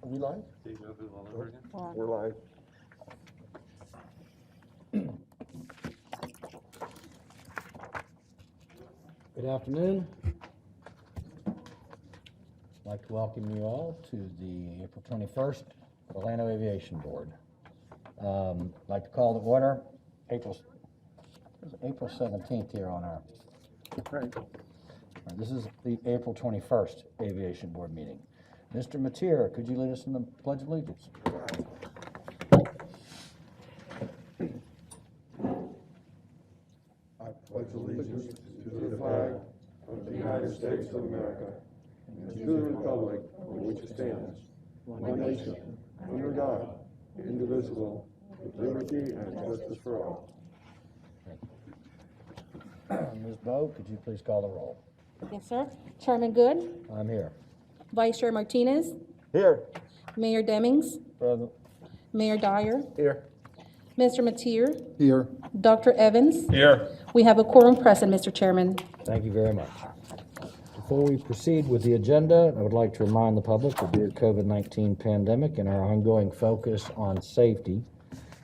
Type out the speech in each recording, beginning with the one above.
Are we live? Deja vu all over again? We're live. Good afternoon. I'd like to welcome you all to the April 21st Orlando Aviation Board. I'd like to call to order April 17th here on our. Right. This is the April 21st Aviation Board meeting. Mr. Mateer, could you lead us in the Pledge of Allegiance? I pledge allegiance to the flag of the United States of America and to the republic for which it stands, one nation, under God, indivisible, with liberty and justice for all. Ms. Bowe, could you please call the roll? Yes, sir. Chairman Good, I'm here. Vice Chair Martinez, Here. Mayor Demings, Present. Mayor Dyer, Here. Mr. Mateer, Here. Dr. Evans. Here. We have a quorum present, Mr. Chairman. Thank you very much. Before we proceed with the agenda, I would like to remind the public that due to COVID-19 pandemic and our ongoing focus on safety,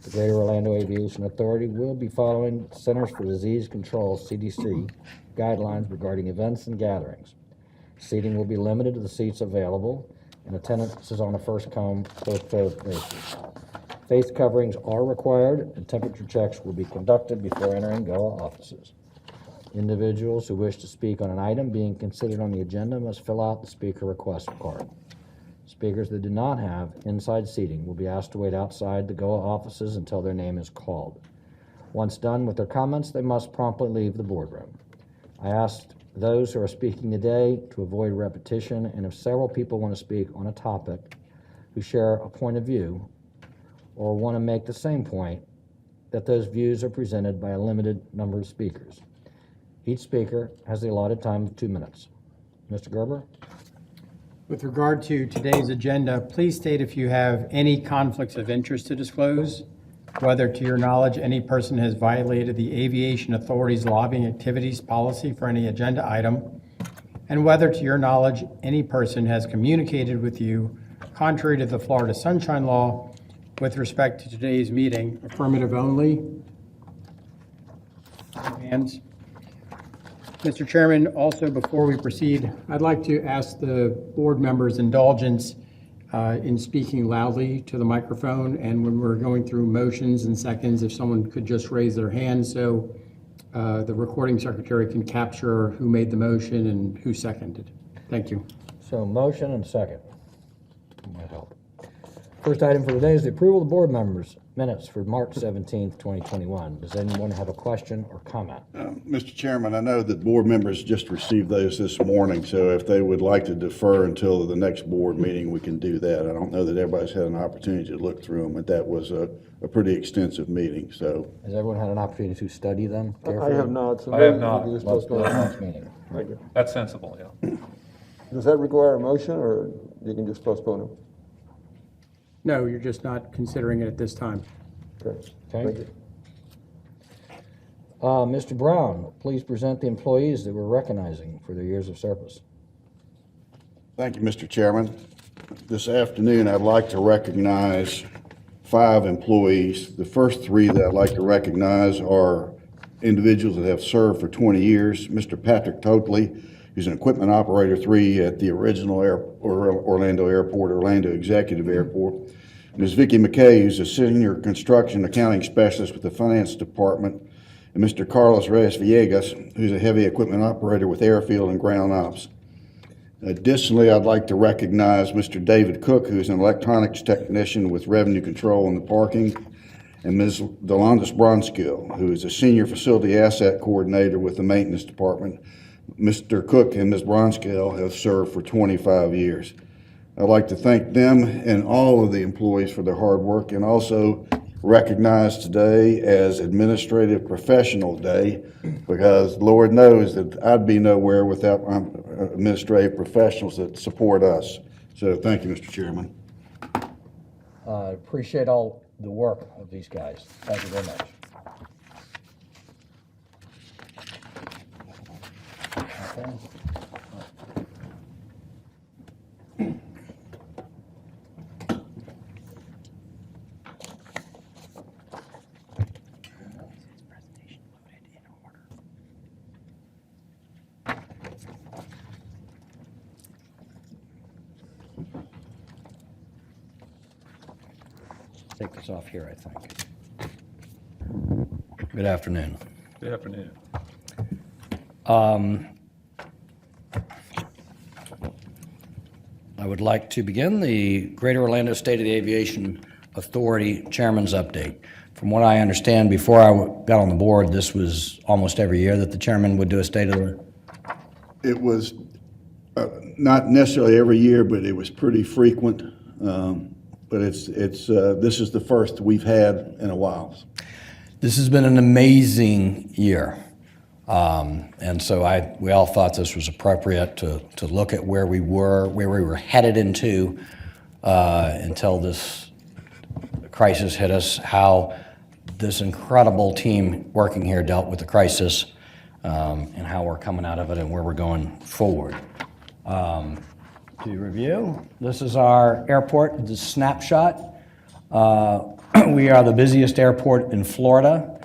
the Greater Orlando Aviation Authority will be following Centers for Disease Control, CDC, guidelines regarding events and gatherings. Seating will be limited to the seats available, and attendance is on a first-come, first-served basis. Face coverings are required, and temperature checks will be conducted before entering GOA offices. Individuals who wish to speak on an item being considered on the agenda must fill out the speaker request card. Speakers that do not have inside seating will be asked to wait outside the GOA offices until their name is called. Once done with their comments, they must promptly leave the boardroom. I asked those who are speaking today to avoid repetition, and if several people want to speak on a topic who share a point of view or want to make the same point, that those views are presented by a limited number of speakers. Each speaker has the allotted time of 2 minutes. Mr. Gerber? With regard to today's agenda, please state if you have any conflicts of interest to disclose, whether to your knowledge any person has violated the Aviation Authority's lobbying activities policy for any agenda item, and whether to your knowledge any person has communicated with you contrary to the Florida Sunshine Law with respect to today's meeting. Affirmative only. Hands. Mr. Chairman, also before we proceed, I'd like to ask the board members' indulgence in speaking loudly to the microphone, and when we're going through motions and seconds, if someone could just raise their hand so the recording secretary can capture who made the motion and who seconded. Thank you. So motion and second. Might help. First item for today is the approval of the board members' minutes for March 17th, 2021. Does anyone have a question or comment? Mr. Chairman, I know that board members just received those this morning, so if they would like to defer until the next board meeting, we can do that. I don't know that everybody's had an opportunity to look through them, but that was a pretty extensive meeting, so. Has everyone had an opportunity to study them carefully? I have not. So I have maybe not. we can just Let's go to the postpone. next meeting. Thank you. That's sensible, yeah. Does that require a motion, or you can just postpone it? No, you're just not considering it at this time. Okay. Okay. Thank you. Mr. Brown, please present the employees that we're recognizing for their years of service. Thank you, Mr. Chairman. This afternoon, I'd like to recognize 5 employees. The first 3 that I'd like to recognize are individuals that have served for 20 years. Mr. Patrick Totley, who's an equipment operator 3 at the original Orlando Airport, Orlando Executive Airport. And Ms. Vicki McKay, who's a senior construction accounting specialist with the finance department. And Mr. Carlos Reyes Villegas, who's a heavy equipment operator with airfield and ground ops. Additionally, I'd like to recognize Mr. David Cook, who's an electronics technician with revenue control in the parking, and Ms. Delandis Bronskill, who is a senior facility asset coordinator with the maintenance department. Mr. Cook and Ms. Bronskill have served for 25 years. I'd like to thank them and all of the employees for their hard work, and also recognize today as Administrative Professional Day, because Lord knows that I'd be nowhere without my administrative professionals that support us. So thank you, Mr. Chairman. Appreciate all the work of these guys. Thank you very much. Okay. take this off here, I think. Good afternoon. Good afternoon. I would like to begin the Greater Orlando State of the Aviation Authority Chairman's update. From what I understand, before I got on the board, this was almost every year that the chairman would do a state of the... It was not necessarily every year, but it was pretty frequent. But this is the first we've had in a while. This has been an amazing year. And so we all thought this was appropriate to look at where we were headed into until this crisis hit us, how this incredible team working here dealt with the crisis, and how we're coming out of it and where we're going forward. To review, this is our airport, the snapshot. We are the busiest airport in Florida.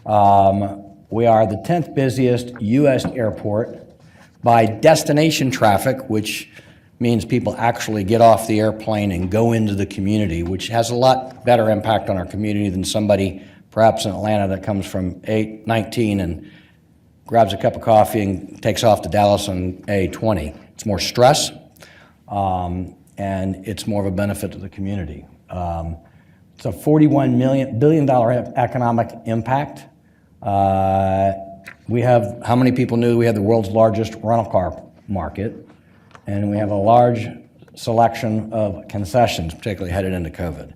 We are the 10th busiest U.S. airport by destination traffic, which means people actually get off the airplane and go into the community, which has a lot better impact on our community than somebody perhaps in Atlanta that comes from 19 and grabs a cup of coffee and takes off to Dallas on A20. It's more stress, and it's more of a benefit to the community. It's a $41 billion economic impact. We have, how many people knew we have the world's largest rental car market, and we have a large selection of concessions, particularly headed into COVID.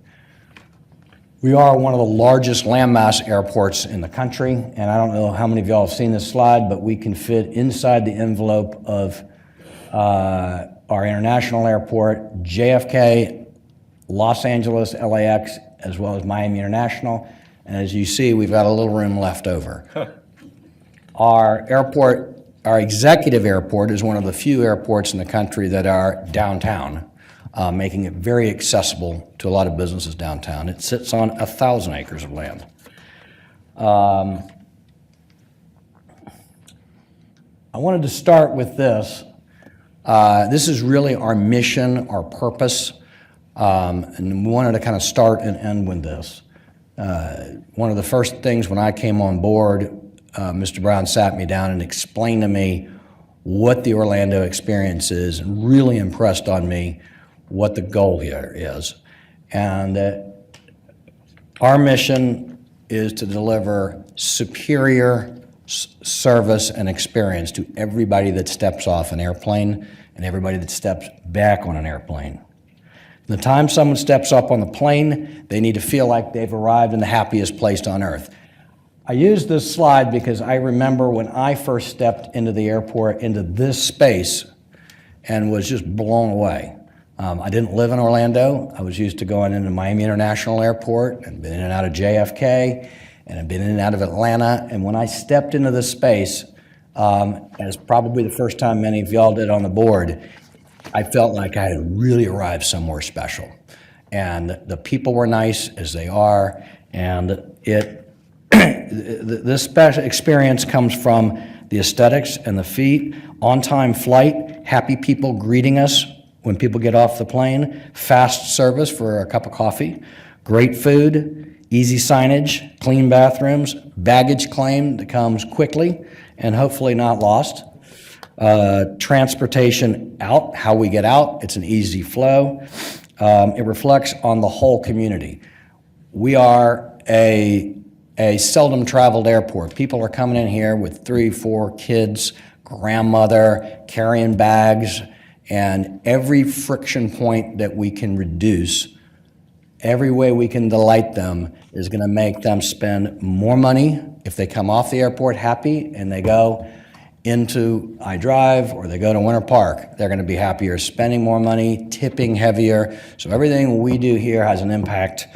We are one of the largest landmass airports in the country, and I don't know how many of y'all have seen this slide, but we can fit inside the envelope of our international airport, JFK, Los Angeles, LAX, as well as Miami International. And as you see, we've got a little room left over. Our airport, our executive airport, is one of the few airports in the country that are downtown, making it very accessible to a lot of businesses downtown. It sits on 1,000 acres of land. I wanted to start with this. This is really our mission, our purpose, and we wanted to kind of start and end with this. One of the first things when I came on board, Mr. Brown sat me down and explained to me what the Orlando experience is, and really impressed on me what the goal here is. And our mission is to deliver superior service and experience to everybody that steps off an airplane and everybody that steps back on an airplane. The time someone steps up on the plane, they need to feel like they've arrived in the happiest place on earth. I use this slide because I remember when I first stepped into the airport, into this space, and was just blown away. I didn't live in Orlando. I was used to going into Miami International Airport and been in and out of JFK, and I've been in and out of Atlanta. And when I stepped into this space, as probably the first time many of y'all did on the board, I felt like I had really arrived somewhere special. And the people were nice as they are, and this special experience comes from the aesthetics and the feet, on-time flight, happy people greeting us when people get off the plane, fast service for a cup of coffee, great food, easy signage, clean bathrooms, baggage claim that comes quickly and hopefully not lost. Transportation out, how we get out, it's an easy flow. It reflects on the whole community. We are a seldom traveled airport. People are coming in here with 3, 4 kids, grandmother, carrying bags, and every friction point that we can reduce, every way we can delight them is going to make them spend more money if they come off the airport happy and they go into iDrive or they go to Winter Park. They're going to be happier, spending more money, tipping heavier. So everything we do here has an impact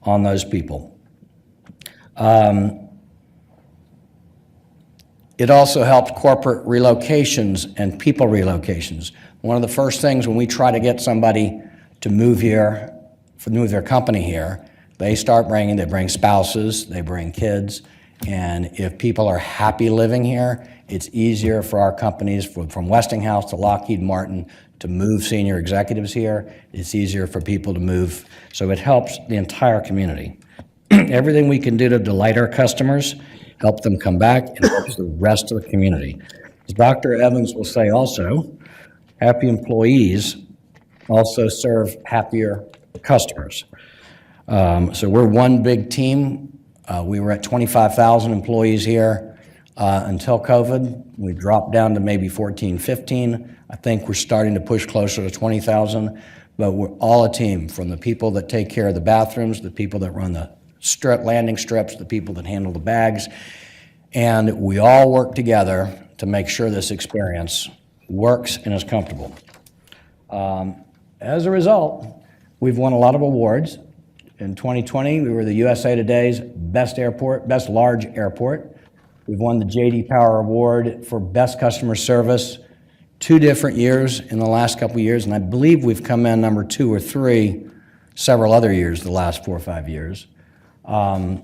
on those people. It also helps corporate relocations and people relocations. One of the first things when we try to get somebody to move here, move their company here, they bring spouses, they bring kids, and if people are happy living here It's easier for our companies, from Westinghouse to Lockheed Martin, to move senior executives here. It's easier for people to move, so it helps the entire community. Everything we can do to delight our customers, help them come back, and helps the rest of the community. As Dr. Evans will say also, happy employees also serve happier customers. So we're one big team. We were at 25,000 employees here until COVID. We dropped down to maybe 14, 15. I think we're starting to push closer to 20,000, but we're all a team, from the people that take care of the bathrooms, the people that run the landing strips, the people that handle the bags, and we all work together to make sure this experience works and is comfortable. As a result, we've won a lot of awards. In 2020, we were the USA Today's best large airport. We've won the J.D. Power Award for best customer service 2 different years in the last couple of years, and I believe we've come in number 2 or 3 several other years, the last 4 or 5 years. The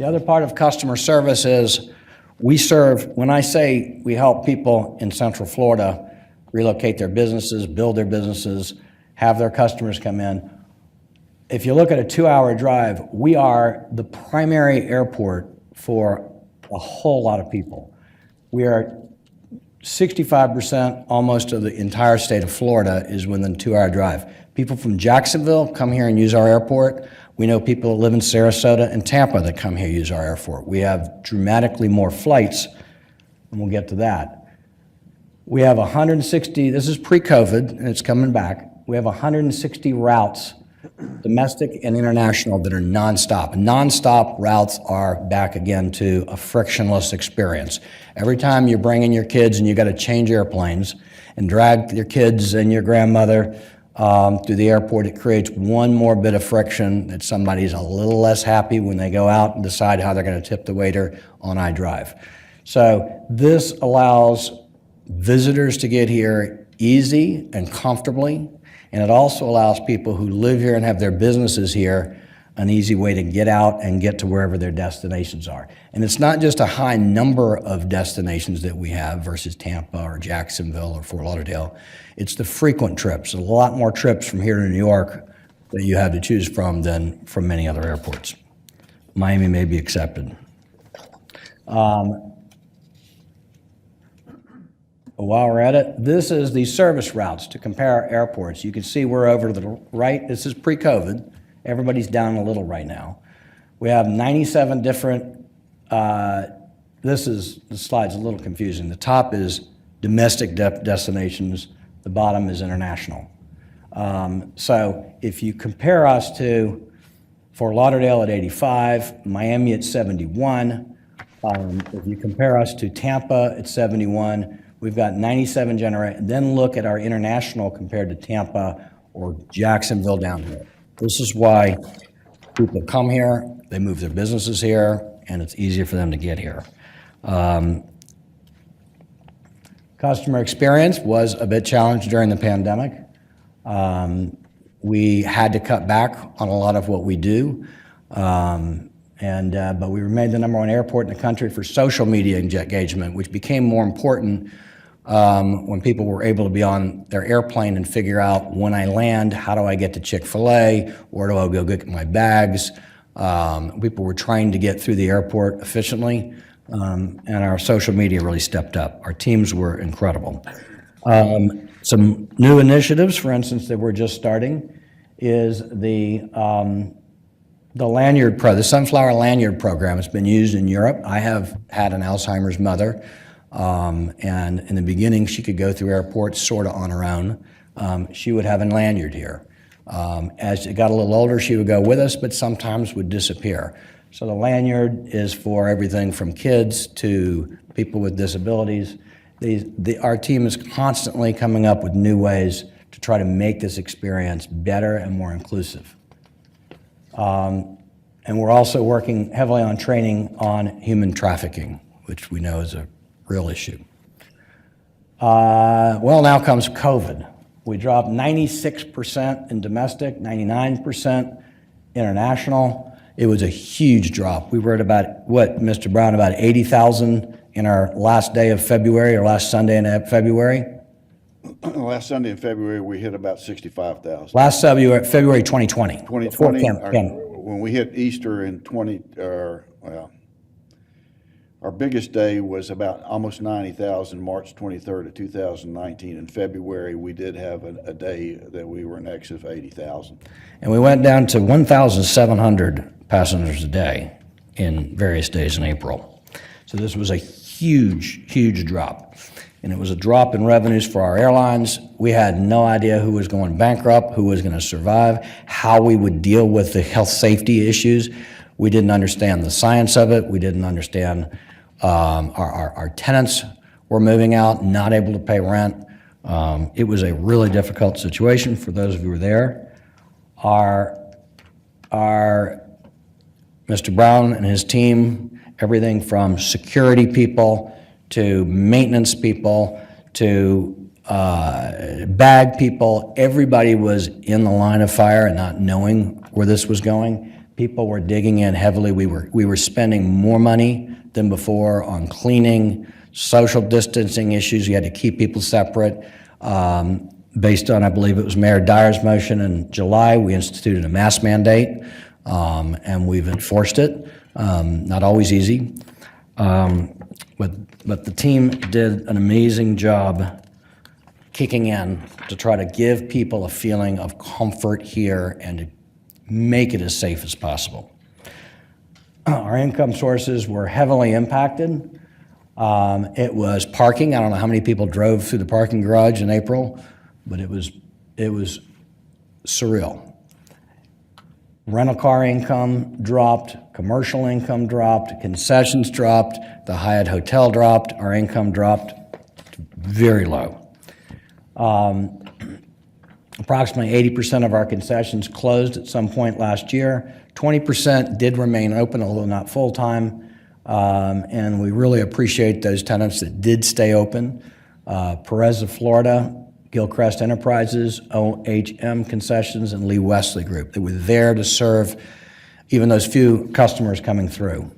other part of customer service is when I say we help people in Central Florida relocate their businesses, build their businesses, have their customers come in. If you look at a 2-hour drive, we are the primary airport for a whole lot of people. We are 65% almost of the entire state of Florida is within a 2-hour drive. People from Jacksonville come here and use our airport. We know people that live in Sarasota and Tampa that come here use our airport. We have dramatically more flights, and we'll get to that. We have 160, this is pre-COVID, and it's coming back. We have 160 routes, domestic and international, that are nonstop. Nonstop routes are back again to a frictionless experience. Every time you're bringing your kids and you got to change airplanes and drag your kids and your grandmother through the airport, it creates one more bit of friction that somebody's a little less happy when they go out and decide how they're going to tip the waiter on iDrive. So this allows visitors to get here easy and comfortably, and it also allows people who live here and have their businesses here an easy way to get out and get to wherever their destinations are. And it's not just a high number of destinations that we have versus Tampa or Jacksonville or Fort Lauderdale. It's the frequent trips. A lot more trips from here to New York that you have to choose from than from many other airports. Miami may be accepted. While we're at it, this is the service routes to compare our airports. You can see we're over to the right. This is pre-COVID. Everybody's down a little right now. We have 97 different, the slide's a little confusing. The top is domestic destinations. The bottom is international. So if you compare us to Fort Lauderdale at 85, Miami at 71, if you compare us to Tampa at 71, we've got 97 then look at our international compared to Tampa or Jacksonville down here. This is why people come here, they move their businesses here, and it's easier for them to get here. Customer experience was a bit challenged during the pandemic. We had to cut back on a lot of what we do, but we remained the #1 airport in the country for social media engagement, which became more important when people were able to be on their airplane and figure out, when I land, how do I get to Chick-fil-A? Where do I go get my bags? People were trying to get through the airport efficiently, and our social media really stepped up. Our teams were incredible. Some new initiatives, for instance, that we're just starting is the lanyard the Sunflower Lanyard program. It's been used in Europe. I have had an Alzheimer's mother. And in the beginning, she could go through airports sort of on her own. She would have a lanyard here. As she got a little older, she would go with us, but sometimes would disappear. So the lanyard is for everything from kids to people with disabilities. Our team is constantly coming up with new ways to try to make this experience better and more inclusive. And we're also working heavily on training on human trafficking, which we know is a real issue. Well, now comes COVID. We dropped 96% in domestic, 99% international. It was a huge drop. We were at about, what, Mr. Brown, about 80,000 in our last day of February, or last Sunday in February? Last Sunday in February, we hit about 65,000. Last February 2020. 2020, Before when we hit Easter in our biggest day was about almost 90,000, March 23rd of 2019. In February, we did have a day that we were in excess of 80,000. And we went down to 1,700 passengers a day in various days in April. So this was a huge, huge drop. And it was a drop in revenues for our airlines. We had no idea who was going bankrupt, who was going to survive, how we would deal with the health safety issues. We didn't understand the science of it. We didn't understand our tenants were moving out, not able to pay rent. It was a really difficult situation for those of you who were there. Our Mr. Brown and his team, everything from security people to maintenance people to bag people, everybody was in the line of fire and not knowing where this was going. People were digging in heavily. We were spending more money than before on cleaning, social distancing issues. You had to keep people separate. Based on, I believe it was Mayor Dyer's motion in July, we instituted a mask mandate, and we've enforced it. Not always easy, but the team did an amazing job kicking in to try to give people a feeling of comfort here and to make it as safe as possible. Our income sources were heavily impacted. It was parking. I don't know how many people drove through the parking garage in April, but it was surreal. Rental car income dropped, commercial income dropped, concessions dropped, the Hyatt Hotel dropped, our income dropped very low. Approximately 80% of our concessions closed at some point last year. 20% did remain open, although not full-time, and we really appreciate those tenants that did stay open. Perez of Florida, Gilchrist Enterprises, OHM Concessions, and Lee Wesley Group. They were there to serve even those few customers coming through.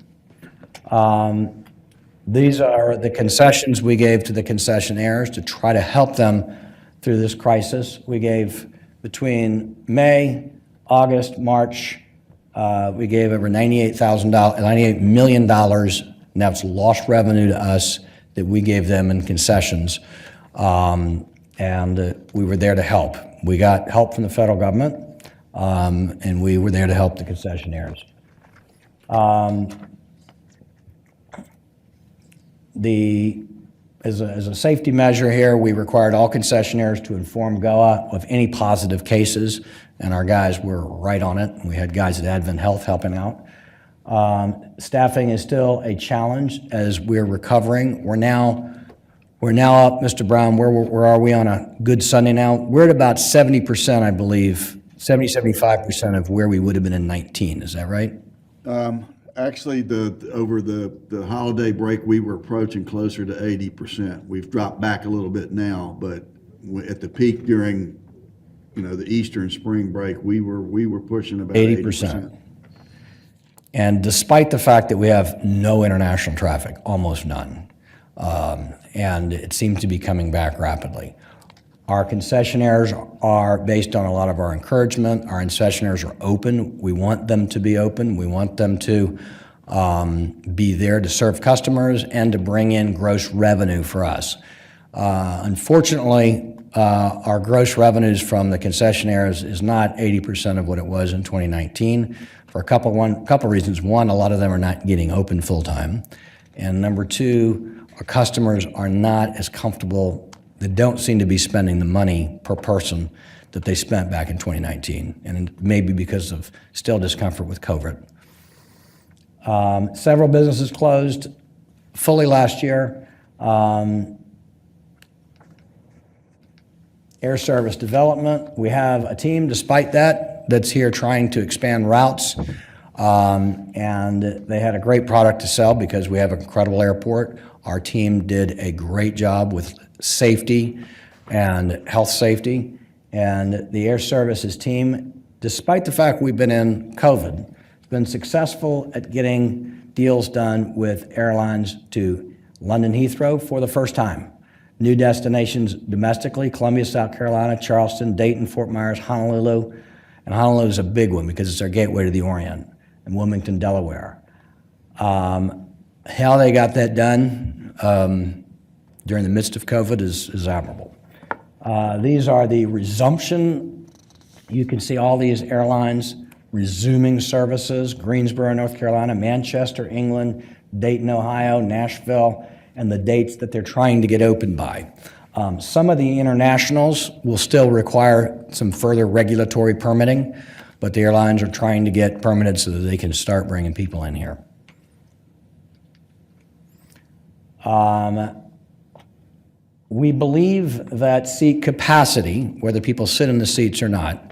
These are the concessions we gave to the concessionaires to try to help them through this crisis. We gave between May, August, March, we gave over $98 million, and that's lost revenue to us that we gave them in concessions. And we were there to help. We got help from the federal government, and we were there to help the concessionaires. As a safety measure here, we required all concessionaires to inform GOA of any positive cases, and our guys were right on it. We had guys at Advent Health helping out. Staffing is still a challenge as we're recovering. We're now up, Mr. Brown, where are we on a good Sunday now? We're at about 70%, I believe, 75% of where we would have been in 19. Is that right? Actually, over the holiday break, we were approaching closer to 80%. We've dropped back a little bit now, but at the peak during, the Easter and spring break, we were pushing about 80%. And despite the fact that we have no international traffic, almost none, and it seems to be coming back rapidly. Our concessionaires are, based on a lot of our encouragement, our concessionaires are open. We want them to be open. We want them to be there to serve customers and to bring in gross revenue for us. Unfortunately, our gross revenues from the concessionaires is not 80% of what it was in 2019 for a couple reasons. One, a lot of them are not getting open full-time. And number two, our customers are not as comfortable. They don't seem to be spending the money per person that they spent back in 2019, and maybe because of still discomfort with COVID. Several businesses closed fully last year. Air service development, we have a team, despite that's here trying to expand routes, and they had a great product to sell because we have an incredible airport. Our team did a great job with safety and health safety, and the air services team, despite the fact we've been in COVID, been successful at getting deals done with airlines to London Heathrow for the first time. New destinations domestically, Columbia, South Carolina, Charleston, Dayton, Fort Myers, Honolulu. And Honolulu is a big one because it's our gateway to the Orient, and Wilmington, Delaware. How they got that done during the midst of COVID is admirable. These are the resumption. You can see all these airlines resuming services: Greensboro, North Carolina, Manchester, England, Dayton, Ohio, Nashville, and the dates that they're trying to get open by. Some of the internationals will still require some further regulatory permitting, but the airlines are trying to get permitted so that they can start bringing people in here. We believe that seat capacity, whether people sit in the seats or not,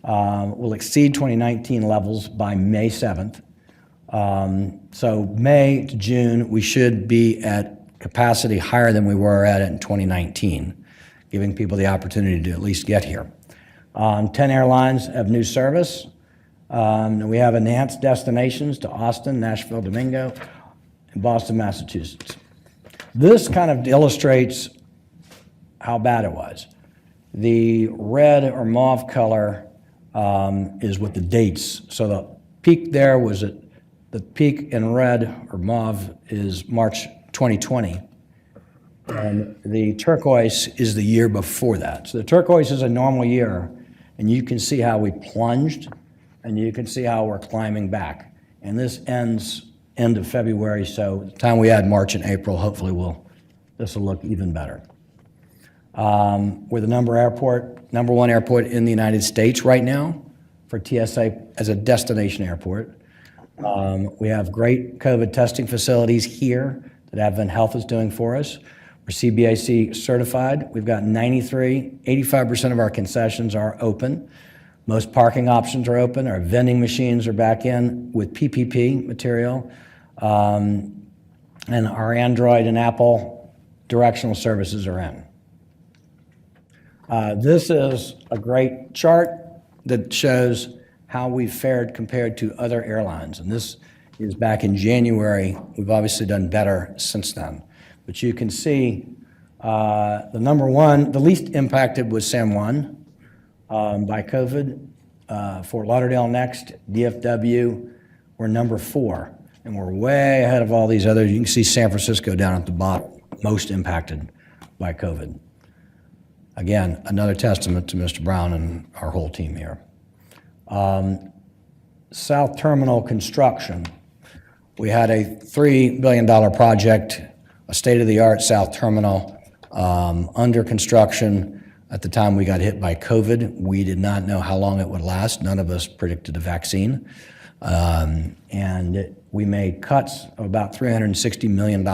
will exceed 2019 levels by May 7th. So May to June, we should be at capacity higher than we were at in 2019, giving people the opportunity to at least get here. 10 airlines have new service. We have enhanced destinations to Austin, Nashville, Domingo, and Boston, Massachusetts. This kind of illustrates how bad it was. The red or mauve color is with the dates. So the peak there was at the peak in red or mauve is March 2020. And the turquoise is the year before that. So the turquoise is a normal year, and you can see how we plunged, and you can see how we're climbing back. And this ends end of February, so the time we add March and April, hopefully this will look even better. We're the number one airport in the United States right now for TSA as a destination airport. We have great COVID testing facilities here that Advent Health is doing for us. We're CBAC certified. We've got 85% of our concessions are open. Most parking options are open. Our vending machines are back in with PPP material. And our Android and Apple directional services are in. This is a great chart that shows how we've fared compared to other airlines. And this is back in January. We've obviously done better since then. But you can see the least impacted was San Juan by COVID. Fort Lauderdale next, DFW, we're number 4. And we're way ahead of all these others. You can see San Francisco down at the bottom, most impacted by COVID. Again, another testament to Mr. Brown and our whole team here. South Terminal construction. We had a $3 billion project, a state-of-the-art South Terminal under construction. At the time we got hit by COVID, we did not know how long it would last. None of us predicted a vaccine. And we made cuts of about $360 million,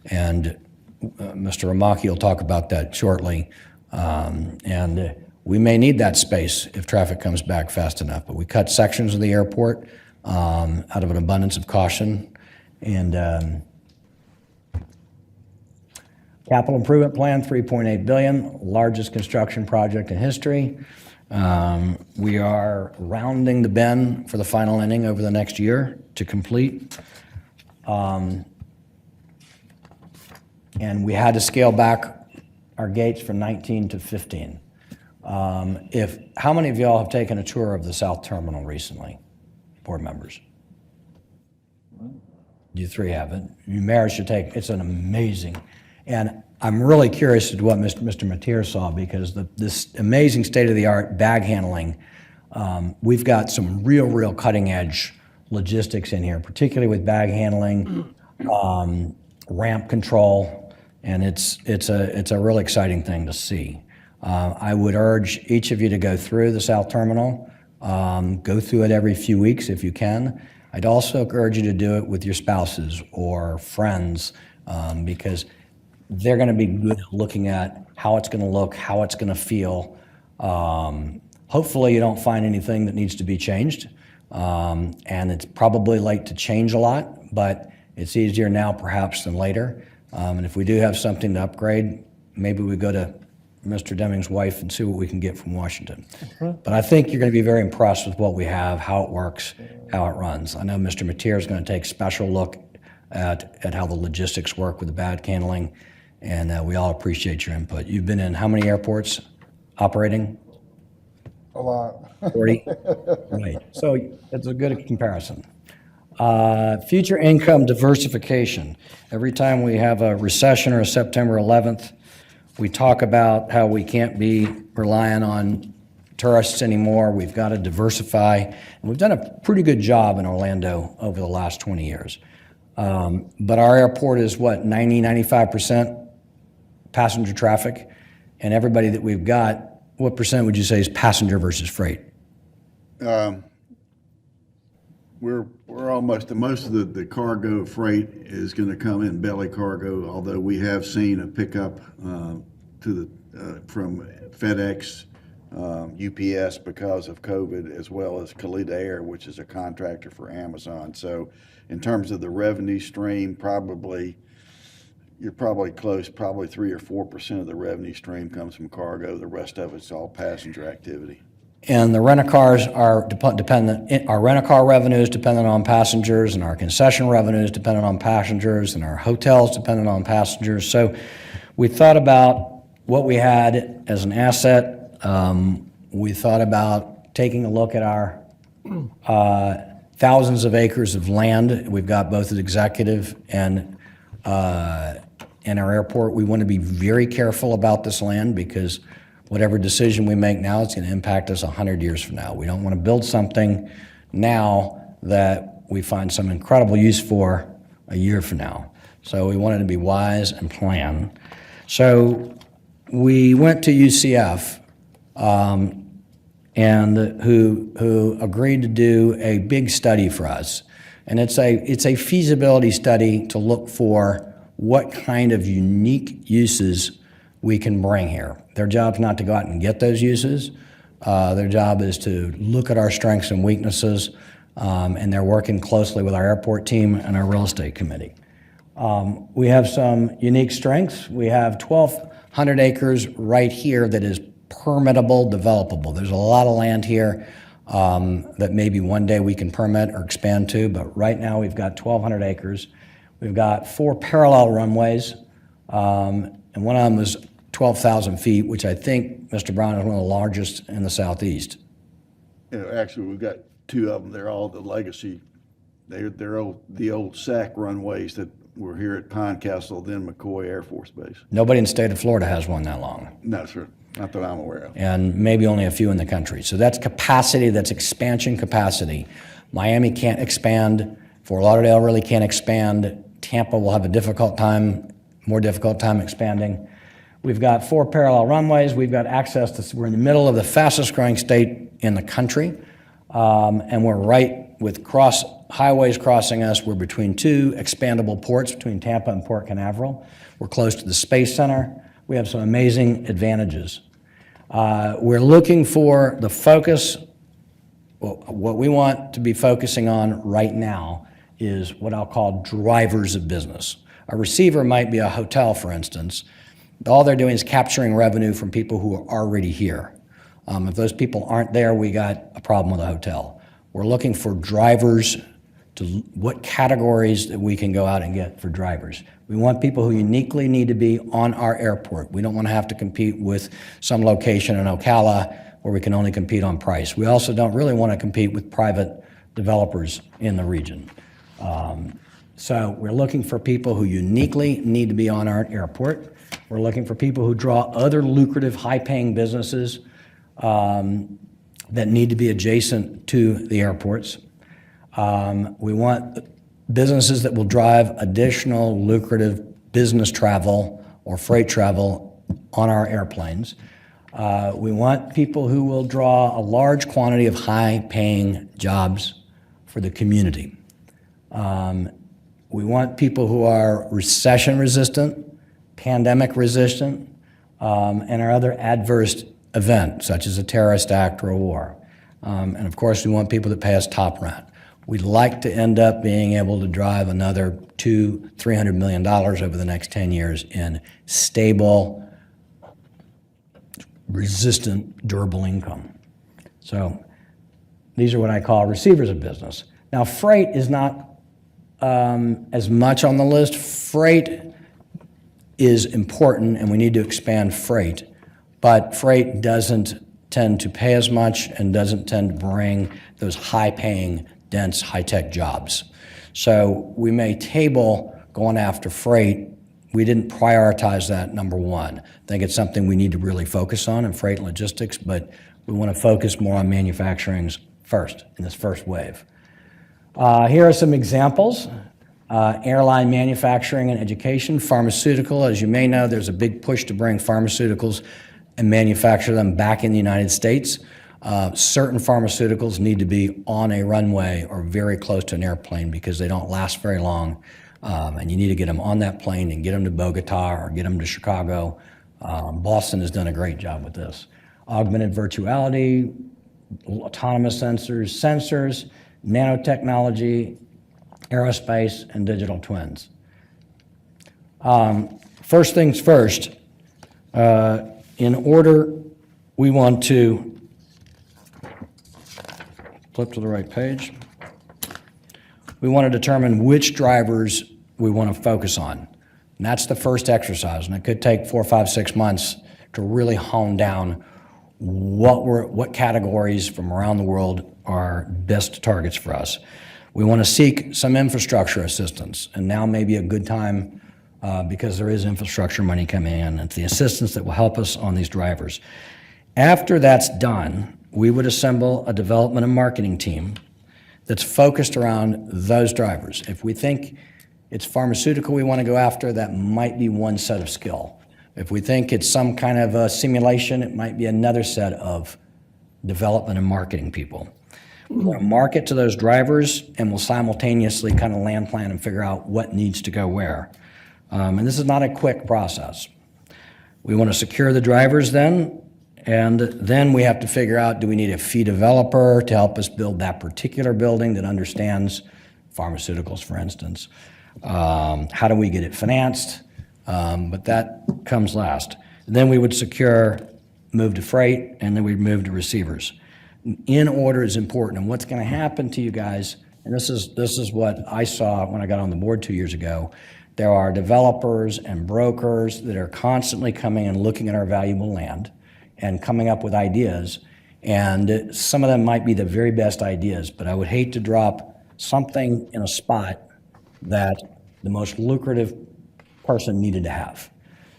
and Mr. Ramaki will talk about that shortly. And we may need that space if traffic comes back fast enough, but we cut sections of the airport out of an abundance of caution. And capital improvement plan, $3.8 billion, largest construction project in history. We are rounding the bend for the final inning over the next year to complete. And we had to scale back our gates from 19 to 15. How many of y'all have taken a tour of the South Terminal recently? Board members? You 3 haven't. You mayors should take, it's an amazing, and I'm really curious as to what Mr. Mateer saw, because this amazing state-of-the-art bag handling, we've got some real cutting-edge logistics in here, particularly with bag handling, ramp control, and it's a real exciting thing to see. I would urge each of you to go through the South Terminal, go through it every few weeks if you can. I'd also urge you to do it with your spouses or friends, because they're going to be good at looking at how it's going to look, how it's going to feel. Hopefully you don't find anything that needs to be changed, and it's probably late to change a lot, but it's easier now perhaps than later. And if we do have something to upgrade, maybe we go to Mr. Deming's wife and see what we can get from Washington. But I think you're going to be very impressed with what we have, how it works, how it runs. I know Mr. Mateer is going to take a special look at how the logistics work with the bag handling, and we all appreciate your input. You've been in how many airports operating? A lot. 40? Right. So that's a good comparison. Future income diversification. Every time we have a recession or a September 11th, we talk about how we can't be relying on tourists anymore. We've got to diversify. And we've done a pretty good job in Orlando over the last 20 years. But our airport is what, 95% passenger traffic? And everybody that we've got, what percent would you say is passenger versus freight? We're almost, most of the cargo freight is going to come in belly cargo, although we have seen a pickup from FedEx, UPS because of COVID, as well as Khalida Air, which is a contractor for Amazon. So in terms of the revenue stream, you're probably close, probably 3 or 4% of the revenue stream comes from cargo. The rest of it's all passenger activity. And the rent-a-cars are dependent, our rent-a-car revenue is dependent on passengers, and our concession revenue is dependent on passengers, and our hotels dependent on passengers. So we thought about what we had as an asset. We thought about taking a look at our thousands of acres of land. We've got both at executive and our airport. We want to be very careful about this land because whatever decision we make now, it's going to impact us 100 years from now. We don't want to build something now that we find some incredible use for a year from now. So we wanted to be wise and plan. So we went to UCF, and who agreed to do a big study for us. And it's a feasibility study to look for what kind of unique uses we can bring here. Their job's not to go out and get those uses. Their job is to look at our strengths and weaknesses, and they're working closely with our airport team and our real estate committee. We have some unique strengths. We have 1,200 acres right here that is permittable, developable. There's a lot of land here that maybe one day we can permit or expand to, but right now we've got 1,200 acres. We've got 4 parallel runways, and one of them is 12,000 feet, which I think, Mr. Brown, is one of the largest in the southeast. Actually, we've got 2 of them. They're all the legacy. They're the old SAC runways that were here at Pine Castle, then McCoy Air Force Base. Nobody in the state of Florida has one that long. No, sir. Not that I'm aware of. And maybe only a few in the country. So that's capacity, that's expansion capacity. Miami can't expand. Fort Lauderdale really can't expand. Tampa will have a more difficult time expanding. We've got 4 parallel runways. We've got access to, we're in the middle of the fastest growing state in the country. And we're right with highways crossing us. We're between 2 expandable ports, between Tampa and Port Canaveral. We're close to the Space Center. We have some amazing advantages. We're looking for the focus. Well, what we want to be focusing on right now is what I'll call drivers of business. A receiver might be a hotel, for instance. All they're doing is capturing revenue from people who are already here. If those people aren't there, we got a problem with a hotel. We're looking for drivers, to what categories that we can go out and get for drivers. We want people who uniquely need to be on our airport. We don't want to have to compete with some location in Ocala where we can only compete on price. We also don't really want to compete with private developers in the region. So we're looking for people who uniquely need to be on our airport. We're looking for people who draw other lucrative, high-paying businesses that need to be adjacent to the airports. We want businesses that will drive additional lucrative business travel or freight travel on our airplanes. We want people who will draw a large quantity of high-paying jobs for the community. We want people who are recession-resistant, pandemic-resistant, and are other adverse event, such as a terrorist act or a war. And of course, we want people that pay us top rent. We'd like to end up being able to drive another $200–300 million over the next 10 years in stable, resistant, durable income. So these are what I call receivers of business. Now, freight is not as much on the list. Freight is important, and we need to expand freight, but freight doesn't tend to pay as much and doesn't tend to bring those high-paying, dense, high-tech jobs. So we may table going after freight. We didn't prioritize that, number one. I think it's something we need to really focus on in freight and logistics, but we want to focus more on manufacturing first, in this first wave. Here are some examples. Airline manufacturing and education, pharmaceutical. As you may know, there's a big push to bring pharmaceuticals and manufacture them back in the United States. Certain pharmaceuticals need to be on a runway or very close to an airplane because they don't last very long. And you need to get them on that plane and get them to Bogota or get them to Chicago. Boston has done a great job with this. Augmented virtuality, autonomous sensors, nanotechnology, aerospace, and digital twins. First things first, in order, we want to flip to the right page. We want to determine which drivers we want to focus on. And that's the first exercise, and it could take 4, 5, 6 months to really hone down what categories from around the world are best targets for us. We want to seek some infrastructure assistance, and now may be a good time because there is infrastructure money coming in. It's the assistance that will help us on these drivers. After that's done, we would assemble a development and marketing team that's focused around those drivers. If we think it's pharmaceutical we want to go after, that might be one set of skill. If we think it's some kind of a simulation, it might be another set of development and marketing people. We'll market to those drivers, and we'll simultaneously kind of land plan and figure out what needs to go where. And this is not a quick process. We want to secure the drivers then, and then we have to figure out, do we need a fee developer to help us build that particular building that understands pharmaceuticals, for instance? How do we get it financed? But that comes last. Then we would move to freight, and then we'd move to receivers. In order is important, and what's going to happen to you guys, and this is what I saw when I got on the board 2 years ago. There are developers and brokers that are constantly coming and looking at our valuable land and coming up with ideas, and some of them might be the very best ideas, but I would hate to drop something in a spot that the most lucrative person needed to have.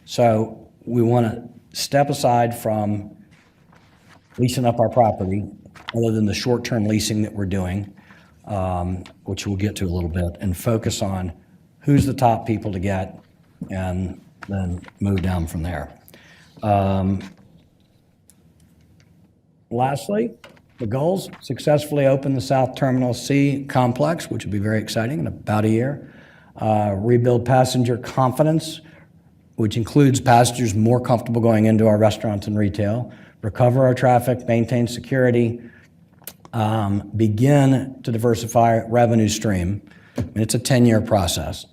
So we want to step aside from leasing up our property, other than the short-term leasing that we're doing, which we'll get to a little bit, and focus on who's the top people to get, and then move down from there. Lastly, the goals: successfully open the South Terminal C complex, which will be very exciting in about a year. Rebuild passenger confidence, which includes passengers more comfortable going into our restaurants and retail. Recover our traffic, maintain security, begin to diversify revenue stream. It's a 10-year process.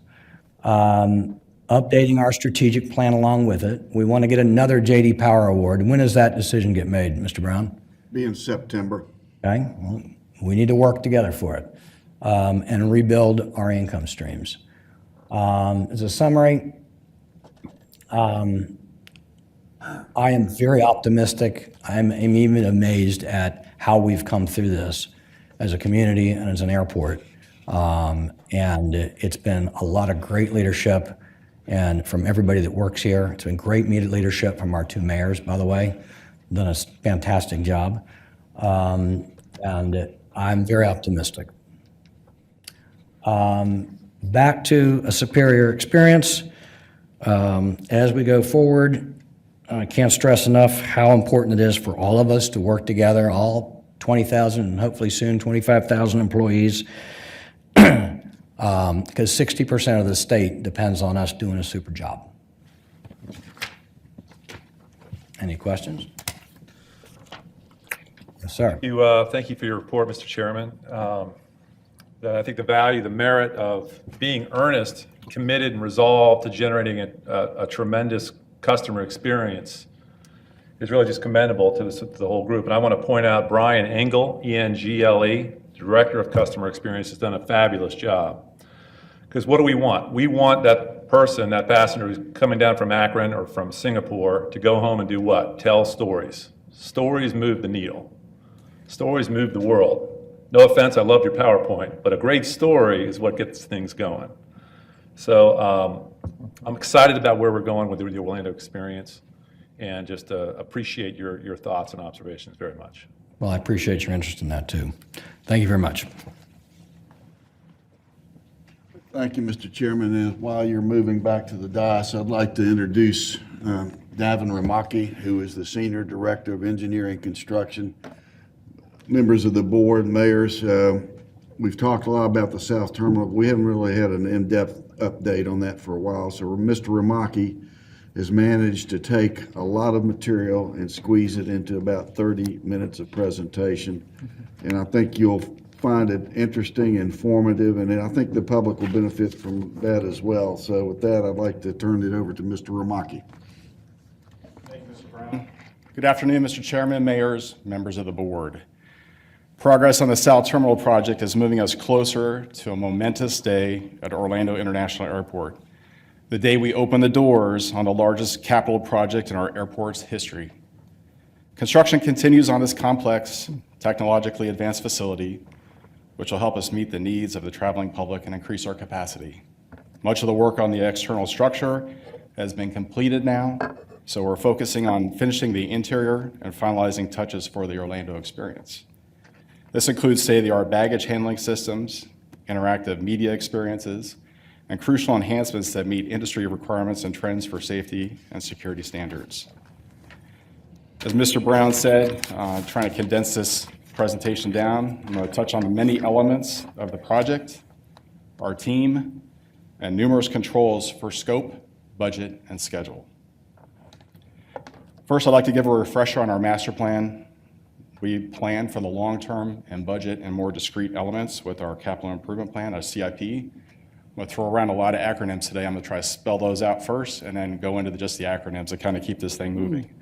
Updating our strategic plan along with it. We want to get another J.D. Power Award. When does that decision get made, Mr. Brown? Be in September. Okay, well, we need to work together for it, and rebuild our income streams. As a summary, I am very optimistic. I'm even amazed at how we've come through this as a community and as an airport. And it's been a lot of great leadership and from everybody that works here. It's been great leadership from our 2 mayors, by the way. Done a fantastic job. And I'm very optimistic. Back to a superior experience. As we go forward, I can't stress enough how important it is for all of us to work together, all 20,000 and hopefully soon 25,000 employees, because 60% of the state depends on us doing a super job. Any questions? Yes, sir. Thank you for your report, Mr. Chairman. I think the value, the merit of being earnest, committed, and resolved to generating a tremendous customer experience is really just commendable to the whole group. And I want to point out Brian Engel, E-N-G-L-E, Director of Customer Experience, has done a fabulous job. Because what do we want? We want that person, that passenger who's coming down from Akron or from Singapore to go home and do what? Tell stories. Stories move the needle. Stories move the world. No offense, I loved your PowerPoint, but a great story is what gets things going. So I'm excited about where we're going with the Orlando experience, and just appreciate your thoughts and observations very much. Well, I appreciate your interest in that, too. Thank you very much. Thank you, Mr. Chairman. And while you're moving back to the dais, I'd like to introduce Davin Ramaki, who is the Senior Director of Engineering Construction. Members of the board, mayors, we've talked a lot about the South Terminal. We haven't really had an in-depth update on that for a while. So Mr. Ramaki has managed to take a lot of material and squeeze it into about 30 minutes of presentation. And I think you'll find it interesting, informative, and I think the public will benefit from that as well. So with that, I'd like to turn it over to Mr. Ramaki. Thank you, Mr. Brown. Good afternoon, Mr. Chairman, mayors, members of the board. Progress on the South Terminal project is moving us closer to a momentous day at Orlando International Airport, the day we open the doors on the largest capital project in our airport's history. Construction continues on this complex, technologically advanced facility, which will help us meet the needs of the traveling public and increase our capacity. Much of the work on the external structure has been completed now, so we're focusing on finishing the interior and finalizing touches for the Orlando experience. This includes state-of-the-art baggage handling systems, interactive media experiences, and crucial enhancements that meet industry requirements and trends for safety and security standards. As Mr. Brown said, trying to condense this presentation down, I'm going to touch on the many elements of the project, our team, and numerous controls for scope, budget, and schedule. First, I'd like to give a refresher on our master plan. We plan for the long term and budget and more discrete elements with our capital improvement plan, our CIP. I'm going to throw around a lot of acronyms today. I'm going to try to spell those out first and then go into just the acronyms to kind of keep this thing moving.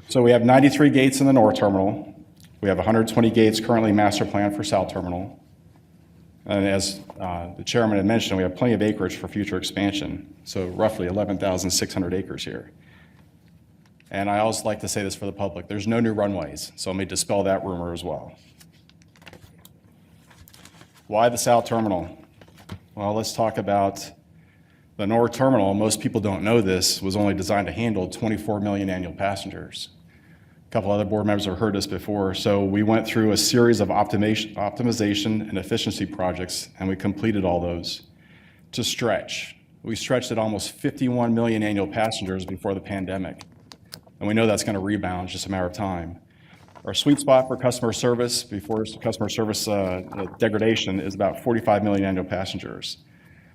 So we have 93 gates in the North Terminal. We have 120 gates currently master planned for South Terminal. And as the chairman had mentioned, we have plenty of acreage for future expansion, so roughly 11,600 acres here. And I always like to say this for the public, there's no new runways, so let me dispel that rumor as well. Why the South Terminal? Well, let's talk about the North Terminal. Most people don't know this, was only designed to handle 24 million annual passengers. A couple other board members have heard this before. So we went through a series of optimization and efficiency projects, and we completed all those to stretch. We stretched at almost 51 million annual passengers before the pandemic. And we know that's going to rebound, just a matter of time. Our sweet spot for customer service before customer service degradation is about 45 million annual passengers.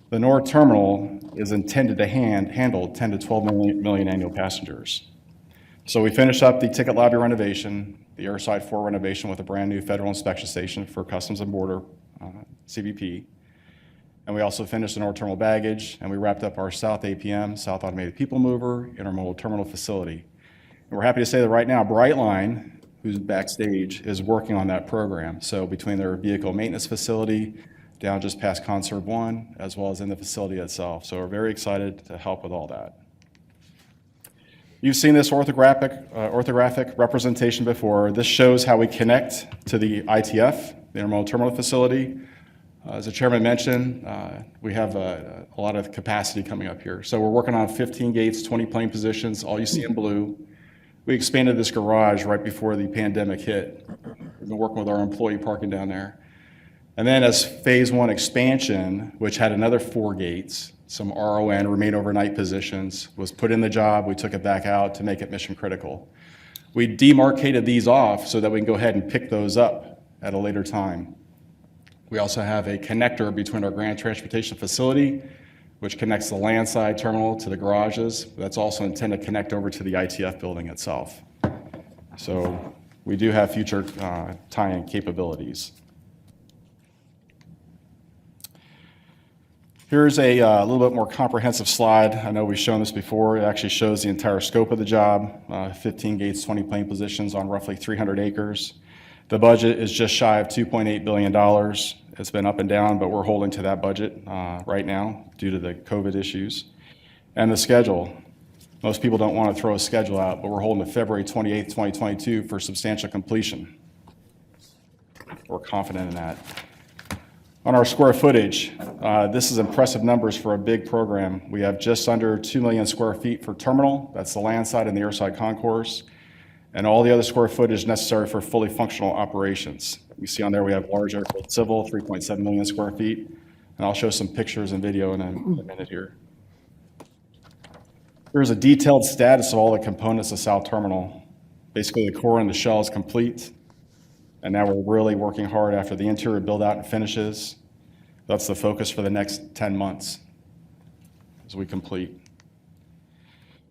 The North Terminal is intended to handle 10 to 12 million annual passengers. So we finished up the ticket lobby renovation, the airside 4 renovation with a brand new federal inspection station for Customs and Border, CBP. And we also finished the North Terminal baggage, and we wrapped up our South APM, South Automated People Mover, Intermodal Terminal Facility. And we're happy to say that right now, Brightline, who's backstage, is working on that program. So between their vehicle maintenance facility, down just past Conserve 1, as well as in the facility itself. So we're very excited to help with all that. You've seen this orthographic representation before. This shows how we connect to the ITF, the Intermodal Terminal Facility. As the chairman mentioned, we have a lot of capacity coming up here. So we're working on 15 gates, 20 plane positions, all you see in blue. We expanded this garage right before the pandemic hit. We've been working with our employee parking down there. And then as phase 1 expansion, which had another 4 gates, some RON, remain overnight positions, was put in the job. We took it back out to make it mission critical. We demarcated these off so that we can go ahead and pick those up at a later time. We also have a connector between our Grand Transportation Facility, which connects the landside terminal to the garages. That's also intended to connect over to the ITF building itself. So we do have future tie-in capabilities. Here's a little bit more comprehensive slide. I know we've shown this before. It actually shows the entire scope of the job, 15 gates, 20 plane positions on roughly 300 acres. The budget is just shy of $2.8 billion. It's been up and down, but we're holding to that budget right now due to the COVID issues. And the schedule. Most people don't want to throw a schedule out, but we're holding to February 28th, 2022 for substantial completion. We're confident in that. On our square footage, this is impressive numbers for a big program. We have just under 2 million square feet for terminal. That's the land side and the airside concourse. And all the other square footage necessary for fully functional operations. You see on there we have large airfield civil, 3.7 million square feet. And I'll show some pictures and video in a minute here. Here's a detailed status of all the components of South Terminal. Basically, the core and the shell is complete. And now we're really working hard after the interior build out and finishes. That's the focus for the next 10 months as we complete.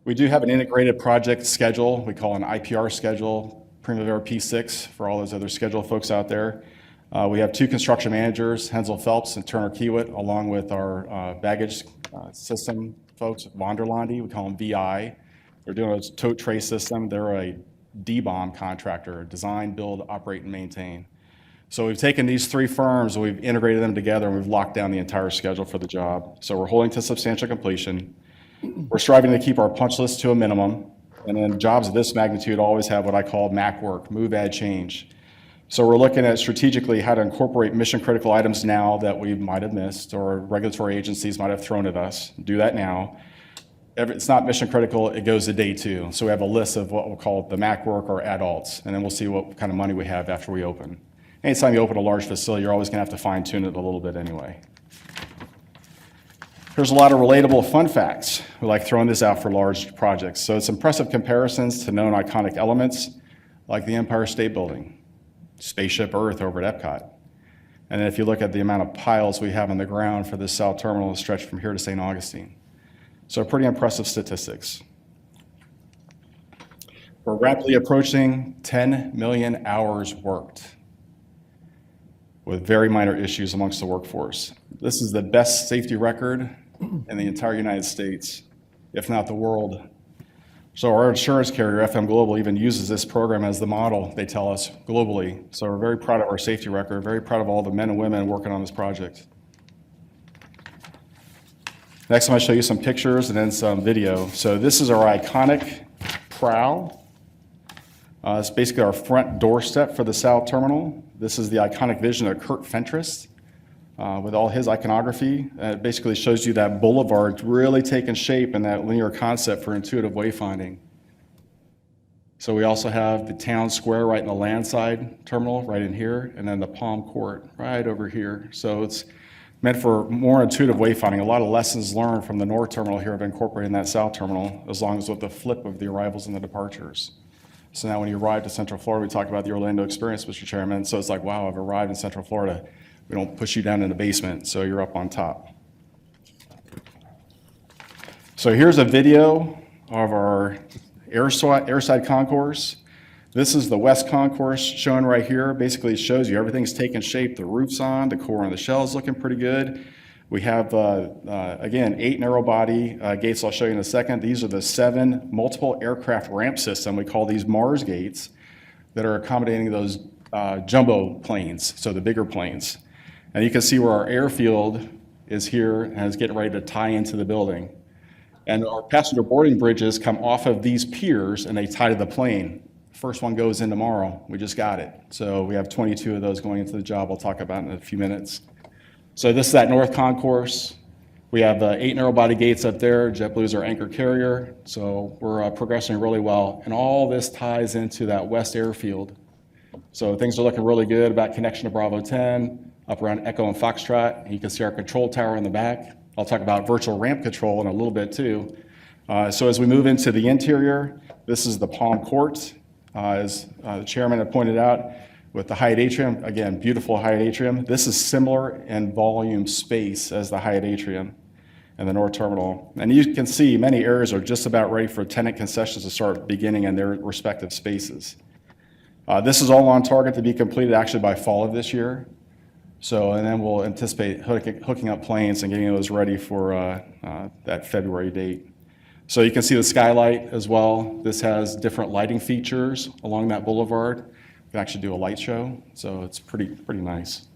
We do have an integrated project schedule. We call an IPR schedule, Primavera P6 for all those other schedule folks out there. We have 2 construction managers, Hensel Phelps and Turner Kiewit, along with our baggage system folks, Vonderlande, we call them VI. They're doing a tote tray system. They're a D-bomb contractor, design, build, operate, and maintain. So we've taken these 3 firms, and we've integrated them together, and we've locked down the entire schedule for the job. So we're holding to substantial completion. We're striving to keep our punch list to a minimum, and then jobs of this magnitude always have what I call MAC work, move, add, change. So we're looking at strategically how to incorporate mission-critical items now that we might have missed or regulatory agencies might have thrown at us. Do that now. If it's not mission-critical, it goes to day 2. So we have a list of what we'll call the MAC work or adults, and then we'll see what kind of money we have after we open. Anytime you open a large facility, you're always going to have to fine-tune it a little bit anyway. There's a lot of relatable fun facts. We like throwing this out for large projects. So it's impressive comparisons to known iconic elements like the Empire State Building, Spaceship Earth over at Epcot. And then if you look at the amount of piles we have on the ground for this South Terminal, it's stretched from here to St. Augustine. So pretty impressive statistics. We're rapidly approaching 10 million hours worked with very minor issues amongst the workforce. This is the best safety record in the entire United States, if not the world. So our insurance carrier, FM Global, even uses this program as the model, they tell us, globally. So we're very proud of our safety record, very proud of all the men and women working on this project. Next, I'm going to show you some pictures and then some video. So this is our iconic prow. It's basically our front doorstep for the South Terminal. This is the iconic vision of Kurt Fentress with all his iconography. It basically shows you that boulevard really taking shape in that linear concept for intuitive wayfinding. So we also have the town square right in the landside terminal right in here, and then the Palm Court right over here. So it's meant for more intuitive wayfinding. A lot of lessons learned from the North Terminal here have been incorporated in that South Terminal, as long as with the flip of the arrivals and the departures. So now when you arrive to Central Florida, we talked about the Orlando experience, Mr. Chairman. So it's like, wow, I've arrived in Central Florida. We don't push you down in the basement, so you're up on top. So here's a video of our airside concourse. This is the West Concourse shown right here. Basically, it shows you everything's taking shape. The roof's on, the core and the shell is looking pretty good. We have, again, 8 narrow body gates I'll show you in a second. These are the 7 multiple aircraft ramp system. We call these Mars gates that are accommodating those jumbo planes, so the bigger planes. And you can see where our airfield is here and is getting ready to tie into the building. And our passenger boarding bridges come off of these piers and they tie to the plane. First one goes in tomorrow. We just got it. So we have 22 of those going into the job I'll talk about in a few minutes. So this is that North Concourse. We have 8 narrow body gates up there. JetBlue is our anchor carrier. So we're progressing really well. And all this ties into that West Airfield. So things are looking really good about connection to Bravo 10, up around Echo and Foxtrot. And you can see our control tower in the back. I'll talk about virtual ramp control in a little bit too. So as we move into the interior, this is the Palm Court. As the chairman had pointed out, with the Hyatt Atrium, again, beautiful Hyatt Atrium. This is similar in volume space as the Hyatt Atrium and the North Terminal. And you can see many areas are just about ready for tenant concessions to start beginning in their respective spaces. This is all on target to be completed actually by fall of this year. So, and then we'll anticipate hooking up planes and getting those ready for that February date. So you can see the skylight as well. This has different lighting features along that boulevard. You can actually do a light show, so it's pretty nice.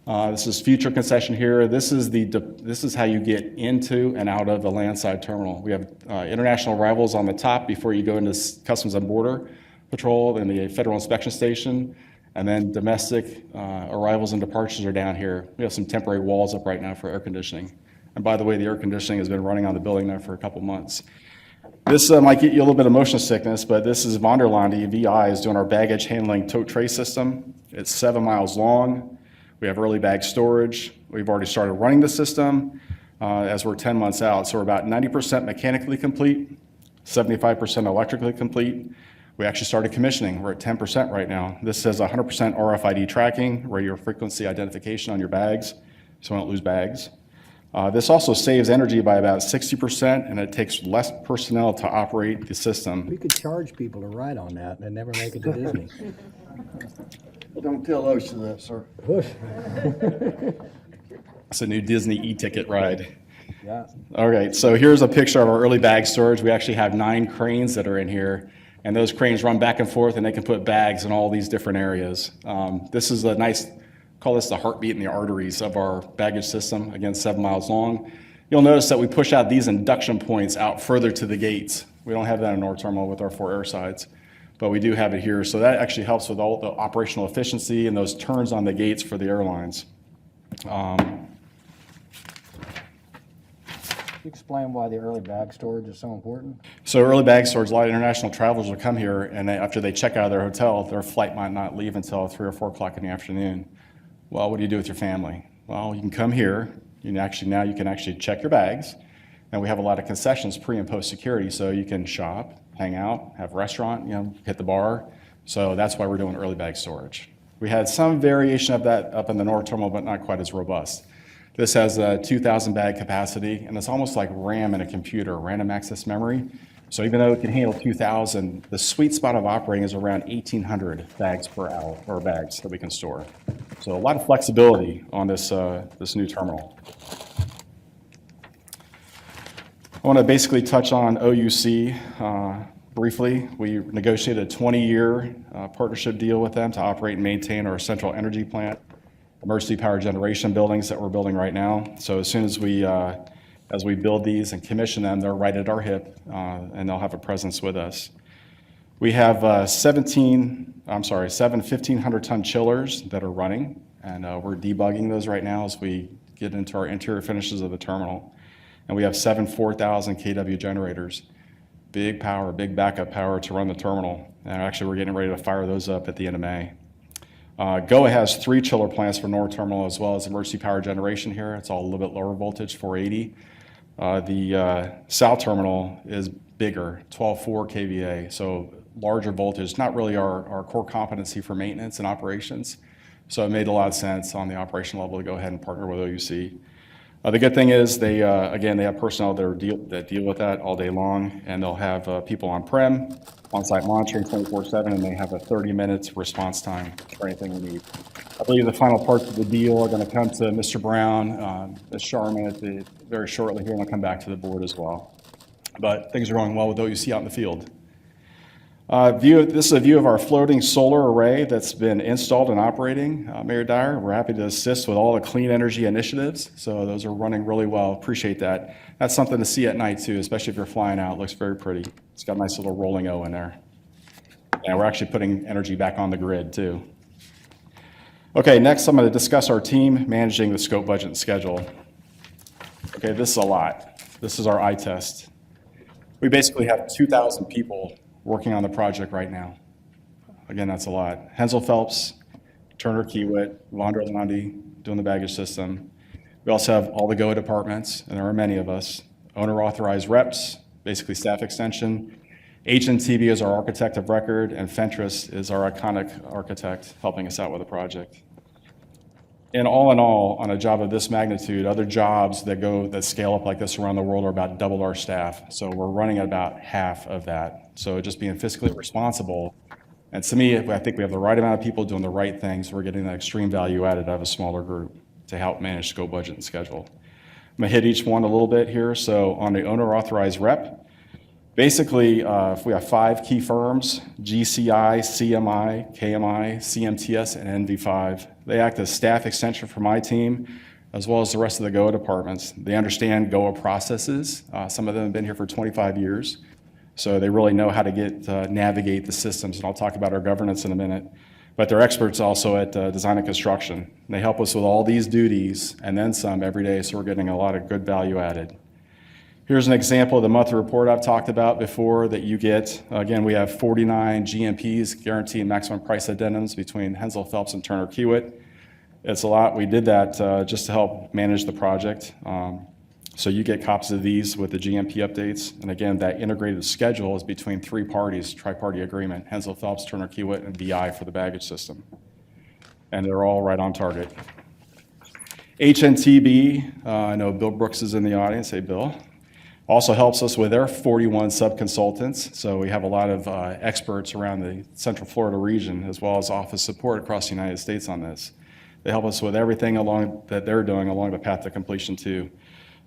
This is future concession here. This is how you get into and out of the landside terminal. We have international arrivals on the top before you go into Customs and Border Patrol and the Federal Inspection Station, and then domestic arrivals and departures are down here. We have some temporary walls up right now for air conditioning. And by the way, the air conditioning has been running on the building now for a couple months. This might get you a little bit of motion sickness, but this is Vonderlande VI is doing our baggage handling tote tray system. It's 7 miles long. We have early bag storage. We've already started running the system as we're 10 months out. So we're about 90% mechanically complete, 75% electrically complete. We actually started commissioning. We're at 10% right now. This says 100% RFID tracking, radio frequency identification on your bags, so we don't lose bags. This also saves energy by about 60%, and it takes less personnel to operate the system. We could charge people to ride on that and never make it to Disney. Well, don't tell OSHA that, sir. It's a new Disney e-ticket ride. Yeah. All right, so here's a picture of our early bag storage. We actually have 9 cranes that are in here, and those cranes run back and forth, and they can put bags in all these different areas. This is a nice, call this the heartbeat and the arteries of our baggage system, again, 7 miles long. You'll notice that we push out these induction points out further to the gates. We don't have that in our terminal with our 4 air sides, but we do have it here. So that actually helps with all the operational efficiency and those turns on the gates for the airlines. Can you explain why the early bag storage is so important? So early bag storage, a lot of international travelers will come here, and after they check out of their hotel, their flight might not leave until 3 or 4 o'clock in the afternoon. Well, what do you do with your family? Well, you can come here. Now you can actually check your bags, and we have a lot of concessions pre and post security, so you can shop, hang out, have a restaurant, hit the bar. So that's why we're doing early bag storage. We had some variation of that up in the North Terminal, but not quite as robust. This has a 2,000 bag capacity, and it's almost like RAM in a computer, random access memory. So even though it can handle 2,000, the sweet spot of operating is around 1,800 bags per hour, or bags that we can store. So a lot of flexibility on this new terminal. I want to basically touch on OUC briefly. We negotiated a 20-year partnership deal with them to operate and maintain our central energy plant, emergency power generation buildings that we're building right now. So as soon as we build these and commission them, they're right at our hip, and they'll have a presence with us. We have 7 1,500-ton chillers that are running, and we're debugging those right now as we get into our interior finishes of the terminal. And we have 7 4,000 kW generators. Big power, big backup power to run the terminal. And actually, we're getting ready to fire those up at the end of May. GOA has 3 chiller plants for North Terminal as well as emergency power generation here. It's all a little bit lower voltage, 480. The South Terminal is bigger, 12.4 kVA, so larger voltage, not really our core competency for maintenance and operations. So it made a lot of sense on the operational level to go ahead and partner with OUC. The good thing is they have personnel that deal with that all day long, and they'll have people on-prem, on-site monitoring 24/7, and they have a 30-minute response time for anything we need. I believe the final parts of the deal are going to come to Mr. Brown, Ms. Sharman very shortly here, and I'll come back to the board as well. But things are going well with OUC out in the field. This is a view of our floating solar array that's been installed and operating. Mayor Dyer, we're happy to assist with all the clean energy initiatives, so those are running really well. Appreciate that. That's something to see at night too, especially if you're flying out. It looks very pretty. It's got a nice little rolling O in there. And we're actually putting energy back on the grid too. Okay, next I'm going to discuss our team managing the scope, budget, and schedule. Okay, this is a lot. This is our eye test. We basically have 2,000 people working on the project right now. Again, that's a lot. Hensel Phelps, Turner Kiewit, Vonderlande doing the baggage system. We also have all the GOA departments, and there are many of us. Owner-authorized reps, basically staff extension. HNTB is our architect of record, and Fentress is our iconic architect helping us out with the project. And all in all, on a job of this magnitude, other jobs that scale up like this around the world are about double our staff. So we're running at about half of that. So just being fiscally responsible And to me, I think we have the right amount of people doing the right things. We're getting that extreme value added out of a smaller group to help manage scope, budget, and schedule. I'm gonna hit each one a little bit here. So on the owner authorized rep, basically, if we have 5 key firms, GCI, CMI, KMI, CMTS, and NV5, they act as staff extension for my team, as well as the rest of the GOA departments. They understand GOA processes. Some of them have been here for 25 years. So they really know how to navigate the systems, and I'll talk about our governance in a minute. But they're experts also at design and construction. They help us with all these duties and then some every day, so we're getting a lot of good value added. Here's an example of the monthly report I've talked about before that you get. Again, we have 49 GMPs, guaranteed maximum price addendums, between Hensel Phelps and Turner Kiewit. It's a lot. We did that just to help manage the project. So you get copies of these with the GMP updates. And again, that integrated schedule is between 3 parties, tri-party agreement, Hensel Phelps, Turner Kiewit, and BI for the baggage system. And they're all right on target. HNTB, I know Bill Brooks is in the audience. Hey, Bill. Also helps us with their 41 sub-consultants. So we have a lot of experts around the Central Florida region, as well as office support across the United States on this. They help us with everything that they're doing along the path to completion too.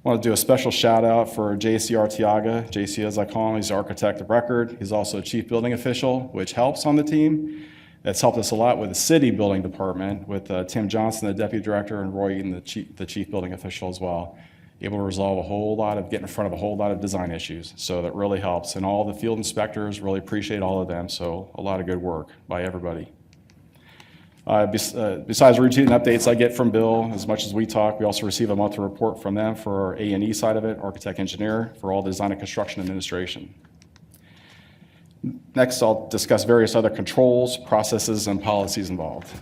I want to do a special shout out for JC Artiaga. JC, as I call him, he's the architect of record. He's also a chief building official, which helps on the team. That's helped us a lot with the city building department, with Tim Johnson, the deputy director, and Roy Eaton, the chief building official as well. Able to resolve get in front of a whole lot of design issues. So that really helps. And all the field inspectors, really appreciate all of them. So a lot of good work by everybody. Besides routine updates I get from Bill, as much as we talk, we also receive a monthly report from them for our A&E side of it, architect engineer, for all design and construction administration. Next, I'll discuss various other controls, processes, and policies involved.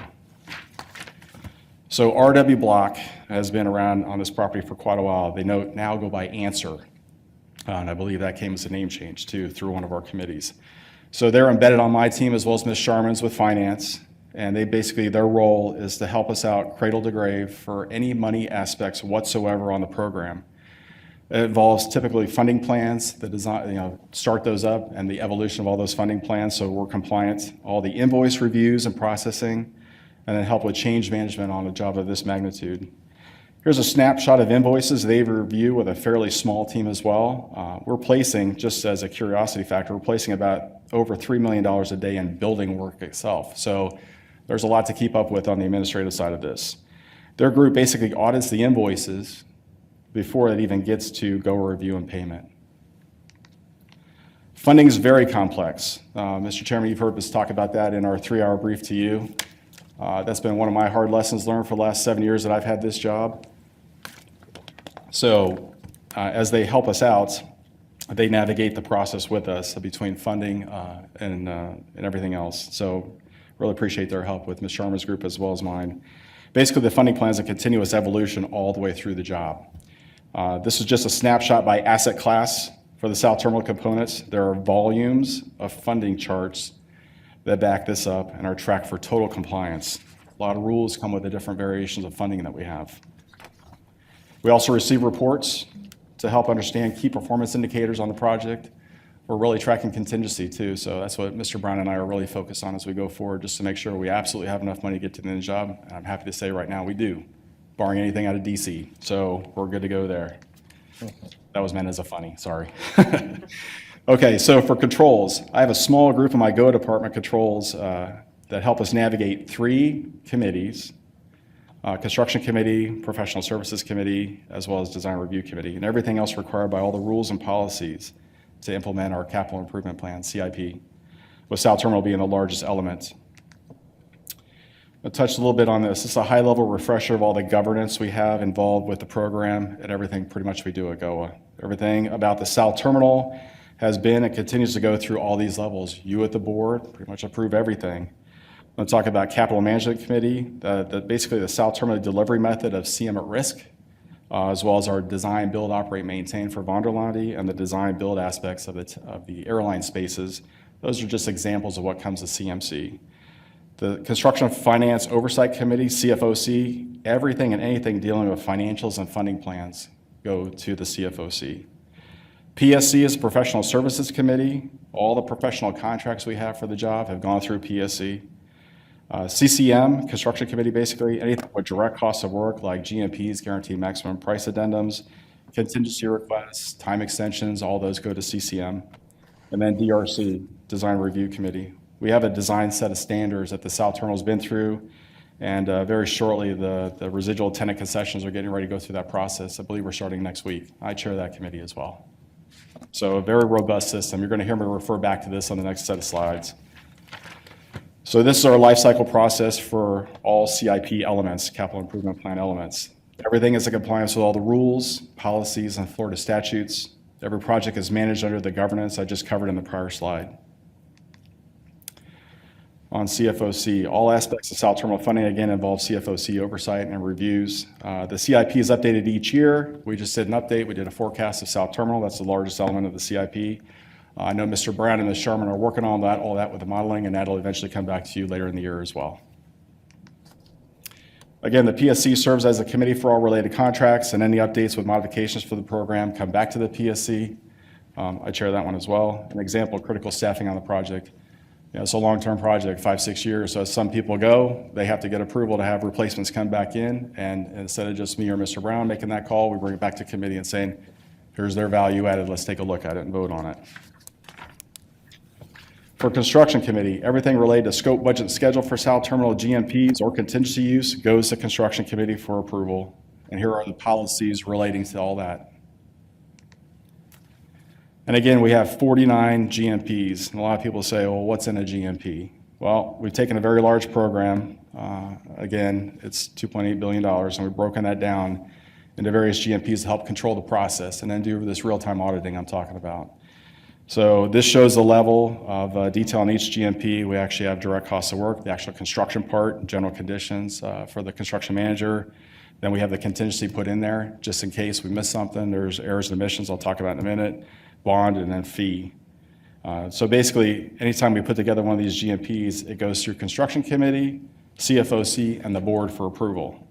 So RW Block has been around on this property for quite a while. They now go by Answer, and I believe that came as a name change too through one of our committees. So they're embedded on my team as well as Ms. Sharman's with finance. And their role is to help us out cradle to grave for any money aspects whatsoever on the program. It involves typically funding plans, the design, start those up, and the evolution of all those funding plans so we're compliant, all the invoice reviews and processing, and then help with change management on a job of this magnitude. Here's a snapshot of invoices they review with a fairly small team as well. We're placing, just as a curiosity factor, we're placing about over $3 million a day in building work itself. So there's a lot to keep up with on the administrative side of this. Their group basically audits the invoices before it even gets to go review and payment. Funding is very complex. Mr. Chairman, you've heard us talk about that in our 3-hour brief to you. That's been one of my hard lessons learned for the last 7 years that I've had this job. So as they help us out, they navigate the process with us between funding and everything else. So really appreciate their help with Ms. Sharma's group as well as mine. Basically, the funding plan is a continuous evolution all the way through the job. This is just a snapshot by asset class for the South Terminal components. There are volumes of funding charts that back this up and are tracked for total compliance. A lot of rules come with the different variations of funding that we have. We also receive reports to help understand key performance indicators on the project. We're really tracking contingency too, so that's what Mr. Brown and I are really focused on as we go forward, just to make sure we absolutely have enough money to get to the end of the job. And I'm happy to say right now we do, barring anything out of DC. So we're good to go there. That was meant as a funny, sorry. Okay, so for controls, I have a small group of my GO department controls that help us navigate 3 committees, construction committee, professional services committee, as well as design review committee, and everything else required by all the rules and policies to implement our capital improvement plan, CIP, with South Terminal being the largest element. I'll touch a little bit on this. This is a high-level refresher of all the governance we have involved with the program and everything pretty much we do at GOA. Everything about the South Terminal has been and continues to go through all these levels. You at the board pretty much approve everything. I'm going to talk about Capital Management Committee, basically the South Terminal delivery method of CM at risk, as well as our design, build, operate, maintain for Vonderlande, and the design, build aspects of the airline spaces. Those are just examples of what comes to CMC. The Construction Finance Oversight Committee, CFOC, everything and anything dealing with financials and funding plans go to the CFOC. PSC is a professional services committee. All the professional contracts we have for the job have gone through PSC. CCM, construction committee, basically anything with direct costs of work like GMPs, guaranteed maximum price addendums, contingency requests, time extensions, all those go to CCM. And then DRC, design review committee. We have a design set of standards that the South Terminal's been through, and very shortly the residual tenant concessions are getting ready to go through that process. I believe we're starting next week. I chair that committee as well. So a very robust system. You're going to hear me refer back to this on the next set of slides. So this is our life cycle process for all CIP elements, capital improvement plan elements. Everything is in compliance with all the rules, policies, and Florida statutes. Every project is managed under the governance I just covered in the prior slide. On CFOC, all aspects of South Terminal funding again involve CFOC oversight and reviews. The CIP is updated each year. We just did an update. We did a forecast of South Terminal. That's the largest element of the CIP. I know Mr. Brown and Ms. Sherman are working on that, all that with the modeling, and that'll eventually come back to you later in the year as well. Again, the PSC serves as a committee for all related contracts, and any updates with modifications for the program come back to the PSC. I chair that one as well. An example, critical staffing on the project. You know, it's a long-term project, 5-6 years, so as some people go, they have to get approval to have replacements come back in, and instead of just me or Mr. Brown making that call, we bring it back to committee and saying, here's their value added, let's take a look at it and vote on it. For construction committee, everything related to scope, budget, and schedule for South Terminal GMPs or contingency use goes to construction committee for approval. And here are the policies relating to all that. And again, we have 49 GMPs. And a lot of people say, well, what's in a GMP? Well, we've taken a very large program. Again, it's $2.8 billion, and we've broken that down into various GMPs to help control the process and then do this real-time auditing I'm talking about. So this shows the level of detail on each GMP. We actually have direct costs of work, the actual construction part, general conditions for the construction manager. Then we have the contingency put in there, just in case we miss something. There's errors and omissions I'll talk about in a minute, bond, and then fee. So basically, anytime we put together one of these GMPs, it goes through construction committee, CFOC, and the board for approval.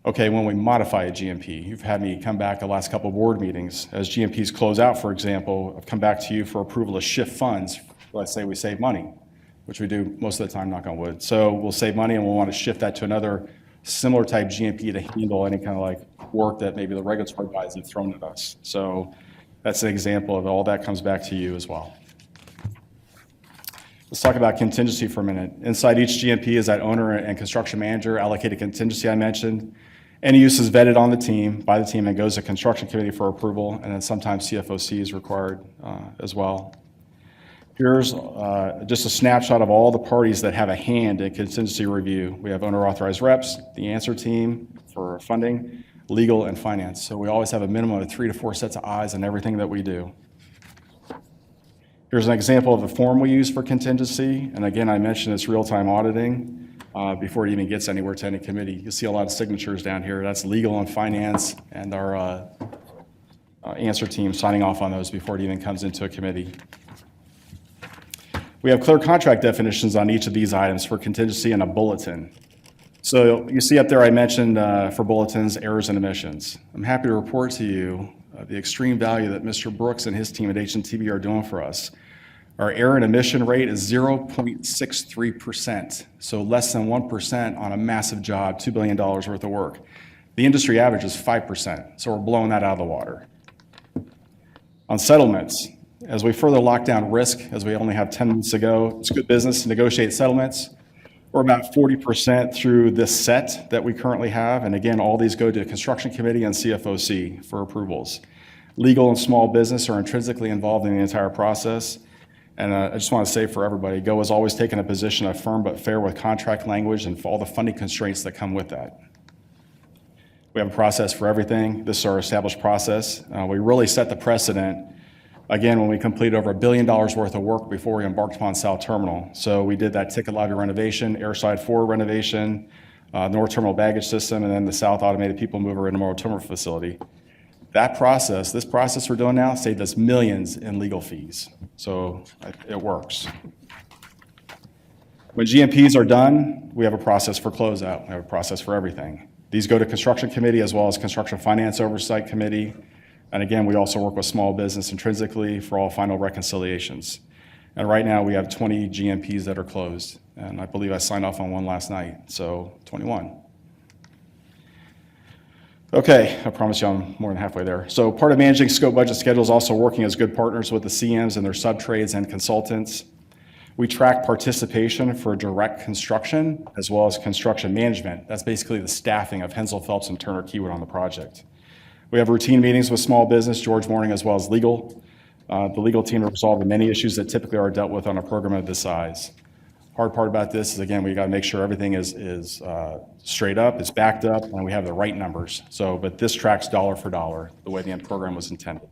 Okay, when we modify a GMP, you've had me come back the last couple of board meetings. As GMPs close out, for example, I've come back to you for approval to shift funds. Let's say we save money, which we do most of the time, knock on wood. So we'll save money and we'll want to shift that to another similar type GMP to handle any kind of like work that maybe the regulatory bodies have thrown at us. So that's an example of all that comes back to you as well. Let's talk about contingency for a minute. Inside each GMP is that owner and construction manager allocated contingency I mentioned. Any use is vetted on the team, by the team, and goes to construction committee for approval, and then sometimes CFOC is required as well. Here's just a snapshot of all the parties that have a hand in contingency review. We have owner authorized reps, the answer team for funding, legal, and finance. So we always have a minimum of 3 to 4 sets of eyes on everything that we do. Here's an example of the form we use for contingency. And again, I mentioned it's real-time auditing before it even gets anywhere to any committee. You see a lot of signatures down here. That's legal and finance and our answer team signing off on those before it even comes into a committee. We have clear contract definitions on each of these items for contingency and a bulletin. So you see up there I mentioned for bulletins, errors and omissions. I'm happy to report to you the extreme value that Mr. Brooks and his team at H&TB are doing for us. Our error and omission rate is 0.63%, so less than 1% on a massive job, $2 billion worth of work. The industry average is 5%, so we're blowing that out of the water. On settlements, as we further lock down risk, as we only have 10 minutes to go, it's good business to negotiate settlements. We're about 40% through this set that we currently have, and again, all these go to construction committee and CFOC for approvals. Legal and small business are intrinsically involved in the entire process. And I just want to say for everybody, GO has always taken a position of firm but fair with contract language and for all the funding constraints that come with that. We have a process for everything. This is our established process. We really set the precedent, again, when we completed over $1 billion worth of work before we embarked upon South Terminal. So we did that ticket lobby renovation, airside 4 renovation, North Terminal baggage system, and then the South Automated People Mover Intermodal Terminal Facility. That process, this process we're doing now, saved us millions in legal fees. So it works. When GMPs are done, we have a process for closeout. We have a process for everything. These go to construction committee as well as construction finance oversight committee. And again, we also work with small business intrinsically for all final reconciliations. And right now, we have 20 GMPs that are closed, and I believe I signed off on one last night, so 21. Okay, I promise you I'm more than halfway there. So part of managing scope budget schedule is also working as good partners with the CMs and their sub-trades and consultants. We track participation for direct construction as well as construction management. That's basically the staffing of Hensel Phelps and Turner Keywood on the project. We have routine meetings with small business, George Morning, as well as legal. The legal team to resolve the many issues that typically are dealt with on a program of this size. Hard part about this is, again, we got to make sure everything is straight up, it's backed up, and we have the right numbers. So, but this tracks dollar for dollar, the way the program was intended.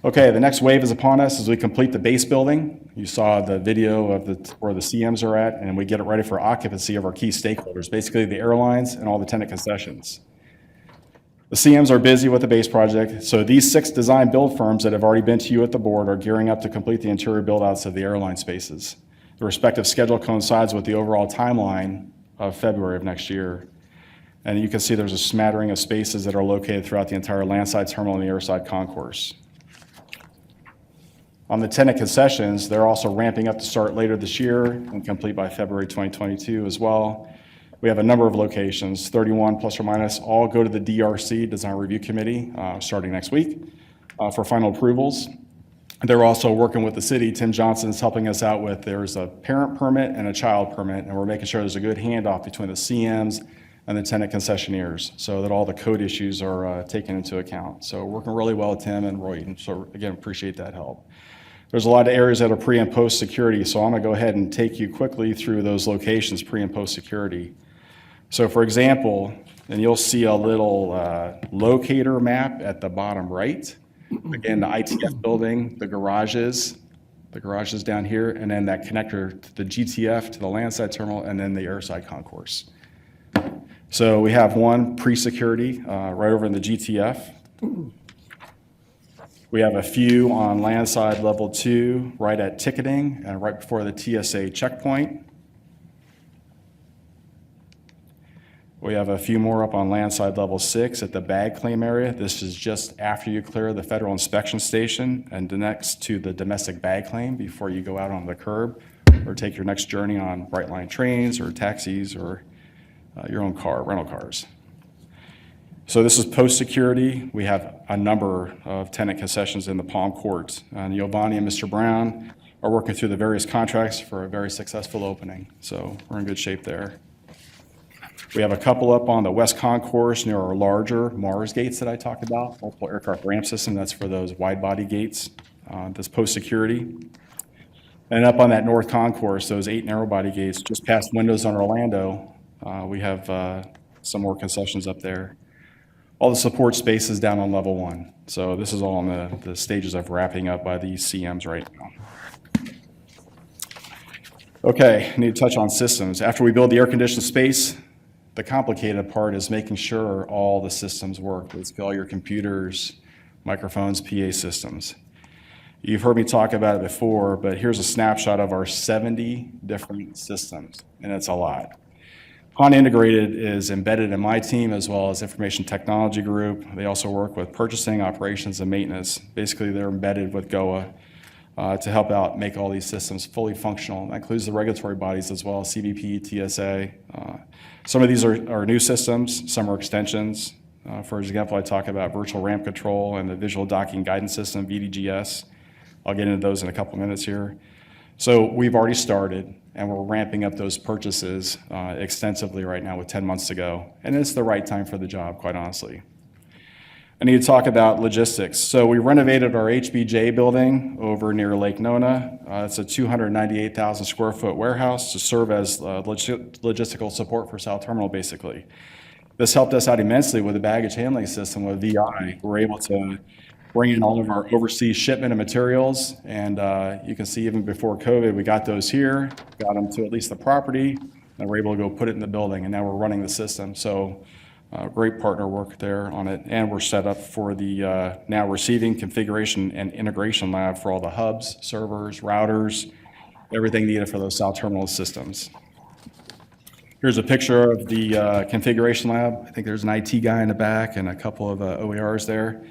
Okay, the next wave is upon us as we complete the base building. You saw the video of where the CMs are at, and we get it ready for occupancy of our key stakeholders, basically the airlines and all the tenant concessions. The CMs are busy with the base project, so these 6 design build firms that have already been to you at the board are gearing up to complete the interior build-outs of the airline spaces. The respective schedule coincides with the overall timeline of February of next year. And you can see there's a smattering of spaces that are located throughout the entire landside terminal and the airside concourse. On the tenant concessions, they're also ramping up to start later this year and complete by February 2022 as well. We have a number of locations, 31 plus or minus, all go to the DRC, Design Review Committee, starting next week for final approvals. They're also working with the city. Tim Johnson's helping us out with, there's a parent permit and a child permit, and we're making sure there's a good handoff between the CMs and the tenant concessionaires so that all the code issues are taken into account. So working really well with Tim and Roy, and so again, appreciate that help. There's a lot of areas that are pre and post security, so I'm gonna go ahead and take you quickly through those locations, pre and post security. So for example, and you'll see a little locator map at the bottom right. Again, the ITF building, the garages down here, and then that connector to the GTF, to the landside terminal, and then the airside concourse. So we have one pre-security right over in the GTF. We have a few on landside level 2, right at ticketing and right before the TSA checkpoint. We have a few more up on landside level 6 at the bag claim area. This is just after you clear the federal inspection station and next to the domestic bag claim before you go out on the curb or take your next journey on Brightline trains or taxis or your own car, rental cars. So this is post-security. We have a number of tenant concessions in the Palm Court. And Giovanni and Mr. Brown are working through the various contracts for a very successful opening. So we're in good shape there. We have a couple up on the West Concourse near our larger Mars gates that I talked about, multiple aircraft ramp system. That's for those wide body gates, that's post-security. And up on that North Concourse, those 8 narrow body gates just past windows on Orlando, we have some more concessions up there. All the support spaces down on level 1. So this is all on the stages of wrapping up by these CMs right now. Okay, I need to touch on systems. After we build the air-conditioned space, the complicated part is making sure all the systems work. Basically all your computers, microphones, PA systems. You've heard me talk about it before, but here's a snapshot of our 70 different systems, and it's a lot. HAN Integrated is embedded in my team as well as Information Technology Group. They also work with purchasing, operations, and maintenance. Basically, they're embedded with GOA to help out make all these systems fully functional. That includes the regulatory bodies as well, CBP, TSA. Some of these are new systems, some are extensions. For example, I talk about virtual ramp control and the visual docking guidance system, VDGS. I'll get into those in a couple minutes here. So we've already started, and we're ramping up those purchases extensively right now with 10 months to go. And it's the right time for the job, quite honestly. I need to talk about logistics. So we renovated our HBJ building over near Lake Nona. It's a 298,000 square foot warehouse to serve as logistical support for South Terminal, basically. This helped us out immensely with the baggage handling system with VI. We're able to bring in all of our overseas shipment of materials, and you can see even before COVID, we got those here, got them to at least the property, and we're able to go put it in the building, and now we're running the system. So great partner work there on it, and we're set up for the now receiving configuration and integration lab for all the hubs, servers, routers, everything needed for those South Terminal systems. Here's a picture of the configuration lab. I think there's an IT guy in the back and a couple of OERs there.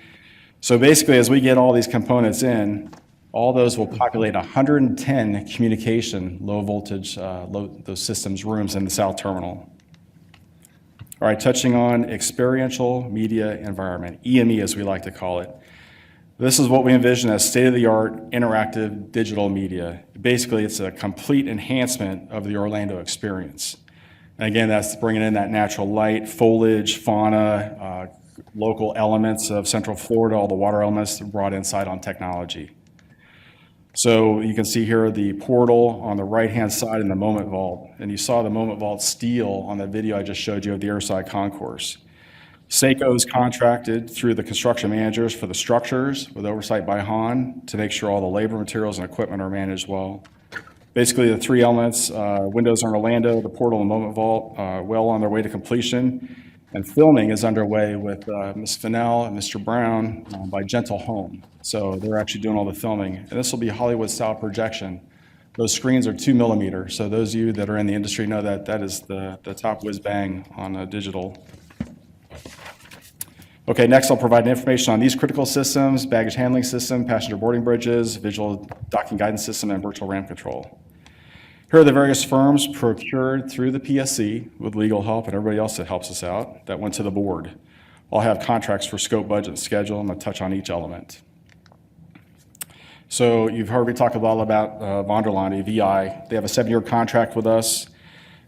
So basically, as we get all these components in, all those will populate 110 communication, low voltage, those systems rooms in the south terminal. All right, touching on experiential media environment, EME as we like to call it. This is what we envision as state-of-the-art interactive digital media. Basically, it's a complete enhancement of the Orlando experience. And again, that's bringing in that natural light, foliage, fauna, local elements of Central Florida, all the water elements brought inside on technology. So you can see here the portal on the right-hand side in the Moment Vault. And you saw the Moment Vault steel on the video I just showed you of the airside concourse. SACO is contracted through the construction managers for the structures with oversight by Han to make sure all the labor, materials, and equipment are managed well. Basically, the three elements, windows in Orlando, the portal, and Moment Vault, well on their way to completion. And filming is underway with Ms. Fennell and Mr. Brown by Gentle Home. So they're actually doing all the filming. And this will be Hollywood-style projection. Those screens are 2 millimeter. So those of you that are in the industry know that that is the top whiz-bang on digital. Okay, next I'll provide information on these critical systems: baggage handling system, passenger boarding bridges, visual docking guidance system, and virtual ramp control. Here are the various firms procured through the PSC with legal help and everybody else that helps us out that went to the board. All have contracts for scope, budget, and schedule. I'm going to touch on each element. So you've heard me talk a lot about Vonderlande, VI. They have a 7-year contract with us.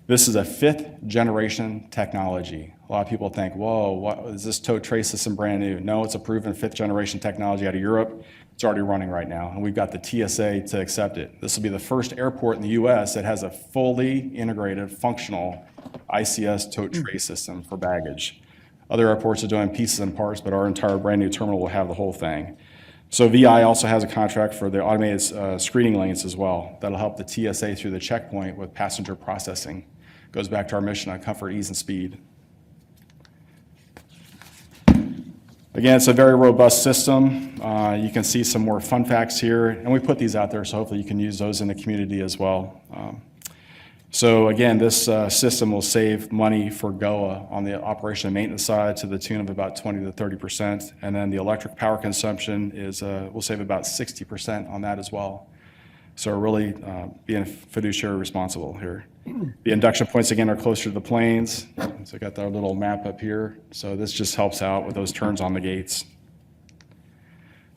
This is a 5th generation technology. A lot of people think, whoa, what is this tow tray system brand new? No, it's a proven 5th generation technology out of Europe. It's already running right now, and we've got the TSA to accept it. This will be the first airport in the US that has a fully integrated, functional ICS tow tray system for baggage. Other airports are doing pieces and parts, but our entire brand new terminal will have the whole thing. So VI also has a contract for the automated screening lanes as well. That'll help the TSA through the checkpoint with passenger processing. Goes back to our mission on comfort, ease, and speed. Again, it's a very robust system. You can see some more fun facts here, and we put these out there, so hopefully you can use those in the community as well. So again, this system will save money for GOA on the operation and maintenance side to the tune of about 20 to 30%, and then the electric power consumption is we'll save about 60% on that as well. So we're really being fiduciary responsible here. The induction points, again, are closer to the planes. So I got our little map up here. So this just helps out with those turns on the gates.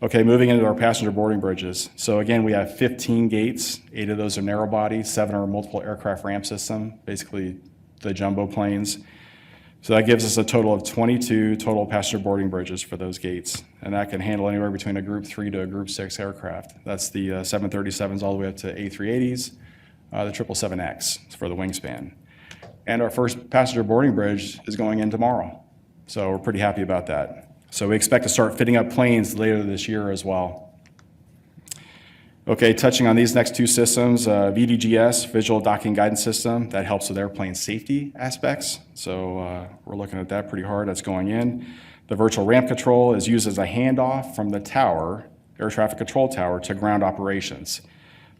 Okay, moving into our passenger boarding bridges. So again, we have 15 gates. 8 of those are narrow body, 7 are multiple aircraft ramp system, basically the jumbo planes. So that gives us a total of 22 total passenger boarding bridges for those gates. And that can handle anywhere between a Group 3 to a Group 6 aircraft. That's the 737s all the way up to A380s, the 777X for the wingspan. And our first passenger boarding bridge is going in tomorrow. So we're pretty happy about that. So we expect to start fitting up planes later this year as well. Okay, touching on these next two systems, VDGS, Visual Docking Guidance System, that helps with airplane safety aspects. So we're looking at that pretty hard. That's going in. The virtual ramp control is used as a handoff from the tower, air traffic control tower, to ground operations.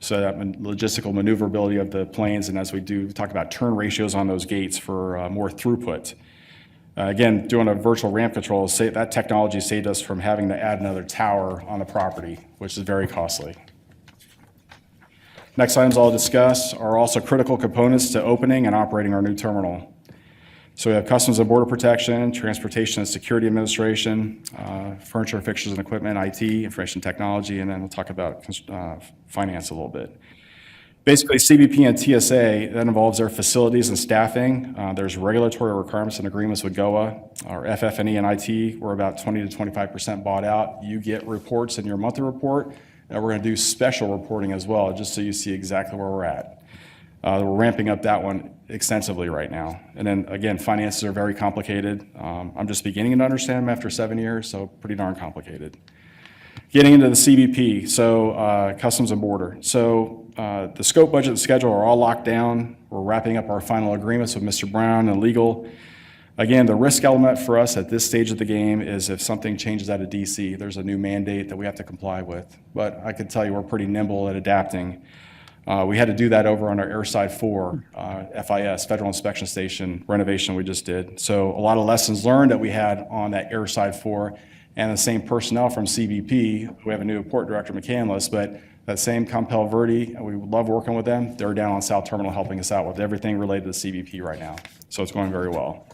So that logistical maneuverability of the planes, and as we do talk about turn ratios on those gates for more throughput. Again, doing a virtual ramp control, that technology saved us from having to add another tower on the property, which is very costly. Next items I'll discuss are also critical components to opening and operating our new terminal. So we have Customs and Border Protection, Transportation and Security Administration, Furniture, Fixtures and Equipment, IT, Information Technology, and then we'll talk about finance a little bit. Basically, CBP and TSA, that involves their facilities and staffing. There's regulatory requirements and agreements with GOA. Our FF&E and IT, we're about 20 to 25% bought out. You get reports in your monthly report. And we're going to do special reporting as well, just so you see exactly where we're at. We're ramping up that one extensively right now. And then, again, finances are very complicated. I'm just beginning to understand them after 7 years, so pretty darn complicated. Getting into the CBP, so Customs and Border. So the scope, budget, and schedule are all locked down. We're wrapping up our final agreements with Mr. Brown and legal. Again, the risk element for us at this stage of the game is if something changes out of DC, there's a new mandate that we have to comply with. But I can tell you we're pretty nimble at adapting. We had to do that over on our Airside 4, FIS, Federal Inspection Station renovation we just did. So a lot of lessons learned that we had on that Airside 4, and the same personnel from CBP. We have a new port director, McCandless, but that same Compel Verde, we love working with them. They're down on South Terminal helping us out with everything related to CBP right now. So it's going very well.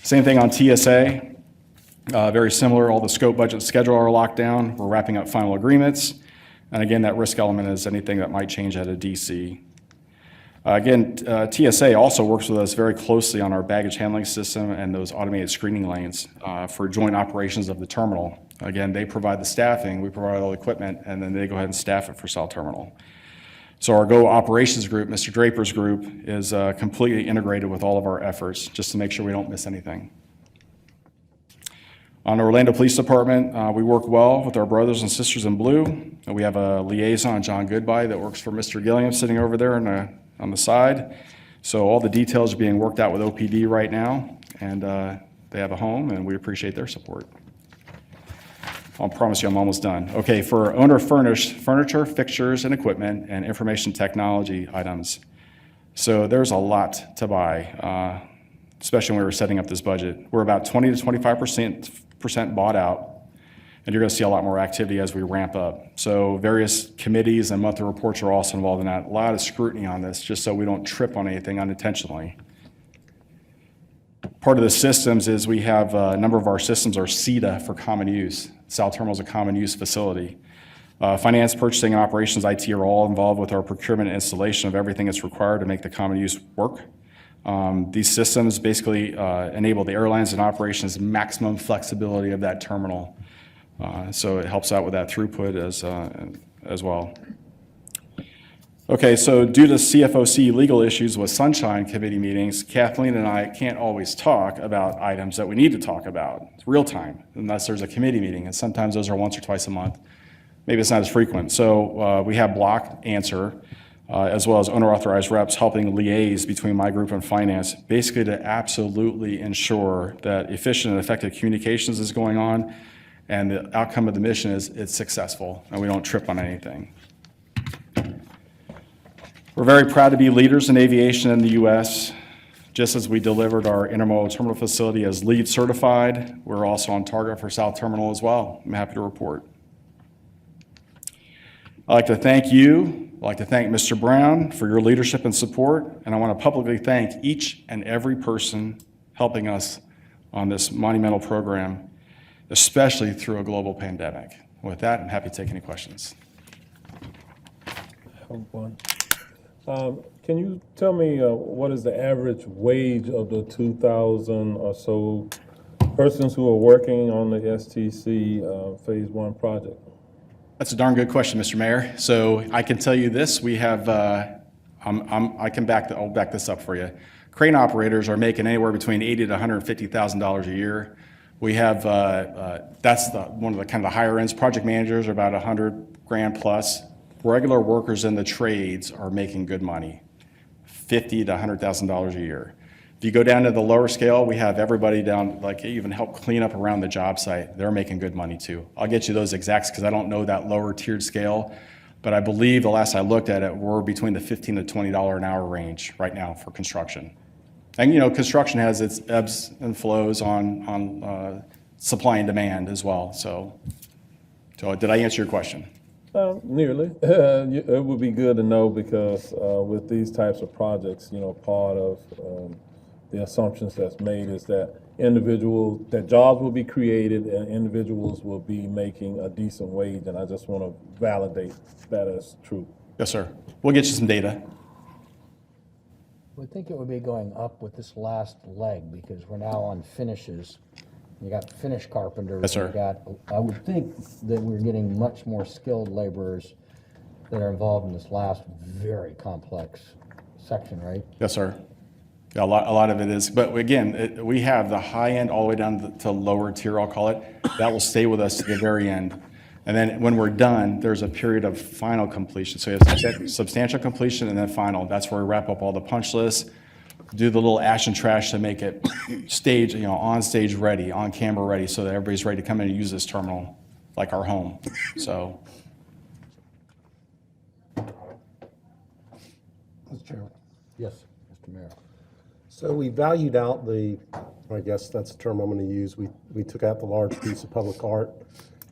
Same thing on TSA. Very similar, all the scope, budget, schedule are locked down. We're wrapping up final agreements. And again, that risk element is anything that might change out of DC. Again, TSA also works with us very closely on our baggage handling system and those automated screening lanes for joint operations of the terminal. Again, they provide the staffing, we provide all the equipment, and then they go ahead and staff it for South Terminal. So our Go Operations group, Mr. Draper's group, is completely integrated with all of our efforts just to make sure we don't miss anything. On Orlando Police Department, we work well with our brothers and sisters in blue. And we have a liaison, John Goodby, that works for Mr. Gilliam, sitting over there on the side. So all the details are being worked out with OPD right now, and they have a home, and we appreciate their support. I'll promise you I'm almost done. Okay, for owner-furnished furniture, fixtures, and equipment, and information technology items. So there's a lot to buy, especially when we were setting up this budget. We're about 20 to 25% bought out, and you're going to see a lot more activity as we ramp up. So various committees and monthly reports are also involved in that. A lot of scrutiny on this, just so we don't trip on anything unintentionally. Part of the systems is we have a number of our systems are CETA for common use. South Terminal is a common use facility. Finance, purchasing, and operations IT are all involved with our procurement and installation of everything that's required to make the common use work. These systems basically enable the airlines and operations maximum flexibility of that terminal. So it helps out with that throughput as well. Okay, so due to CFOC legal issues with Sunshine Committee meetings, Kathleen and I can't always talk about items that we need to talk about. It's real time, unless there's a committee meeting, and sometimes those are once or twice a month. Maybe it's not as frequent. So we have block answer, as well as owner-authorized reps helping liaise between my group and finance, basically to absolutely ensure that efficient and effective communications is going on, and the outcome of the mission is it's successful, and we don't trip on anything. We're very proud to be leaders in aviation in the U.S. Just as we delivered our intermodal terminal facility as LEED certified, we're also on target for South Terminal as well. I'm happy to report. I'd like to thank you. I'd like to thank Mr. Brown for your leadership and support, and I want to publicly thank each and every person helping us on this monumental program, especially through a global pandemic. With that, I'm happy to take any questions. Can you tell me what is the average wage of the 2,000 or so persons who are working on the STC Phase 1 project? That's a darn good question, Mr. Mayor. So I can tell you this: we have, I'll back this up for you. Crane operators are making anywhere between $80,000 to $150,000 a year. We have that's one of the kind of the higher ends. Project managers are about $100,000 plus. Regular workers in the trades are making good money, $50,000 to $100,000 a year. If you go down to the lower scale, we have everybody down, like even help clean up around the job site. They're making good money too. I'll get you those exacts because I don't know that lower tiered scale, but I believe the last I looked at it, we're between the $15 to $20 an hour range right now for construction. And you know, construction has its ebbs and flows on supply and demand as well. So did I answer your question? Nearly. It would be good to know because with these types of projects, you know, part of the assumptions that's made is that that jobs will be created and individuals will be making a decent wage, and I just want to validate that as true. Yes, sir. We'll get you some data. I think it would be going up with this last leg because we're now on finishes. You got finish carpenters. Yes, sir. I would think that we're getting much more skilled laborers that are involved in this last very complex section, right? Yes, sir. Yeah, a lot of it is. But again, we have the high end all the way down to lower tier, I'll call it. That will stay with us to the very end. And then when we're done, there's a period of final completion. So you have substantial completion and then final. That's where we wrap up all the punch lists, do the little ash and trash to make it stage, on stage ready, on camera ready, so that everybody's ready to come in and use this terminal like our home. So. Mr. Chairman. Yes, Mr. Mayor. So we valued out I guess that's the term I'm going to use. We took out the large piece of public art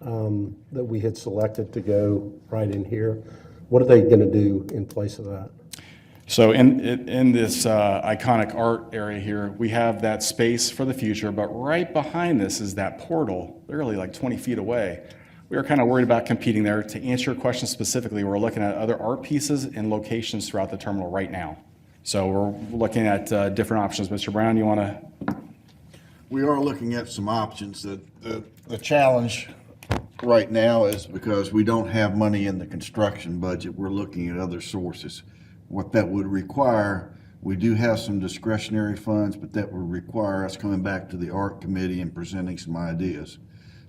that we had selected to go right in here. What are they going to do in place of that? So in this iconic art area here, we have that space for the future, but right behind this is that portal, literally like 20 feet away. We were kind of worried about competing there. To answer your question specifically, we're looking at other art pieces and locations throughout the terminal right now. So we're looking at different options. Mr. Brown, you want to? We are looking at some options. The challenge right now is because we don't have money in the construction budget, we're looking at other sources. What that would require, we do have some discretionary funds, but that would require us coming back to the art committee and presenting some ideas.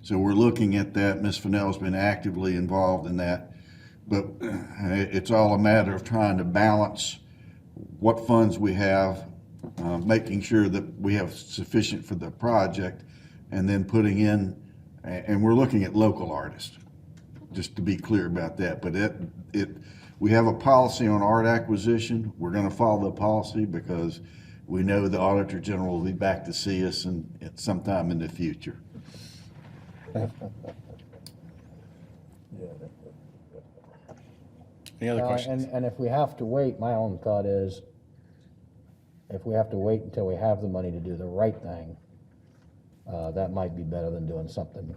So we're looking at that. Ms. Fennell's been actively involved in that, but it's all a matter of trying to balance what funds we have, making sure that we have sufficient for the project, and then putting in, and we're looking at local artists, just to be clear about that. But we have a policy on art acquisition. We're going to follow the policy because we know the Auditor General will be back to see us at sometime in the future. Any other questions? And if we have to wait, my own thought is, if we have to wait until we have the money to do the right thing, that might be better than doing something.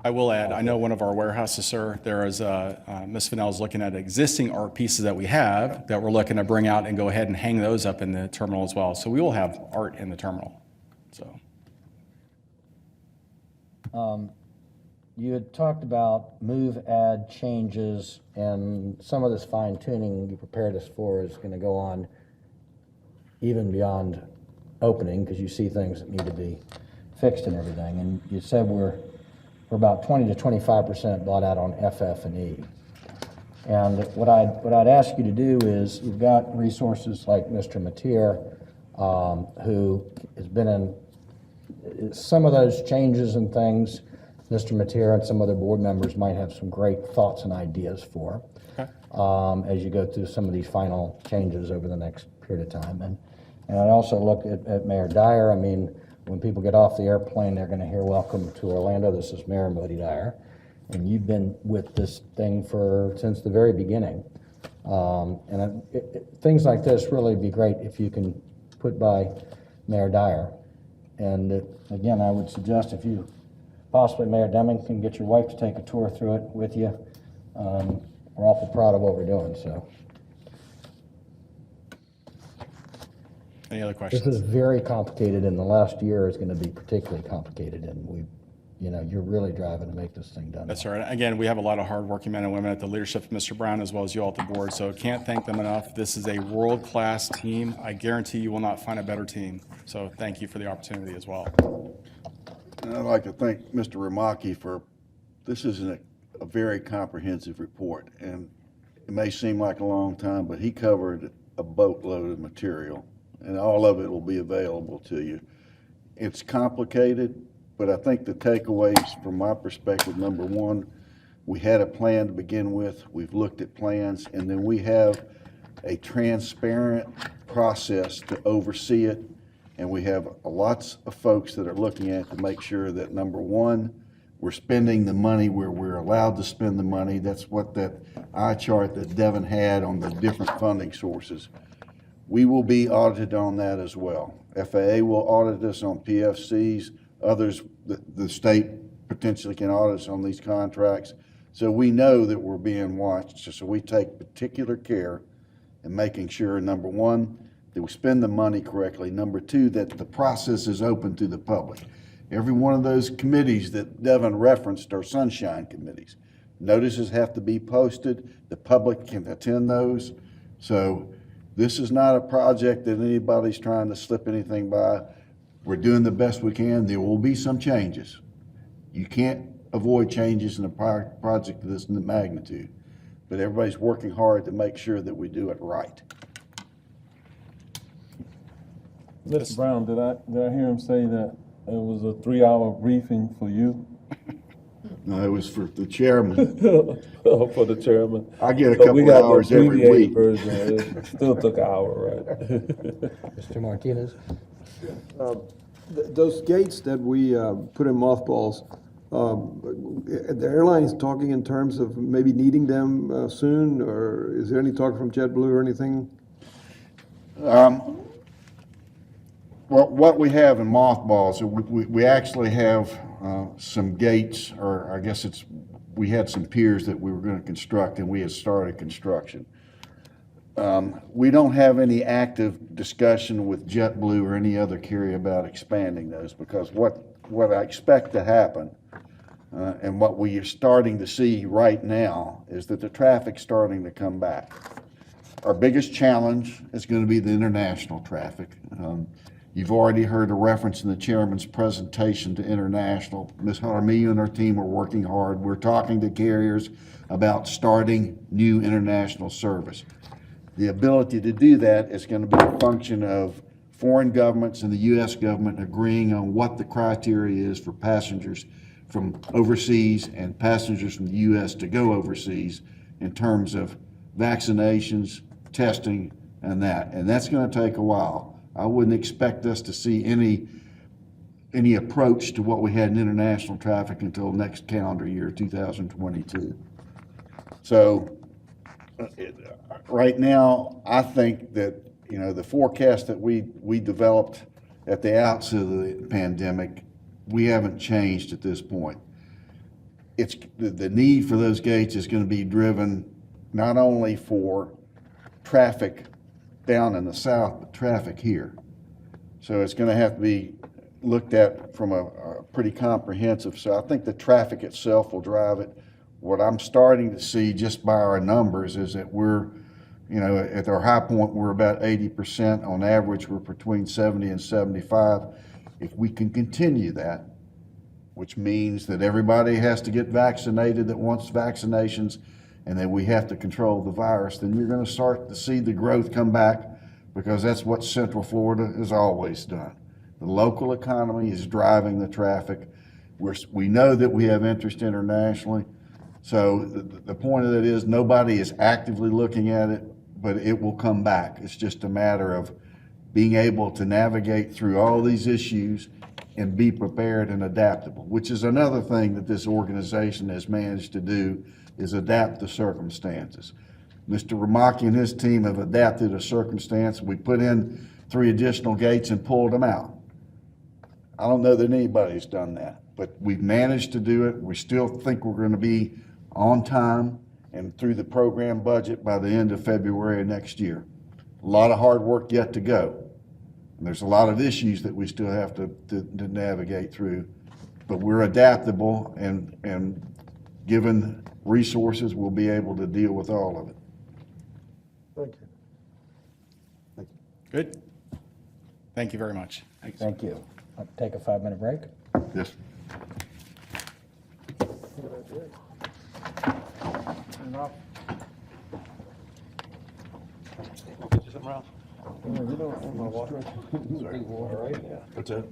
I will add, I know one of our warehouses, sir, there is, Ms. Fennell's looking at existing art pieces that we have that we're looking to bring out and go ahead and hang those up in the terminal as well. So we will have art in the terminal, so. You had talked about move, add, changes, and some of this fine tuning you prepared us for is going to go on even beyond opening, because you see things that need to be fixed and everything. And you said we're about 20 to 25% bought out on FF&E. And what I'd ask you to do is, you've got resources like Mr. Mateer, who has been in some of those changes and things. Mr. Mateer and some other board members might have some great thoughts and ideas for, as you go through some of these final changes over the next period of time. And I also look at Mayor Dyer. I mean, when people get off the airplane, they're going to hear "Welcome to Orlando." This is Mayor Modi Dyer, and you've been with this thing since the very beginning. Things like this really be great if you can put by Mayor Dyer. And again, I would suggest if you possibly Mayor Deming can get your wife to take a tour through it with you. We're awful proud of what we're doing. So Any other this questions? is very complicated, and the last year is going to be particularly complicated. And you're really driving to make this thing done. That's right. Again, we have a lot of hardworking men and women at the leadership of Mr. Brown, as well as you all at the board, so can't thank them enough. This is a world-class team. I guarantee you will not find a better team. So thank you for the opportunity as well. And I'd like to thank Mr. Ramaki this is a very comprehensive report, and it may seem like a long time, but he covered a boatload of material, and all of it will be available to you. It's complicated, but I think the takeaways from my perspective, number one, we had a plan to begin with, we've looked at plans, and then we have a transparent process to oversee it. And we have lots of folks that are looking at to make sure that, number one, we're spending the money where we're allowed to spend the money. That's what that eye chart that Devin had on the different funding sources. We will be audited on that as well. FAA will audit us on PFCs. Others, the state potentially can audit us on these contracts. So we know that we're being watched. So we take particular care in making sure, number one, that we spend the money correctly. Number two, that the process is open to the public. Every one of those committees that Devin referenced are sunshine committees. Notices have to be posted. The public can attend those. So this is not a project that anybody's trying to slip anything by. We're doing the best we can. There will be some changes. You can't avoid changes in a project of this magnitude, but everybody's working hard to make sure that we do it right. Mr. Brown, did I hear him say that it was a 3-hour briefing for you? No, it was for the chairman. For the chairman. I get a But we couple got the hours every abbreviated week. version. It still took an hour, right? Mr. Martinez? Those gates that we put in mothballs, the airline is talking in terms of maybe needing them soon, or is there any talk from JetBlue or anything? Well, what we have in mothballs, we actually have some gates, or I guess we had some piers that we were going to construct, and we had started construction. We don't have any active discussion with JetBlue or any other carrier about expanding those, because what I expect to happen, and what we are starting to see right now, is that the traffic's starting to come back. Our biggest challenge is going to be the international traffic. You've already heard a reference in the chairman's presentation to international. Ms. Jaramillo and our team are working hard. We're talking to carriers about starting new international service. The ability to do that is going to be a function of foreign governments and the U.S. government agreeing on what the criteria is for passengers from overseas and passengers from the U.S. to go overseas in terms of vaccinations, testing, and that. And that's going to take a while. I wouldn't expect us to see any approach to what we had in international traffic until next calendar year, 2022. So right now, I think that, the forecast that we developed at the outset of the pandemic, we haven't changed at this point. It's the need for those gates is going to be driven not only for traffic down in the south, but traffic here. So it's going to have to be looked at from a pretty comprehensive. So I think the traffic itself will drive it. What I'm starting to see just by our numbers is that we're, at our high point, we're about 80%. On average, we're between 70 and 75. If we can continue that, which means that everybody has to get vaccinated that wants vaccinations, and that we have to control the virus, then you're going to start to see the growth come back, because that's what Central Florida has always done. The local economy is driving the traffic. We know that we have interest internationally. So the point of it is nobody is actively looking at it, but it will come back. It's just a matter of being able to navigate through all these issues and be prepared and adaptable, which is another thing that this organization has managed to do, is adapt to circumstances. Mr. Ramaki and his team have adapted to circumstance. We put in 3 additional gates and pulled them out. I don't know that anybody's done that, but we've managed to do it. We still think we're going to be on time and through the program budget by the end of February of next year. A lot of hard work yet to go. And there's a lot of issues that we still have to navigate through, but we're adaptable, and given resources, we'll be able to deal with all of it. Thank you. Good. Thank you very much. Thank you. I'll take a 5-minute break. Yes. What's that?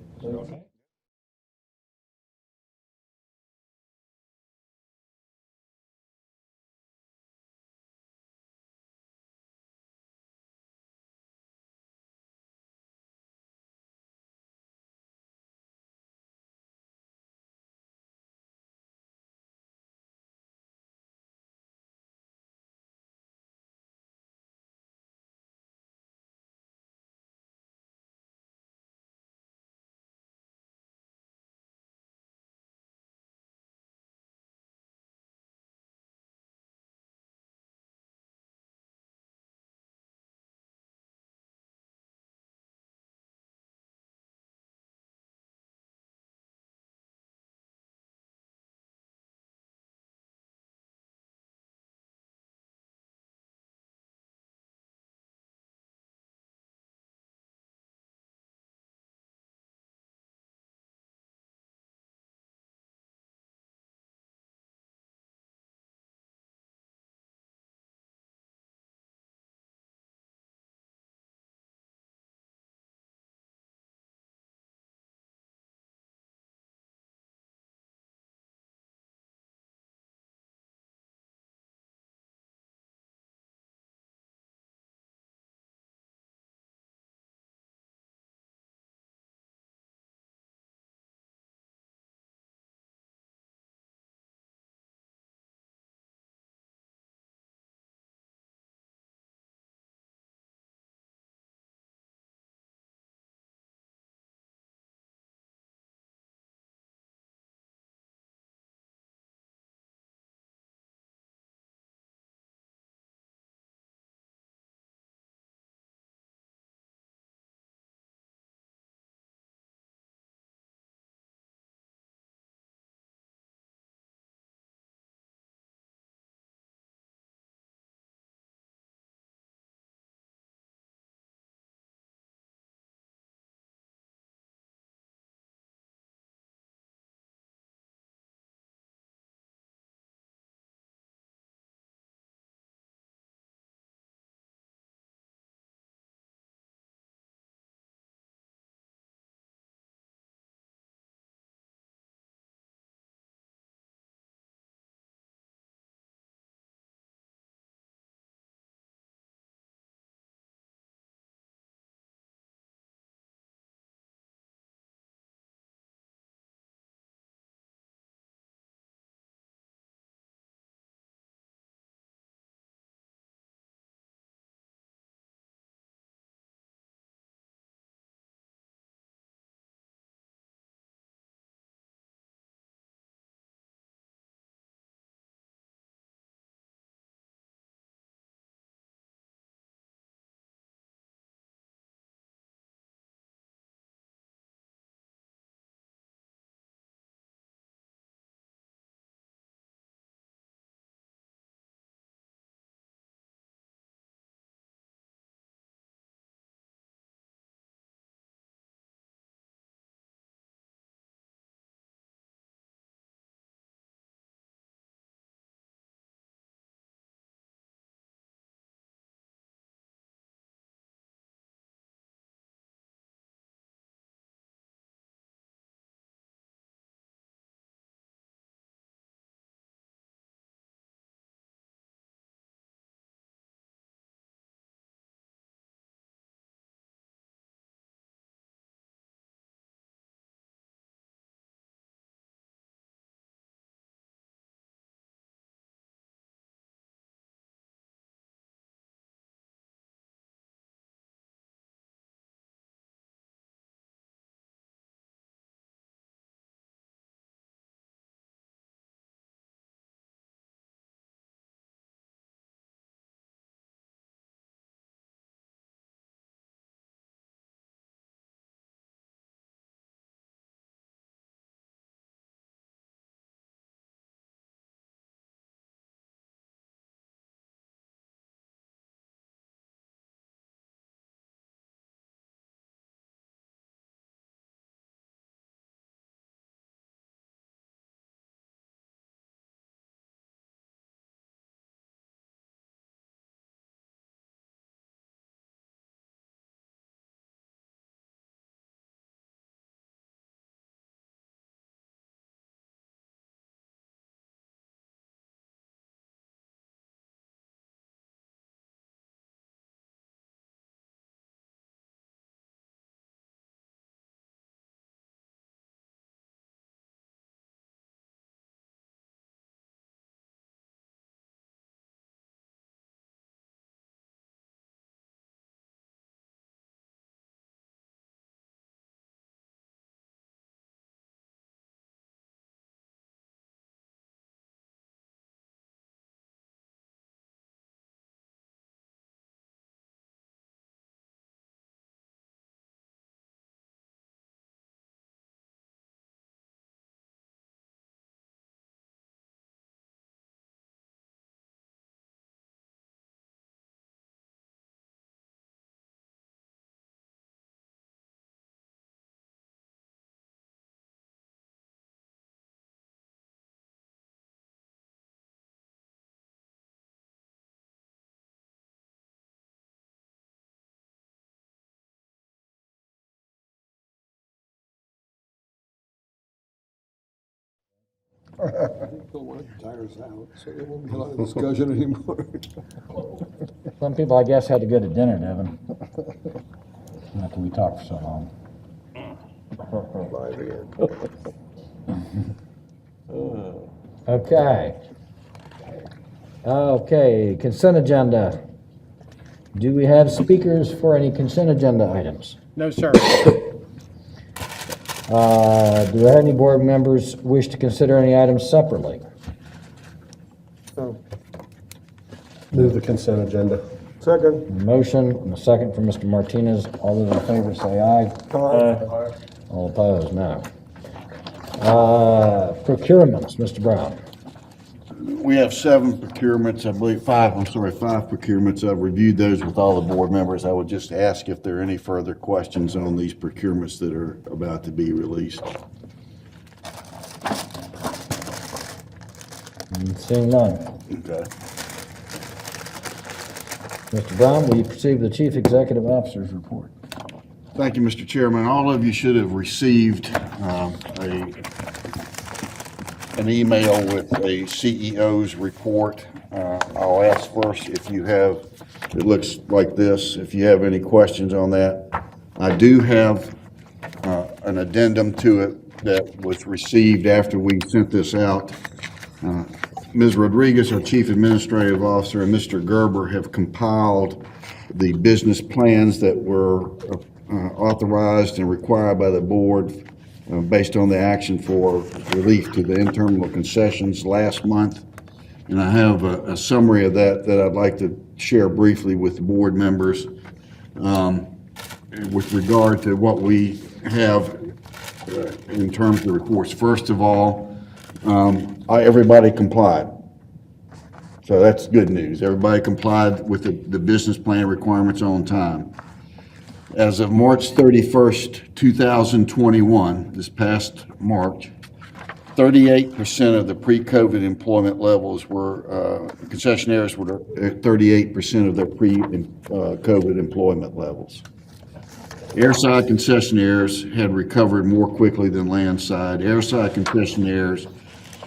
Don't want the tires out, so there won't be a lot of discussion anymore. Some people, I guess, had to go to dinner, Devin. After we talked for so long. Live again. Okay. Okay, consent agenda. Do we have speakers for any consent agenda items? No, sir. Do any board members wish to consider any items separately? Move the consent agenda. Second. Motion and a second from Mr. Martinez. All those in favor say aye. All opposed, no. Procurements, Mr. Brown. We have 7 procurements, I believe, 5 procurements. I've reviewed those with all the board members. I would just ask if there are any further questions on these procurements that are about to be released. Seeing none. Okay. Mr. Brown, will you proceed with the Chief Executive Officer's report? Thank you, Mr. Chairman. All of you should have received an email with a CEO's report. I'll ask first if you have, it looks like this, if you have any questions on that. I do have an addendum to it that was received after we sent this out. Ms. Rodriguez, our Chief Administrative Officer, and Mr. Gerber have compiled the business plans that were authorized and required by the board based on the action for relief to the in-terminal concessions last month. And I have a summary of that I'd like to share briefly with the board members with regard to what we have in terms of the reports. First of all, everybody complied. So that's good news. Everybody complied with the business plan requirements on time. As of March 31st, 2021, this past March, 38% of the pre-COVID employment levels were, concessionaires were at 38% of their pre-COVID employment levels. Airside concessionaires had recovered more quickly than landside. Airside concessionaires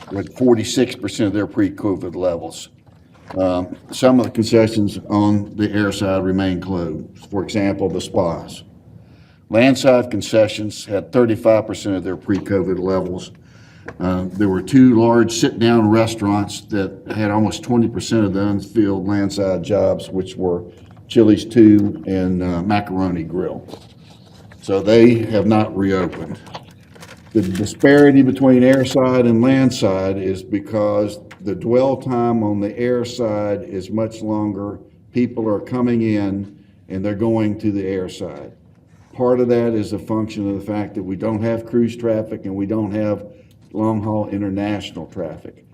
were at 46% of their pre-COVID levels. Some of the concessions on the air side remain closed. For example, the spas. Landside concessions had 35% of their pre-COVID levels. There were 2 large sit-down restaurants that had almost 20% of the unfilled landside jobs, which were Chili's 2 and Macaroni Grill. So they have not reopened. The disparity between airside and landside is because the dwell time on the air side is much longer. People are coming in and they're going to the air side. Part of that is a function of the fact that we don't have cruise traffic and we don't have long-haul international traffic.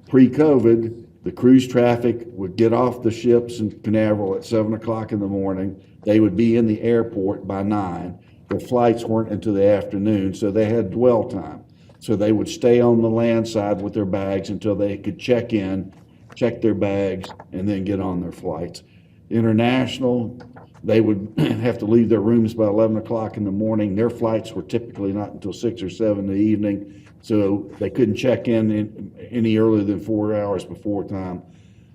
Pre-COVID, the cruise traffic would get off the ships in Canaveral at 7 o'clock in the morning. They would be in the airport by 9. The flights weren't until the afternoon, so they had dwell time. So they would stay on the land side with their bags until they could check in, check their bags, and then get on their flights. International, they would have to leave their rooms by 11 o'clock in the morning. Their flights were typically not until 6 or 7 in the evening, so they couldn't check in any earlier than 4 hours before time.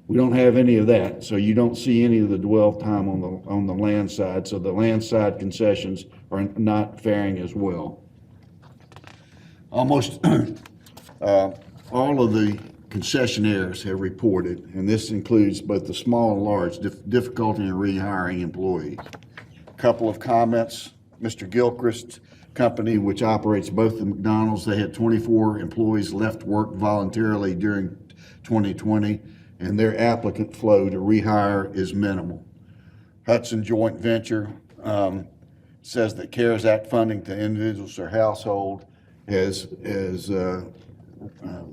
We don't have any of that, so you don't see any of the dwell time on the land side, so the land side concessions are not faring as well. Almost all of the concessionaires have reported, and this includes both the small and large, difficulty in rehiring employees. A couple of comments. Mr. Gilchrist's company, which operates both the McDonald's, they had 24 employees left work voluntarily during 2020, and their applicant flow to rehire is minimal. Hudson Joint Venture says that CARES Act funding to individuals or household has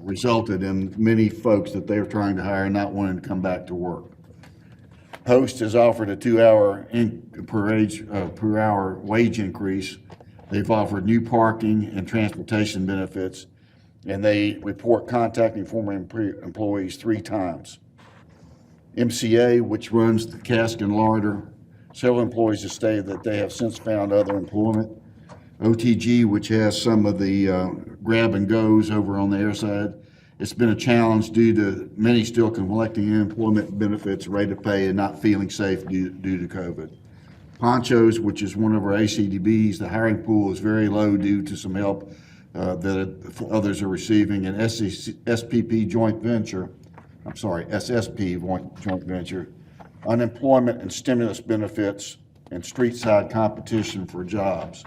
resulted in many folks that they're trying to hire not wanting to come back to work. Host has offered a 2-hour per hour wage increase. They've offered new parking and transportation benefits, and they report contacting former employees 3 times. MCA, which runs the cask and larder, several employees have stated that they have since found other employment. OTG, which has some of the grab and goes over on the air side, It's been a challenge due to many still collecting unemployment benefits, rate of pay, and not feeling safe due to COVID. Ponchos, which is one of our ACDBs, the hiring pool is very low due to some help that others are receiving. And SSP joint venture, unemployment and stimulus benefits, and street side competition for jobs.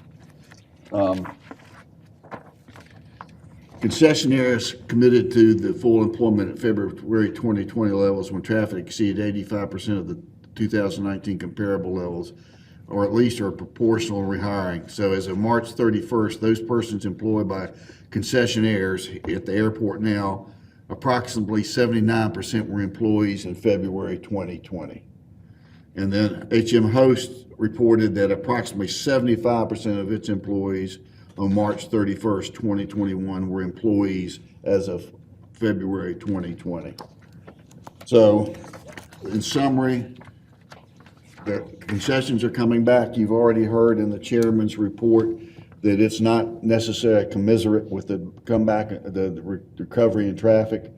Concessionaires committed to the full employment at February 2020 levels when traffic exceeded 85% of the 2019 comparable levels, or at least are proportional rehiring. So as of March 31st, those persons employed by concessionaires at the airport now, approximately 79% were employees in February 2020. And then HM Host reported that approximately 75% of its employees on March 31st, 2021 were employees as of February 2020. So in summary, the concessions are coming back. You've already heard in the chairman's report that it's not necessarily commensurate with the comeback, the recovery in traffic.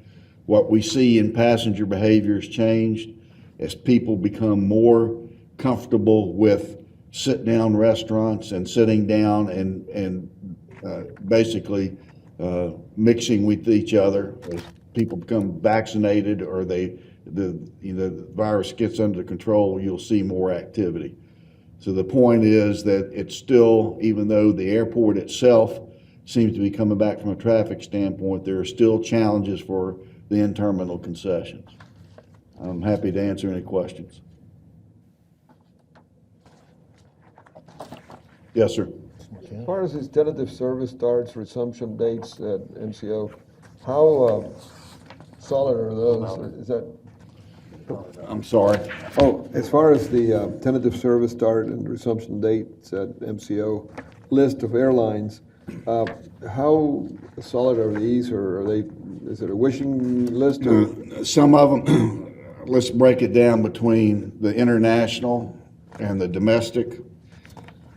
What we see in passenger behavior has changed as people become more comfortable with sit-down restaurants and sitting down and basically mixing with each other. As people become vaccinated or the virus gets under control, you'll see more activity. So the point is that it's still, even though the airport itself seems to be coming back from a traffic standpoint, there are still challenges for the in-terminal concessions. I'm happy to answer any questions. Yes, sir. As far as these tentative service starts, resumption dates at MCO, how solid are those? Is that, I'm sorry. oh, as far as the tentative service start and resumption dates at MCO list of airlines, how solid are these, or are they, is it a wishing list? Or? Some of them, let's break it down between the international and the domestic.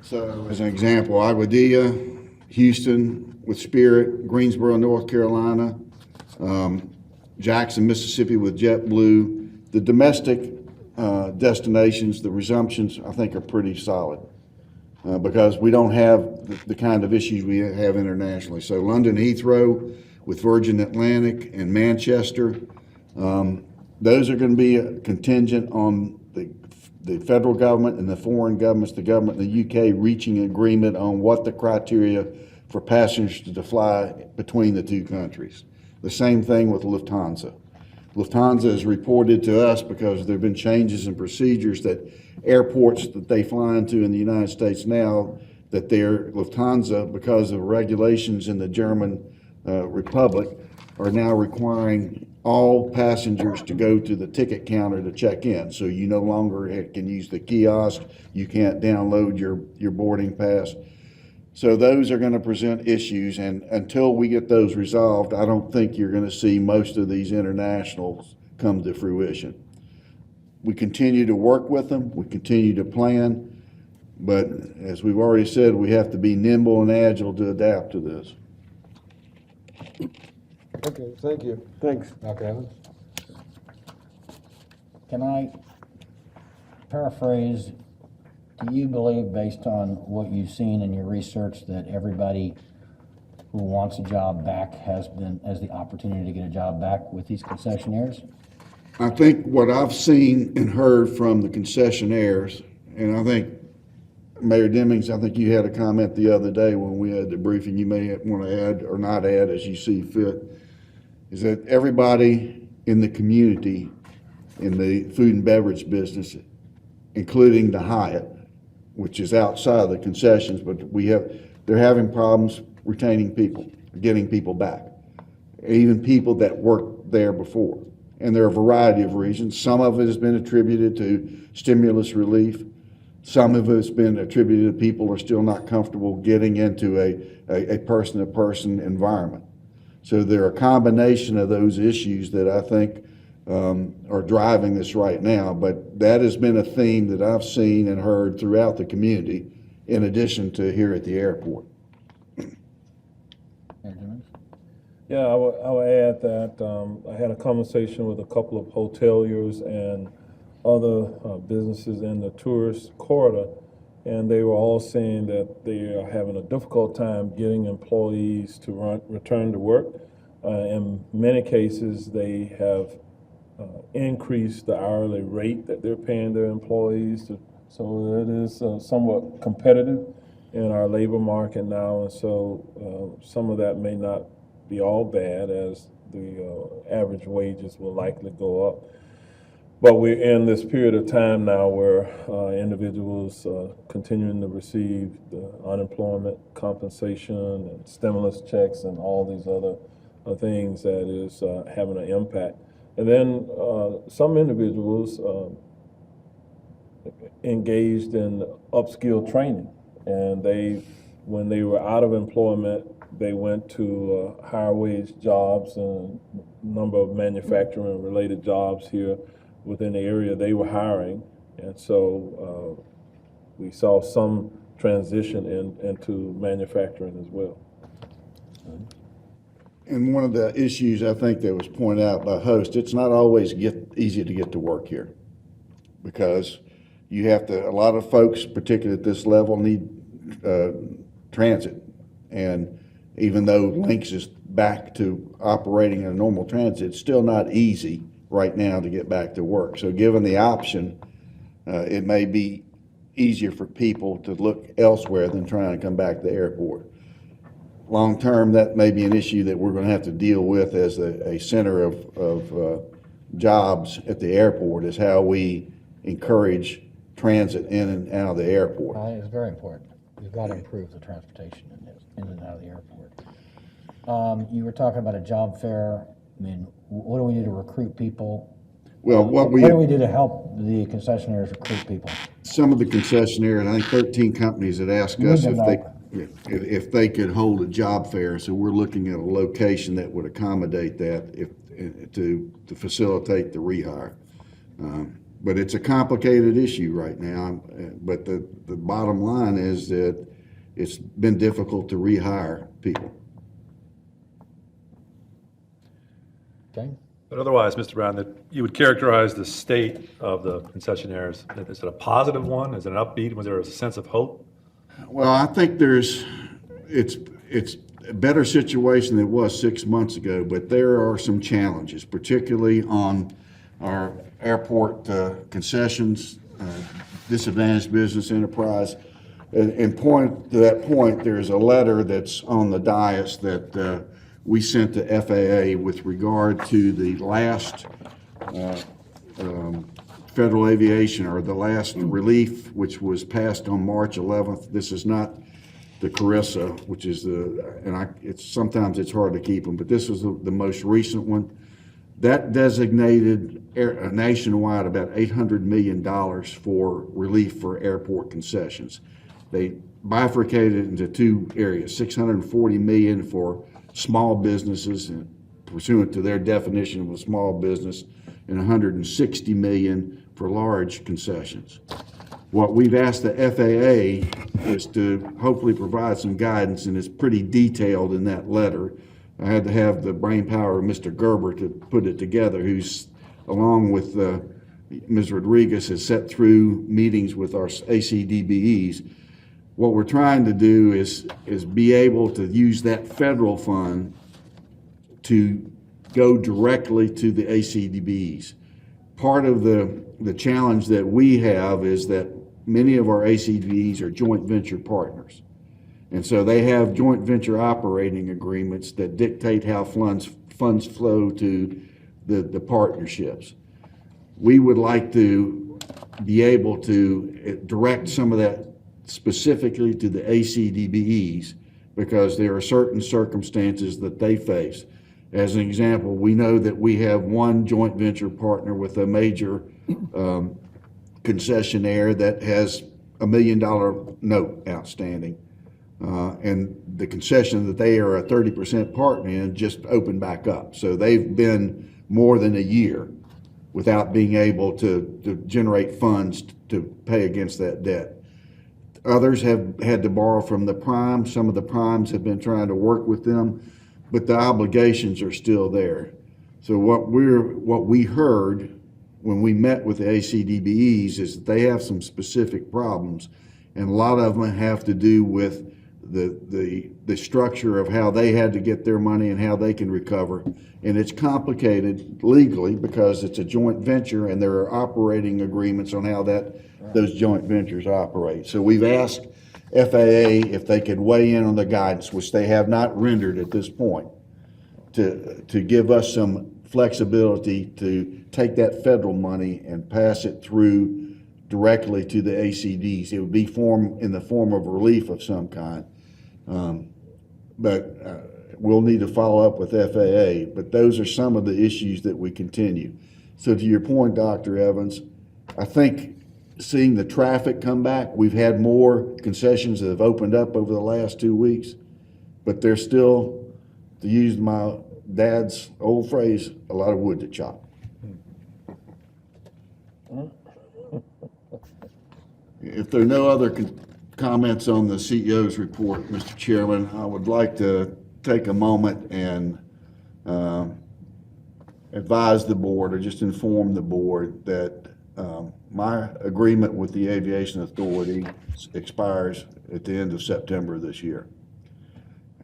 So as an example, Aguadilla, Houston with Spirit, Greensboro, North Carolina, Jackson, Mississippi with JetBlue. The domestic destinations, the resumptions, I think are pretty solid because we don't have the kind of issues we have internationally. So London Heathrow with Virgin Atlantic and Manchester, those are going to be contingent on the federal government and the foreign governments, the government in the UK reaching an agreement on what the criteria for passengers to fly between the two countries. The same thing with Lufthansa. Lufthansa has reported to us, because there have been changes in procedures, that airports that they fly into in the United States now, that their Lufthansa, because of regulations in the German Republic, are now requiring all passengers to go to the ticket counter to check in. So you no longer can use the kiosk, you can't download your boarding pass. So those are going to present issues, and until we get those resolved, I don't think you're going to see most of these internationals come to fruition. We continue to work with them, we continue to plan, but as we've already said, we have to be nimble and agile to adapt to this. Okay, thank you. Thanks. Dr. Evans? Can I paraphrase? Do you believe, based on what you've seen in your research, that everybody who wants a job back has the opportunity to get a job back with these concessionaires? I think what I've seen and heard from the concessionaires, and I think Mayor Demings, I think you had a comment the other day when we had the briefing, you may want to add or not add as you see fit, is that everybody in the community in the food and beverage business, including the Hyatt, which is outside of the concessions, but they're having problems retaining people, getting people back, even people that worked there before. And there are a variety of reasons. Some of it has been attributed to stimulus relief. Some of it has been attributed to people are still not comfortable getting into a person-to-person environment. So there are a combination of those issues that I think are driving this right now, but that has been a theme that I've seen and heard throughout the community, in addition to here at the airport. Yeah, I would add that I had a conversation with a couple of hoteliers and other businesses in the tourist corridor, and they were all saying that they are having a difficult time getting employees to return to work. In many cases, they have increased the hourly rate that they're paying their employees to, so it is somewhat competitive in our labor market now, and so some of that may not be all bad, as the average wages will likely go up. But we're in this period of time now where individuals continuing to receive the unemployment compensation and stimulus checks and all these other things that is having an impact. And then some individuals engaged in upskill training, and when they were out of employment, they went to higher wage jobs and a number of manufacturing related jobs here within the area they were hiring. And so we saw some transition into manufacturing as well. And one of the issues I think that was pointed out by host, it's not always easy to get to work here, because you have to, a lot of folks, particularly at this level, need transit. And even though Lynx is back to operating in a normal transit, it's still not easy right now to get back to work. So given the option, it may be easier for people to look elsewhere than trying to come back to the airport. Long term, that may be an issue that we're going to have to deal with as a center of jobs at the airport, is how we encourage transit in and out of the airport. It's very important. We've got to improve the transportation in and out of the airport. You were talking about a job fair. I mean, what do we do to recruit people? Well, What do we do to help the concessionaires recruit people? Some of the concessionaires, I think 13 companies had asked us if they could hold a job fair. So we're looking at a location that would accommodate that to facilitate the rehire. But it's a complicated issue right now. But the bottom line is that it's been difficult to rehire people. Okay. But otherwise, Mr. Brown, that you would characterize the state of the concessionaires, is it a positive one? Is it an upbeat? Was there a sense of hope? Well, I think it's a better situation than it was 6 months ago, but there are some challenges, particularly on our airport concessions, disadvantaged business enterprise. And point to that point, there's a letter that's on the dais that we sent to FAA with regard to the last federal aviation, or the last relief, which was passed on March 11th. This is not the Carissa, which is sometimes it's hard to keep them, but this was the most recent one. That designated nationwide about $800 million for relief for airport concessions. They bifurcated it into two areas: $640 million for small businesses, pursuant to their definition of a small business, and $160 million for large concessions. What we've asked the FAA is to hopefully provide some guidance, and it's pretty detailed in that letter. I had to have the brainpower of Mr. Gerber to put it together, who's, along with Ms. Rodriguez, has sat through meetings with our ACDBEs. What we're trying to do is be able to use that federal fund to go directly to the ACDBEs. Part of the challenge that we have is that many of our ACDBEs are joint venture partners. And so they have joint venture operating agreements that dictate how funds flow to the partnerships. We would like to be able to direct some of that specifically to the ACDBEs, because there are certain circumstances that they face. As an example, we know that we have one joint venture partner with a major concessionaire that has $1 million note outstanding. And the concession that they are a 30% partner in just opened back up. So they've been more than a year without being able to generate funds to pay against that debt. Others have had to borrow from the primes. Some of the primes have been trying to work with them, but the obligations are still there. So what we heard when we met with the ACDBEs is that they have some specific problems, and a lot of them have to do with the structure of how they had to get their money and how they can recover. And it's complicated legally because it's a joint venture and there are operating agreements on how those joint ventures operate. So we've asked FAA if they could weigh in on the guidance, which they have not rendered at this point, to give us some flexibility to take that federal money and pass it through directly to the ACDs. It would be in the form of relief of some kind. But we'll need to follow up with FAA, but those are some of the issues that we continue. So to your point, Dr. Evans, I think seeing the traffic come back, we've had more concessions that have opened up over the last 2 weeks, but there's still, to use my dad's old phrase, a lot of wood to chop. If there are no other comments on the CEO's report, Mr. Chairman, I would like to take a moment and advise the board, or just inform the board, that my agreement with the Aviation Authority expires at the end of September this year.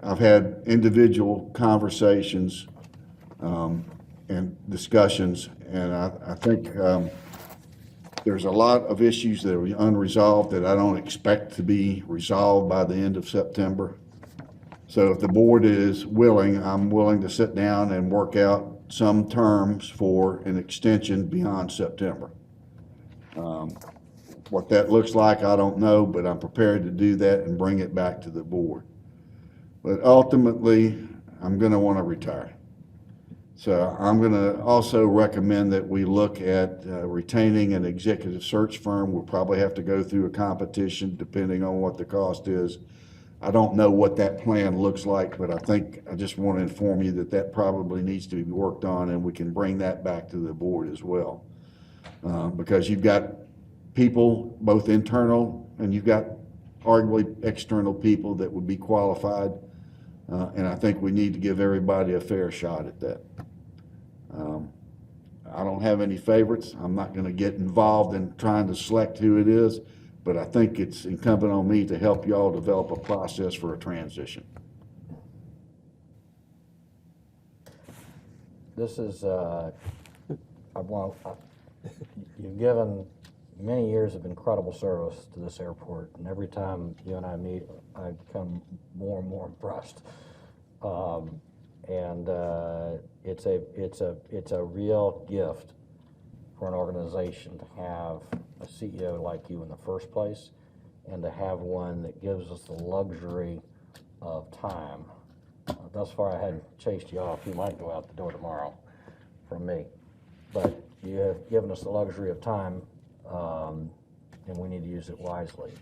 I've had individual conversations and discussions, and I think there's a lot of issues that are unresolved that I don't expect to be resolved by the end of September. So if the board is willing, I'm willing to sit down and work out some terms for an extension beyond September. What that looks like, I don't know, but I'm prepared to do that and bring it back to the board. But ultimately, I'm going to want to retire. So I'm going to also recommend that we look at retaining an executive search firm. We'll probably have to go through a competition depending on what the cost is. I don't know what that plan looks like, but I just want to inform you that that probably needs to be worked on, and we can bring that back to the board as well. Because you've got people, both internal, and you've got arguably external people that would be qualified. And I think we need to give everybody a fair shot at that. I don't have any favorites. I'm not going to get involved in trying to select who it is, but I think it's incumbent on me to help you all develop a process for a transition. This is, you've given many years of incredible service to this airport, and every time you and I meet, I become more and more impressed. It's a real gift for an organization to have a CEO like you in the first place, and to have one that gives us the luxury of time. Thus far, I hadn't chased you off. You might go out the door tomorrow from me, but you have given us the luxury of time, and we need to use it wisely.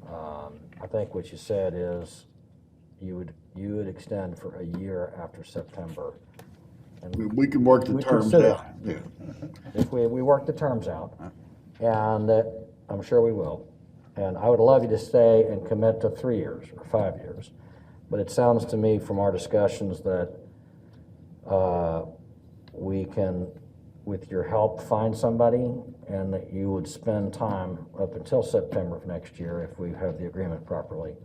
I think what you said is you would extend for a year after September. And We can work the terms consider- out. Yeah. if we work the terms out, and I'm sure we will. And I would love you to stay and commit to 3 years or 5 years. But it sounds to me from our discussions that we can, with your help, find somebody, and that you would spend time up until September of next year, if we have the agreement properly,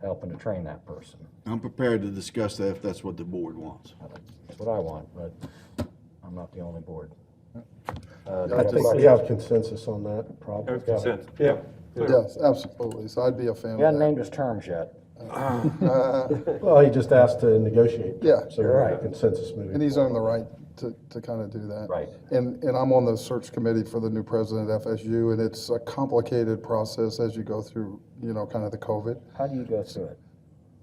helping to train that person. I'm prepared to discuss that if that's what the board wants. That's what I want, but I'm not the only board. I think we have consensus on that, probably. Consent. Yeah. Yes, absolutely. So I'd be a fan You haven't of that. named his terms yet. Well, he just asked to negotiate. Yeah. So we're at consensus moving. And he's earned the right to kind of do that. Right. And I'm on the search committee for the new president of FSU, and it's a complicated process as you go through, kind of the COVID. How do you go through it?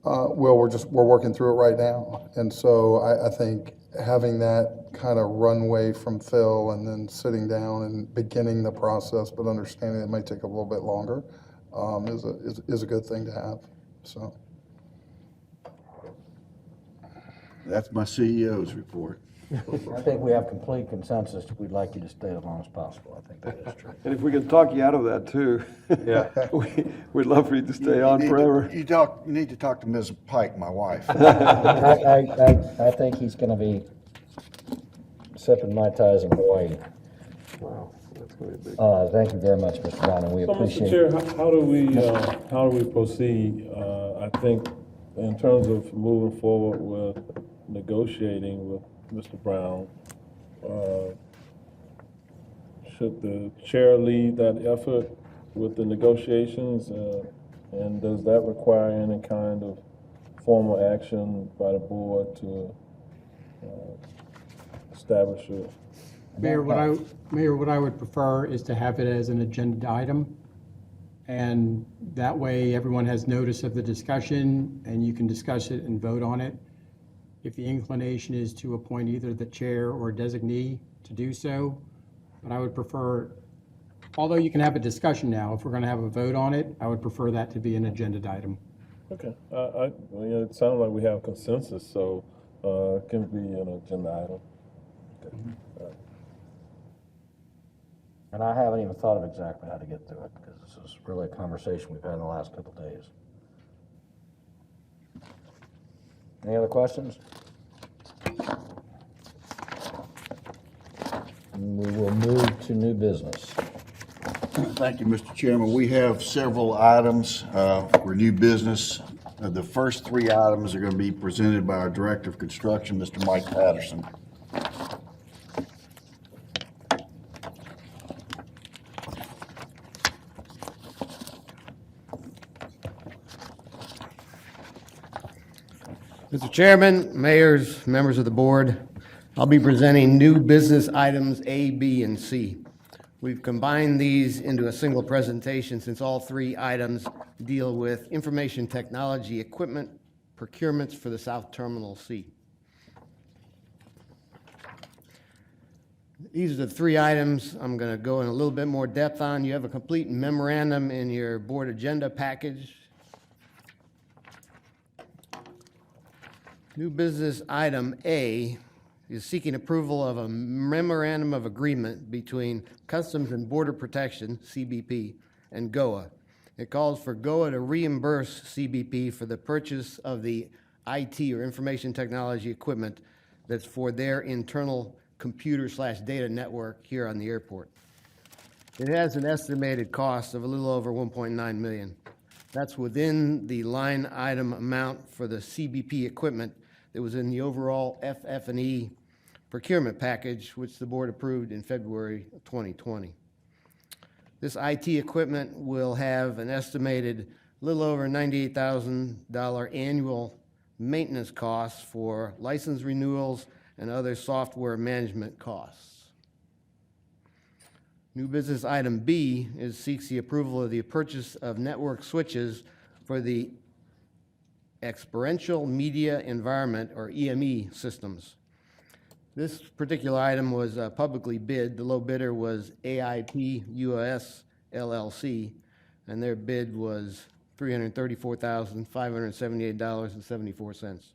Well, we're working through it right now. And so I think having that kind of runway from Phil and then sitting down and beginning the process, but understanding it might take a little bit longer, is a good thing to have, so. That's my CEO's report. I think we have complete consensus. We'd like you to stay as long as possible. I think that is true. And if we can talk you out of that too. Yeah. We'd love for you to stay on forever. You need to talk to Ms. Pike, my wife. I think he's gonna be sipping Mai Tais in Hawaii. Wow, that's gonna be a big. Thank you very much, Mr. Brown, and we So, Mr. appreciate Chair, it. how do we proceed? I think in terms of moving forward with negotiating with Mr. Brown, should the chair lead that effort with the negotiations? And does that require any kind of formal action by the board to establish a? Mayor, what I would prefer is to have it as an agenda item. And that way, everyone has notice of the discussion, and you can discuss it and vote on it. If the inclination is to appoint either the chair or designee to do so, but I would prefer, although you can have a discussion now, if we're going to have a vote on it, I would prefer that to be an agenda item. Okay, well, it sounds like we have consensus, so it can be an agenda item. Okay. All right. And I haven't even thought of exactly how to get through it, because this is really a conversation we've had in the last couple of days. Any other questions? We will move to new business. Thank you, Mr. Chairman. We have several items for new business. The first three items are going to be presented by our Director of Construction, Mr. Mike Patterson. Mr. Chairman, mayors, members of the board, I'll be presenting new business items A, B, and C. We've combined these into a single presentation since all three items deal with information technology equipment procurements for the South Terminal C. These are the three items I'm going to go in a little bit more depth on. You have a complete memorandum in your board agenda package. New business item A is seeking approval of a memorandum of agreement between Customs and Border Protection, CBP, and GOA. It calls for GOA to reimburse CBP for the purchase of the IT or information technology equipment that's for their internal computer/data network here on the airport. It has an estimated cost of a little over $1.9 million. That's within the line item amount for the CBP equipment that was in the overall FF&E procurement package, which the board approved in February of 2020. This IT equipment will have an estimated little over $98,000 annual maintenance costs for license renewals and other software management costs. New business item B seeks the approval of the purchase of network switches for the Experiential Media Environment, or EME, systems. This particular item was publicly bid. The low bidder was AIP US LLC, and their bid was $334,578.74.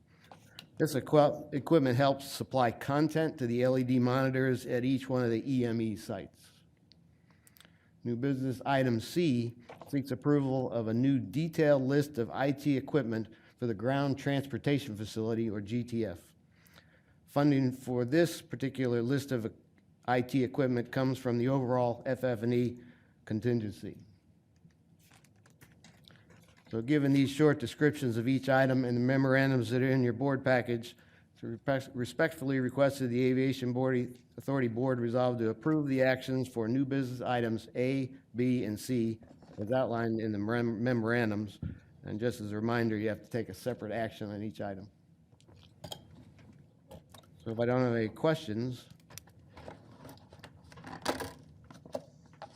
This equipment helps supply content to the LED monitors at each one of the EME sites. New business item C seeks approval of a new detailed list of IT equipment for the Ground Transportation Facility, or GTF. Funding for this particular list of IT equipment comes from the overall FF&E contingency. So given these short descriptions of each item and the memorandums that are in your board package, respectfully requested the Aviation Authority Board resolve to approve the actions for new business items A, B, and C as outlined in the memorandums. And just as a reminder, you have to take a separate action on each item. So if I don't have any questions,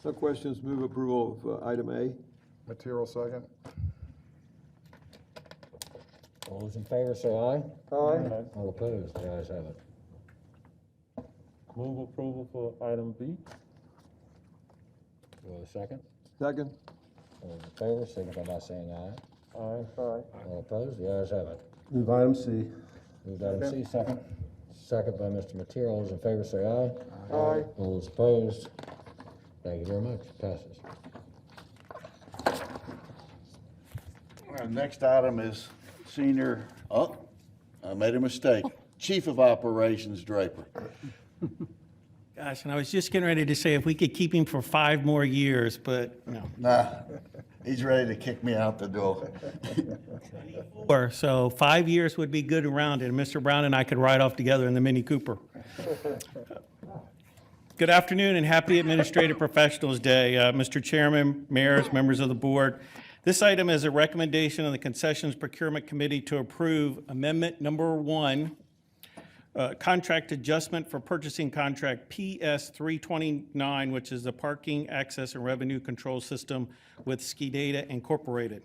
No questions, move approval of item A. Material second. All those in favor say aye. Aye. All opposed, the ayes have it. Move approval for item B. Do we have a second? Second. All those in favor, signify by saying aye. Aye. Aye. All opposed, the ayes have it. Move item C. Move to item C, second. second by Mr. Mateer. All those in favor say aye. Aye. All those opposed? Thank you very much. Passes. Our next item is Senior, I made a mistake, Chief of Operations Draper. Gosh, and I was just getting ready to say if we could keep him for 5 more years, but no. Nah, he's ready to kick me out the door. So 5 years would be good around it, and Mr. Brown and I could ride off together in the Mini Cooper. Good afternoon and happy Administrative Professionals Day. Mr. Chairman, mayors, members of the board. This item is a recommendation of the Concessions Procurement Committee to approve Amendment Number 1, contract adjustment for purchasing contract PS 329, which is the Parking Access and Revenue Control System with SKIDATA Incorporated.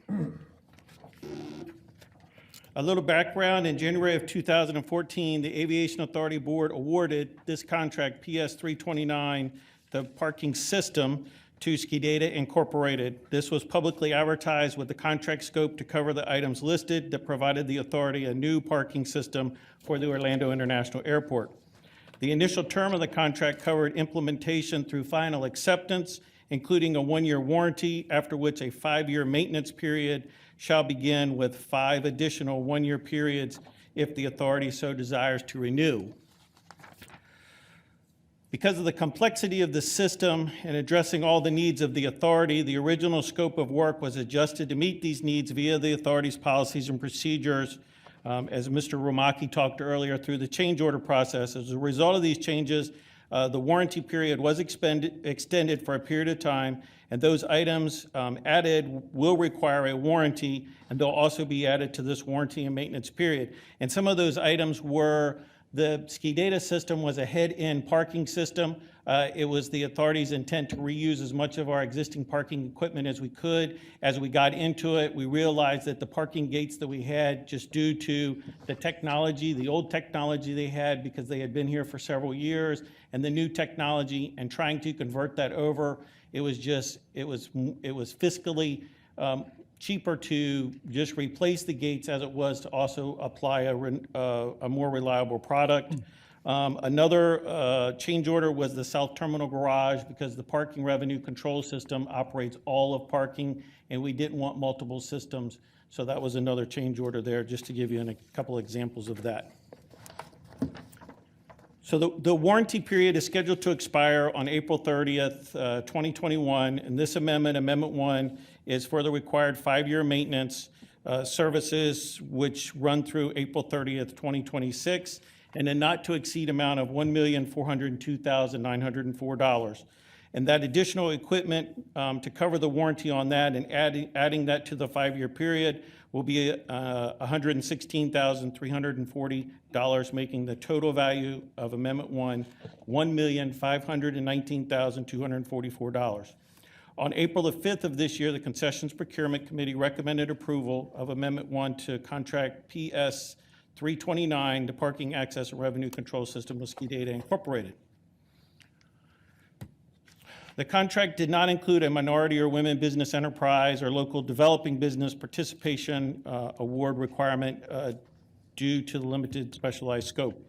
A little background, in January of 2014, the Aviation Authority Board awarded this contract PS 329, the parking system, to SKIDATA Incorporated. This was publicly advertised with the contract scope to cover the items listed that provided the authority a new parking system for the Orlando International Airport. The initial term of the contract covered implementation through final acceptance, including a 1-year warranty, after which a 5-year maintenance period shall begin with 5 additional 1-year periods if the authority so desires to renew. Because of the complexity of the system and addressing all the needs of the authority, the original scope of work was adjusted to meet these needs via the authority's policies and procedures, as Mr. Romaki talked earlier, through the change order process. As a result of these changes, the warranty period was extended for a period of time, and those items added will require a warranty, and they'll also be added to this warranty and maintenance period. And some of those items were the SKIDATA system was a head-end parking system. It was the authority's intent to reuse as much of our existing parking equipment as we could. As we got into it, we realized that the parking gates that we had, just due to the technology, the old technology they had because they had been here for several years, and the new technology, and trying to convert that over, it was fiscally cheaper to just replace the gates as it was to also apply a more reliable product. Another change order was the South Terminal Garage, because the parking revenue control system operates all of parking, and we didn't want multiple systems. So that was another change order there, just to give you a couple examples of that. So the warranty period is scheduled to expire on April 30th, 2021, and this amendment, Amendment 1, is for the required 5-year maintenance services, which run through April 30th, 2026, and a not-to-exceed amount of $1,402,904. And that additional equipment to cover the warranty on that and adding that to the 5-year period will be $116,340, making the total value of Amendment 1 $1,519,244. On April the 5th of this year, the Concessions Procurement Committee recommended approval of Amendment 1 to contract PS 329, the Parking Access and Revenue Control System with SKIDATA Incorporated. The contract did not include a minority or women business enterprise or local developing business participation award requirement due to the limited specialized scope.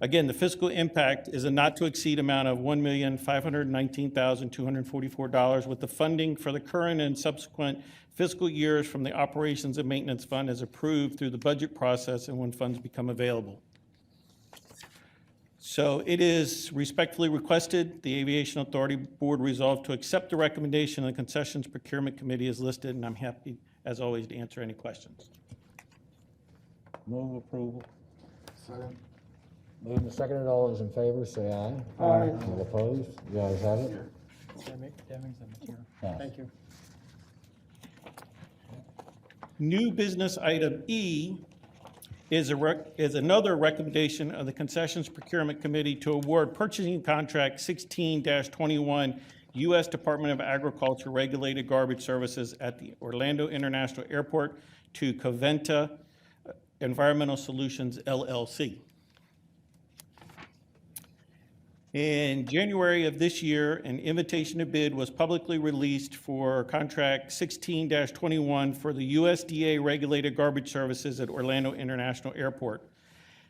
Again, the fiscal impact is a not-to-exceed amount of $1,519,244, with the funding for the current and subsequent fiscal years from the Operations and Maintenance Fund as approved through the budget process and when funds become available. So it is respectfully requested the Aviation Authority Board resolve to accept the recommendation of the Concessions Procurement Committee as listed, and I'm happy, as always, to answer any questions. Move approval. Second. Moved and seconded. All those in favor say aye. Aye. All opposed? The ayes have it. Thank you. New business item E is another recommendation of the Concessions Procurement Committee to award purchasing contract 16-21 U.S. Department of Agriculture regulated garbage services at the Orlando International Airport to Coventa Environmental Solutions, LLC. In January of this year, an invitation to bid was publicly released for contract 16-21 for the USDA regulated garbage services at Orlando International Airport.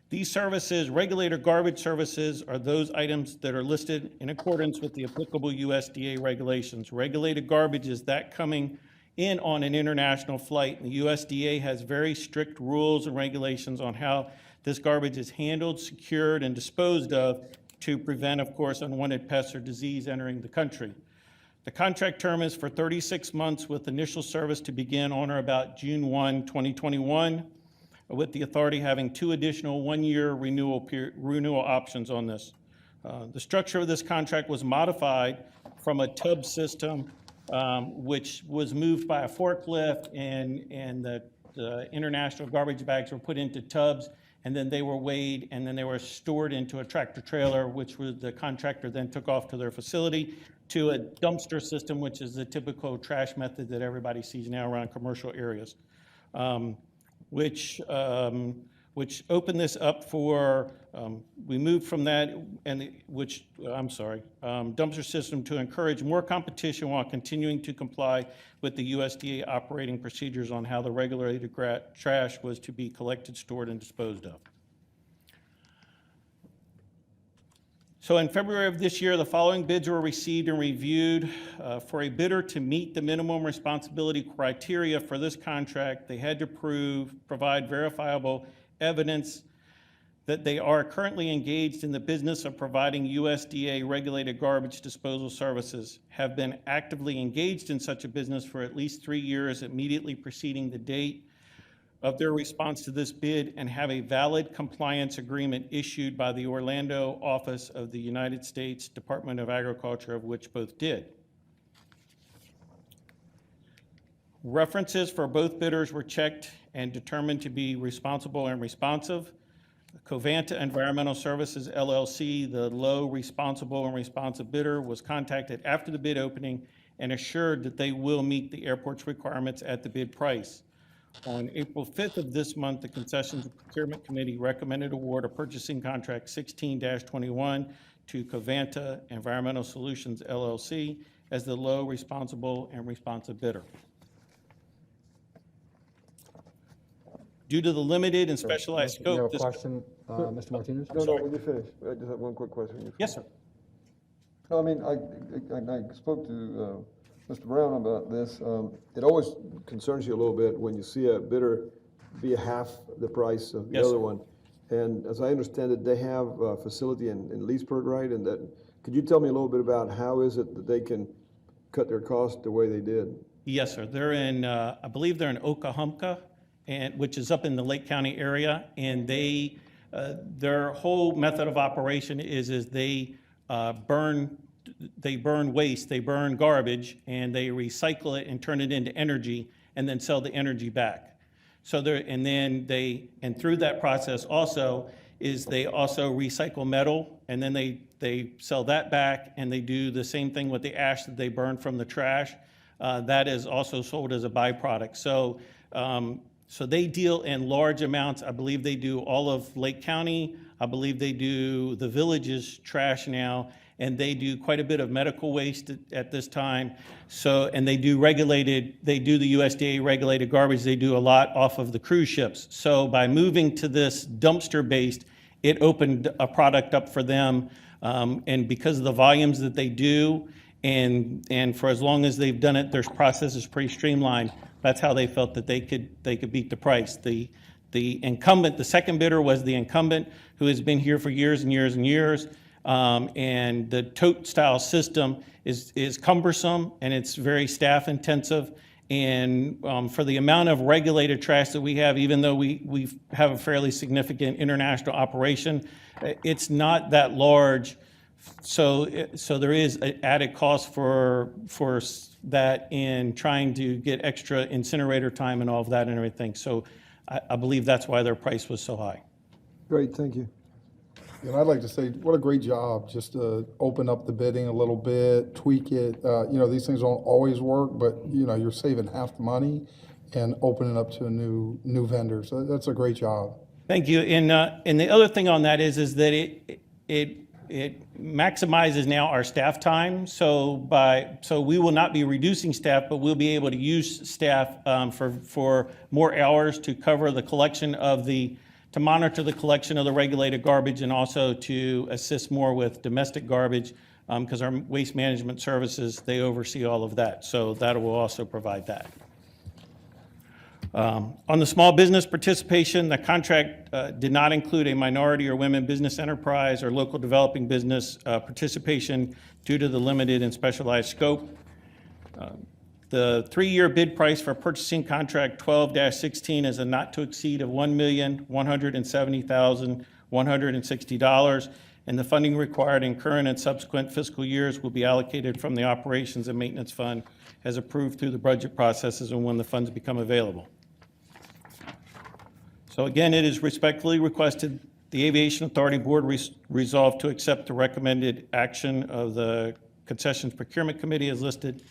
These services, regulated garbage services, are those items that are listed in accordance with the applicable USDA regulations. Regulated garbage is that coming in on an international flight. And the USDA has very strict rules and regulations on how this garbage is handled, secured, and disposed of to prevent, of course, unwanted pests or disease entering the country. The contract term is for 36 months with initial service to begin on or about June 1, 2021, with the authority having 2 additional one-year renewal options on this. The structure of this contract was modified from a tub system, which was moved by a forklift, and the international garbage bags were put into tubs, and then they were weighed, and then they were stored into a tractor trailer, which was the contractor then took off to their facility, to a dumpster system, which is the typical trash method that everybody sees now around commercial areas, which opened this up for, we moved from that, dumpster system to encourage more competition while continuing to comply with the USDA operating procedures on how the regulated trash was to be collected, stored, and disposed of. So in February of this year, the following bids were received and reviewed. For a bidder to meet the minimum responsibility criteria for this contract, they had to provide verifiable evidence that they are currently engaged in the business of providing USDA regulated garbage disposal services, have been actively engaged in such a business for at least 3 years immediately preceding the date of their response to this bid, and have a valid compliance agreement issued by the Orlando office of the United States Department of Agriculture, of which both did. References for both bidders were checked and determined to be responsible and responsive. Covanta Environmental Services LLC, the low responsible and responsive bidder, was contacted after the bid opening and assured that they will meet the airport's requirements at the bid price. On April 5th of this month, the Concessions and Procurement Committee recommended award of purchasing contract 16-21 to Covanta Environmental Solutions LLC as the low responsible and responsive bidder. Due to the limited and specialized You have scope, a this. question, Mr. Martinez? No, when you finish, I just have one quick question. Yes, sir. No, I mean, I spoke to Mr. Brown about this. It always concerns you a little bit when you see a bidder be half the price of the Yes, other sir. one. And as I understand it, they have a facility in Leesburg, right? And that, could you tell me a little bit about how is it that they can cut their costs the way they did? Yes, sir. They're in, I believe they're in Okahumpka, which is up in the Lake County area, and they, their whole method of operation is they burn waste, they burn garbage, and they recycle it and turn it into energy, and then sell the energy back. So and through that process also is they also recycle metal, and then they sell that back, and they do the same thing with the ash that they burn from the trash. That is also sold as a byproduct. So they deal in large amounts. I believe they do all of Lake County. I believe they do the village's trash now, and they do quite a bit of medical waste at this time. So, and they do the USDA regulated garbage. They do a lot off of the cruise ships. So by moving to this dumpster-based, it opened a product up for them. And because of the volumes that they do, and for as long as they've done it, their process is pretty streamlined. That's how they felt that they could beat the price. The incumbent, the second bidder was the incumbent, who has been here for years and years and years. And the tote style system is cumbersome, and it's very staff intensive. And for the amount of regulated trash that we have, even though we have a fairly significant international operation, it's not that large. So there is an added cost for that in trying to get extra incinerator time and all of that and everything. So I believe that's why their price was so high. Great, thank you. And I'd like to say, what a great job, just to open up the bidding a little bit, tweak it. These things don't always work, but, you're saving half the money and opening up to a new vendor. So that's a great job. Thank you. And the other thing on that is that it maximizes now our staff time. So we will not be reducing staff, but we'll be able to use staff for more hours to cover the collection of the to monitor the collection of the regulated garbage and also to assist more with domestic garbage, because our waste management services, they oversee all of that. So that will also provide that. On the small business participation, the contract did not include a minority or women business enterprise or local developing business participation due to the limited and specialized scope. The 3-year bid price for purchasing contract 12-16 is a not to exceed of $1,170,160, and the funding required in current and subsequent fiscal years will be allocated from the Operations and Maintenance Fund as approved through the budget processes and when the funds become available. So again, it is respectfully requested the Aviation Authority Board resolve to accept the recommended action of the Concessions Procurement Committee as listed,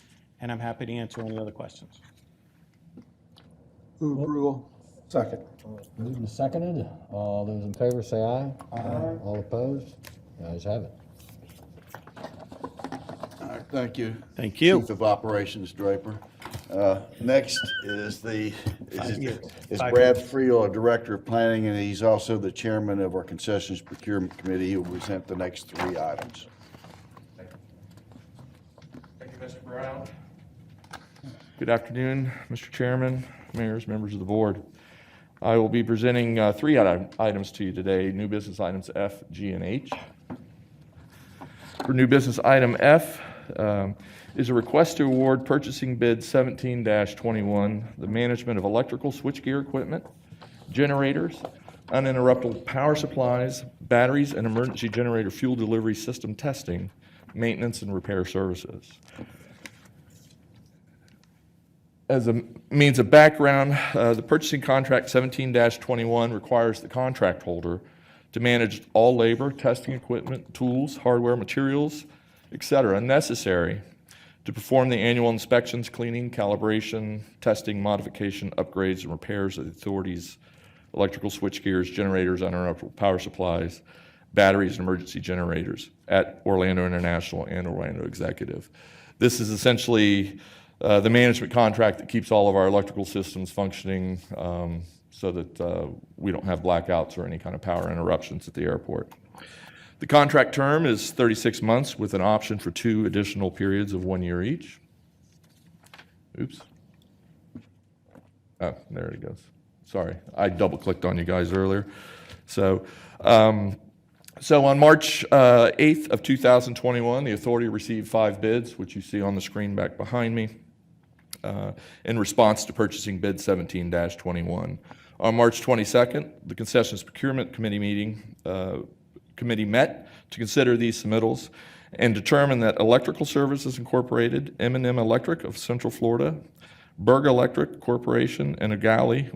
and I'm happy to answer any other questions. Move approval. Second. Moved and seconded. All those in favor say aye. Aye. All opposed? The ayes have it. All right, thank you. Thank you. Chief of Operations Draper. Next is years. Brad Friel, our Director of Planning, and he's also the Chairman of our Concessions Procurement Committee. He will present the next 3 items. Thank you, Mr. Brown. Good afternoon, Mr. Chairman, mayors, members of the board. I will be presenting 3 items to you today, new business items F, G, and H. For new business item F is a request to award purchasing bid 17-21, the management of electrical switchgear equipment, generators, uninterruptible power supplies, batteries, and emergency generator fuel delivery system testing, maintenance, and repair services. As a means of background, the purchasing contract 17-21 requires the contract holder to manage all labor, testing equipment, tools, hardware, materials, etc., necessary to perform the annual inspections, cleaning, calibration, testing, modification, upgrades, and repairs of the authority's electrical switchgears, generators, uninterruptible power supplies, batteries, and emergency generators at Orlando International and Orlando Executive. This is essentially the management contract that keeps all of our electrical systems functioning so that we don't have blackouts or any kind of power interruptions at the airport. The contract term is 36 months with an option for 2 additional periods of 1 year each. Oops. Oh, there it goes. Sorry, I double-clicked on you guys earlier. So on March 8th of 2021, the authority received 5 bids, which you see on the screen back behind me, in response to purchasing bid 17-21. On March 22nd, the Concessions Procurement Committee committee met to consider these submittals and determined that Electrical Services Incorporated, M&M Electric of Central Florida, Berg Electric Corporation, and O'Galley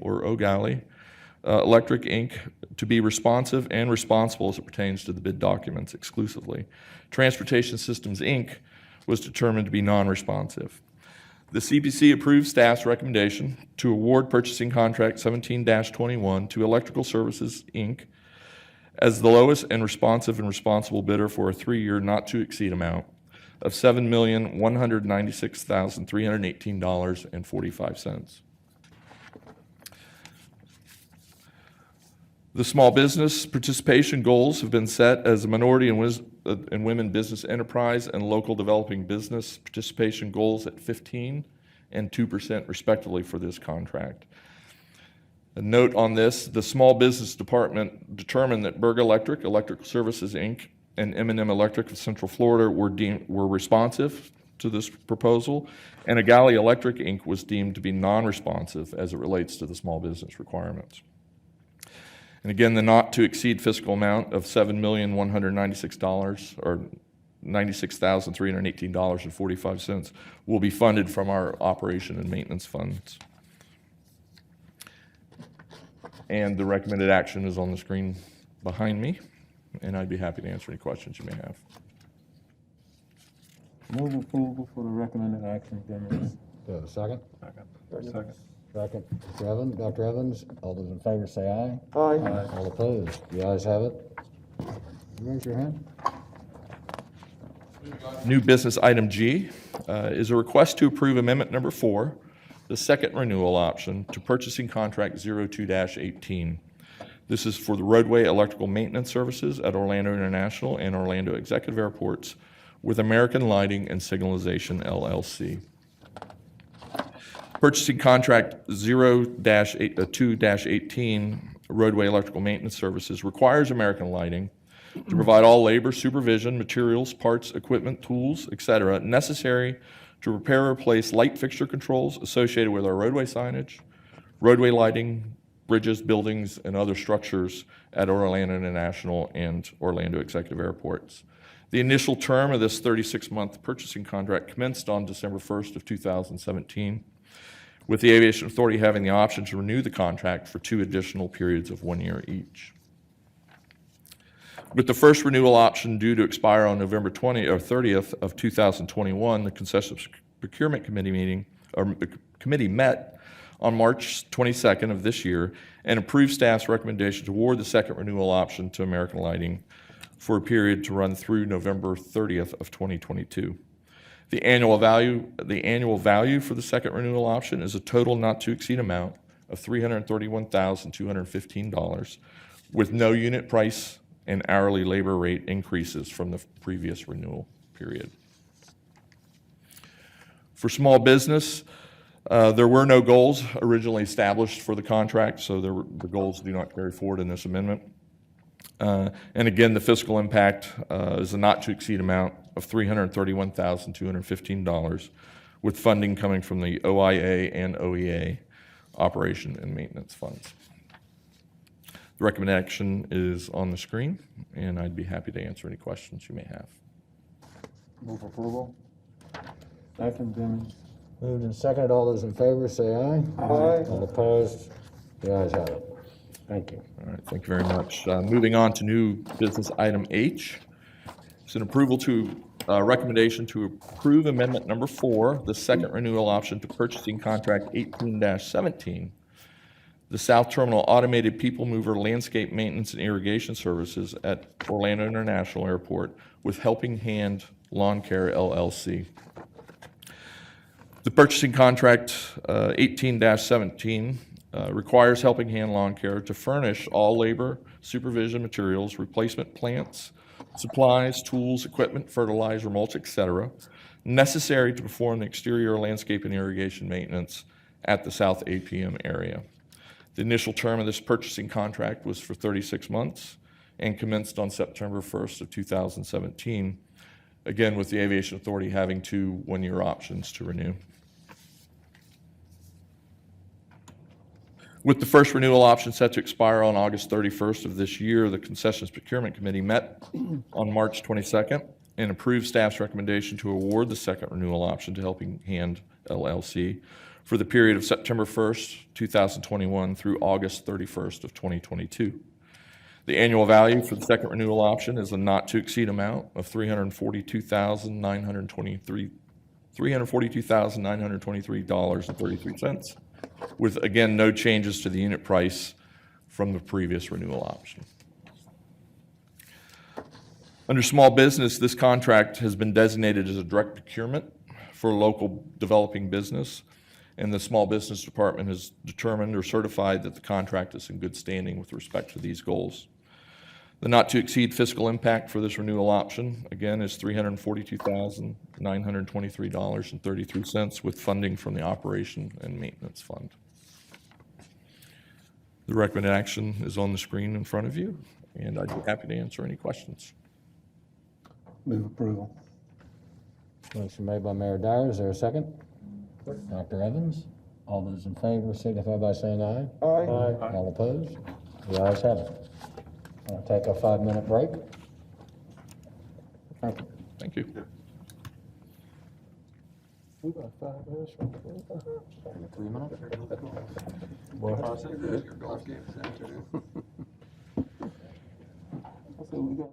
Electric Inc. to be responsive and responsible as it pertains to the bid documents exclusively. Transportation Systems Inc. was determined to be non-responsive. The CPC approved staff's recommendation to award purchasing contract 17-21 to Electrical Services, Inc. as the lowest and responsible bidder for a 3-year not-to-exceed amount of $7,196,318.45. The small business participation goals have been set as a minority and women business enterprise and local developing business participation goals at 15% and 2% respectively for this contract. A note on this, the Small Business Department determined that Berg Electric, Electrical Services, Inc., and M&M Electric of Central Florida were responsive to this proposal, and O'Galley Electric, Inc. was deemed to be non-responsive as it relates to the small business requirements. And again, the not-to-exceed fiscal amount of $7,196 or $96,318.45 will be funded from our operation and maintenance funds. And the recommended action is on the screen behind me, and I'd be happy to answer any questions you may have. Move approval for the recommended action. Do I have a second? Second. Second. Mr. Evans, Dr. Evans, all those in favor say aye. Aye. All opposed? The ayes have it. Raise your hand. New business item G is a request to approve amendment number 4, the second renewal option to purchasing contract 02-18. This is for the roadway electrical maintenance services at Orlando International and Orlando Executive Airports with American Lighting and Signalization LLC. Purchasing contract 0-2-18 roadway electrical maintenance services requires American Lighting to provide all labor, supervision, materials, parts, equipment, tools, etc., necessary to repair or replace light fixture controls associated with our roadway signage, roadway lighting, bridges, buildings, and other structures at Orlando International and Orlando Executive Airports. The initial term of this 36-month purchasing contract commenced on December 1st of 2017, with the Aviation Authority having the option to renew the contract for 2 additional periods of 1 year each. With the first renewal option due to expire on November 30th of 2021, the Concessions Procurement Committee committee met on March 22nd of this year and approved staff's recommendation to award the second renewal option to American Lighting for a period to run through November 30th of 2022. The annual value for the second renewal option is a total not to exceed amount of $331,215 with no unit price and hourly labor rate increases from the previous renewal period. For small business, there were no goals originally established for the contract, so the goals do not carry forward in this amendment. And again, the fiscal impact is a not to exceed amount of $331,215 with funding coming from the OIA and OEA operation and maintenance funds. The recommendation is on the screen, and I'd be happy to answer any questions you may have. Move approval. Second, Jimmy. Moved and seconded. All those in favor say aye. Aye. All opposed? The ayes have it. Thank you. All right, thank you very much. Moving on to new business item H. It's an approval to, recommendation to approve amendment number 4, the second renewal option to purchasing contract 18-17, the South Terminal Automated People Mover Landscape Maintenance and Irrigation Services at Orlando International Airport with Helping Hand Lawn Care LLC. The purchasing contract 18-17 requires Helping Hand Lawn Care to furnish all labor, supervision materials, replacement plants, supplies, tools, equipment, fertilizer, mulch, etc., necessary to perform the exterior landscape and irrigation maintenance at the South APM area. The initial term of this purchasing contract was for 36 months and commenced on September 1st of 2017, again with the Aviation Authority having 2 one-year options to renew. With the first renewal option set to expire on August 31st of this year, the Concessions Procurement Committee met on March 22nd and approved staff's recommendation to award the second renewal option to Helping Hand LLC for the period of September 1st, 2021 through August 31st of 2022. The annual value for the second renewal option is a not to exceed amount of $342,923.33, with again no changes to the unit price from the previous renewal option. Under small business, this contract has been designated as a direct procurement for a local developing business, and the Small Business Department has determined or certified that the contract is in good standing with respect to these goals. The not to exceed fiscal impact for this renewal option, again, is $342,923.33 with funding from the Operation and Maintenance Fund. The recommended action is on the screen in front of you, and I'd be happy to answer any questions. Move approval. Motion made by Mayor Dyer. Is there a second? Dr. Evans? All those in favor signify by saying aye. Aye. All opposed? The ayes have it. I'll take a 5-minute break. Thank you. Thank you. We got 5 minutes. 3 minutes? What? I said we got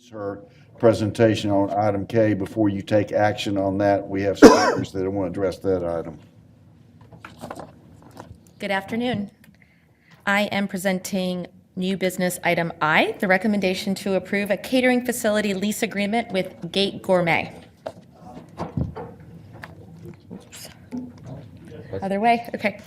her presentation on item K. Before you take action on that, we have speakers that want to address that item. Good afternoon. I am presenting new business item I, the recommendation to approve a catering facility lease agreement with Gate Gourmet. Other way? Okay.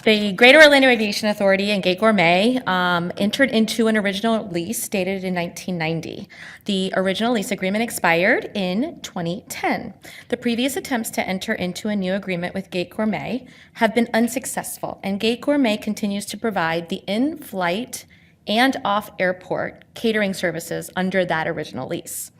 The Greater Orlando Aviation Authority and Gate Gourmet entered into an original lease dated in 1990. The original lease agreement expired in 2010. The previous attempts to enter into a new agreement with Gate Gourmet have been unsuccessful, and Gate Gourmet continues to provide the in-flight and off-airport catering services under that original lease.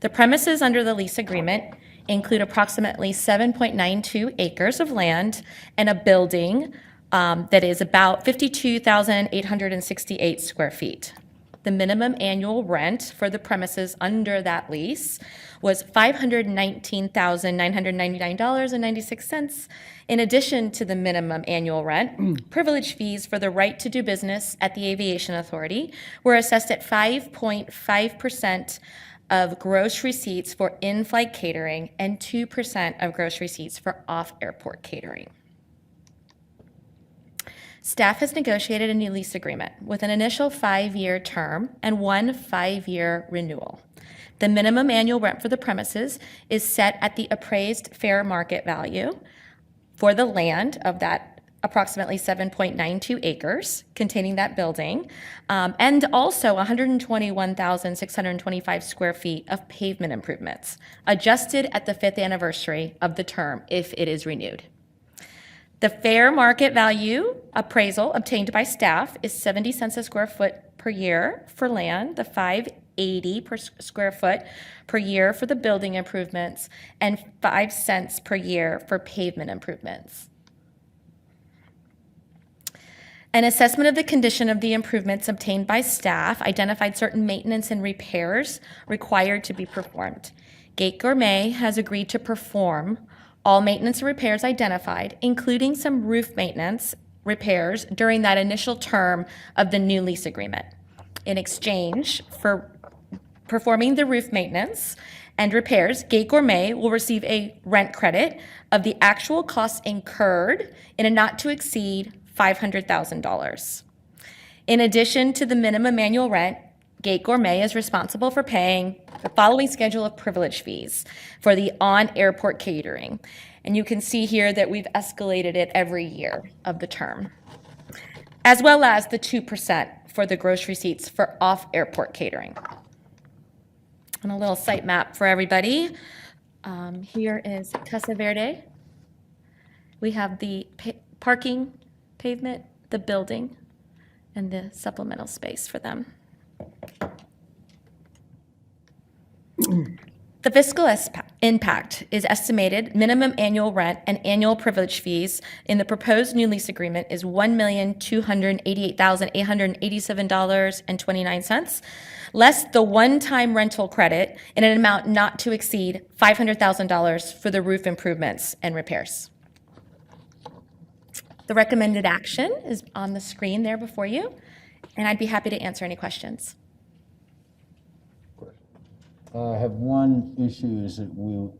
The premises under the lease agreement include approximately 7.92 acres of land and a building that is about 52,868 square feet. The minimum annual rent for the premises under that lease was $519,999.96. In addition to the minimum annual rent, privilege fees for the right to do business at the Aviation Authority were assessed at 5.5% of gross receipts for in-flight catering and 2% of gross receipts for off-airport catering. Staff has negotiated a new lease agreement with an initial 5-year term and 1 5-year renewal. The minimum annual rent for the premises is set at the appraised fair market value for the land of that approximately 7.92 acres containing that building, and also 121,625 square feet of pavement improvements, adjusted at the 5th anniversary of the term if it is renewed. The fair market value appraisal obtained by staff is 70 cents a square foot per year for land, the $5.80 per square foot per year for the building improvements, and 5 cents per year for pavement improvements. An assessment of the condition of the improvements obtained by staff identified certain maintenance and repairs required to be performed. Gate Gourmet has agreed to perform all maintenance and repairs identified, including some roof maintenance repairs during that initial term of the new lease agreement. In exchange for performing the roof maintenance and repairs, Gate Gourmet will receive a rent credit of the actual costs incurred in a not to exceed $500,000. In addition to the minimum annual rent, Gate Gourmet is responsible for paying the following schedule of privilege fees for the on-airport catering. And you can see here that we've escalated it every year of the term, as well as the 2% for the gross receipts for off-airport catering. And a little site map for everybody. Here is Casa Verde. We have the parking, pavement, the building, and the supplemental space for them. The fiscal impact is estimated minimum annual rent and annual privilege fees in the proposed new lease agreement is $1,288,887.29, less the one-time rental credit in an amount not to exceed $500,000 for the roof improvements and repairs. The recommended action is on the screen there before you, and I'd be happy to answer any questions. I have one issue is that we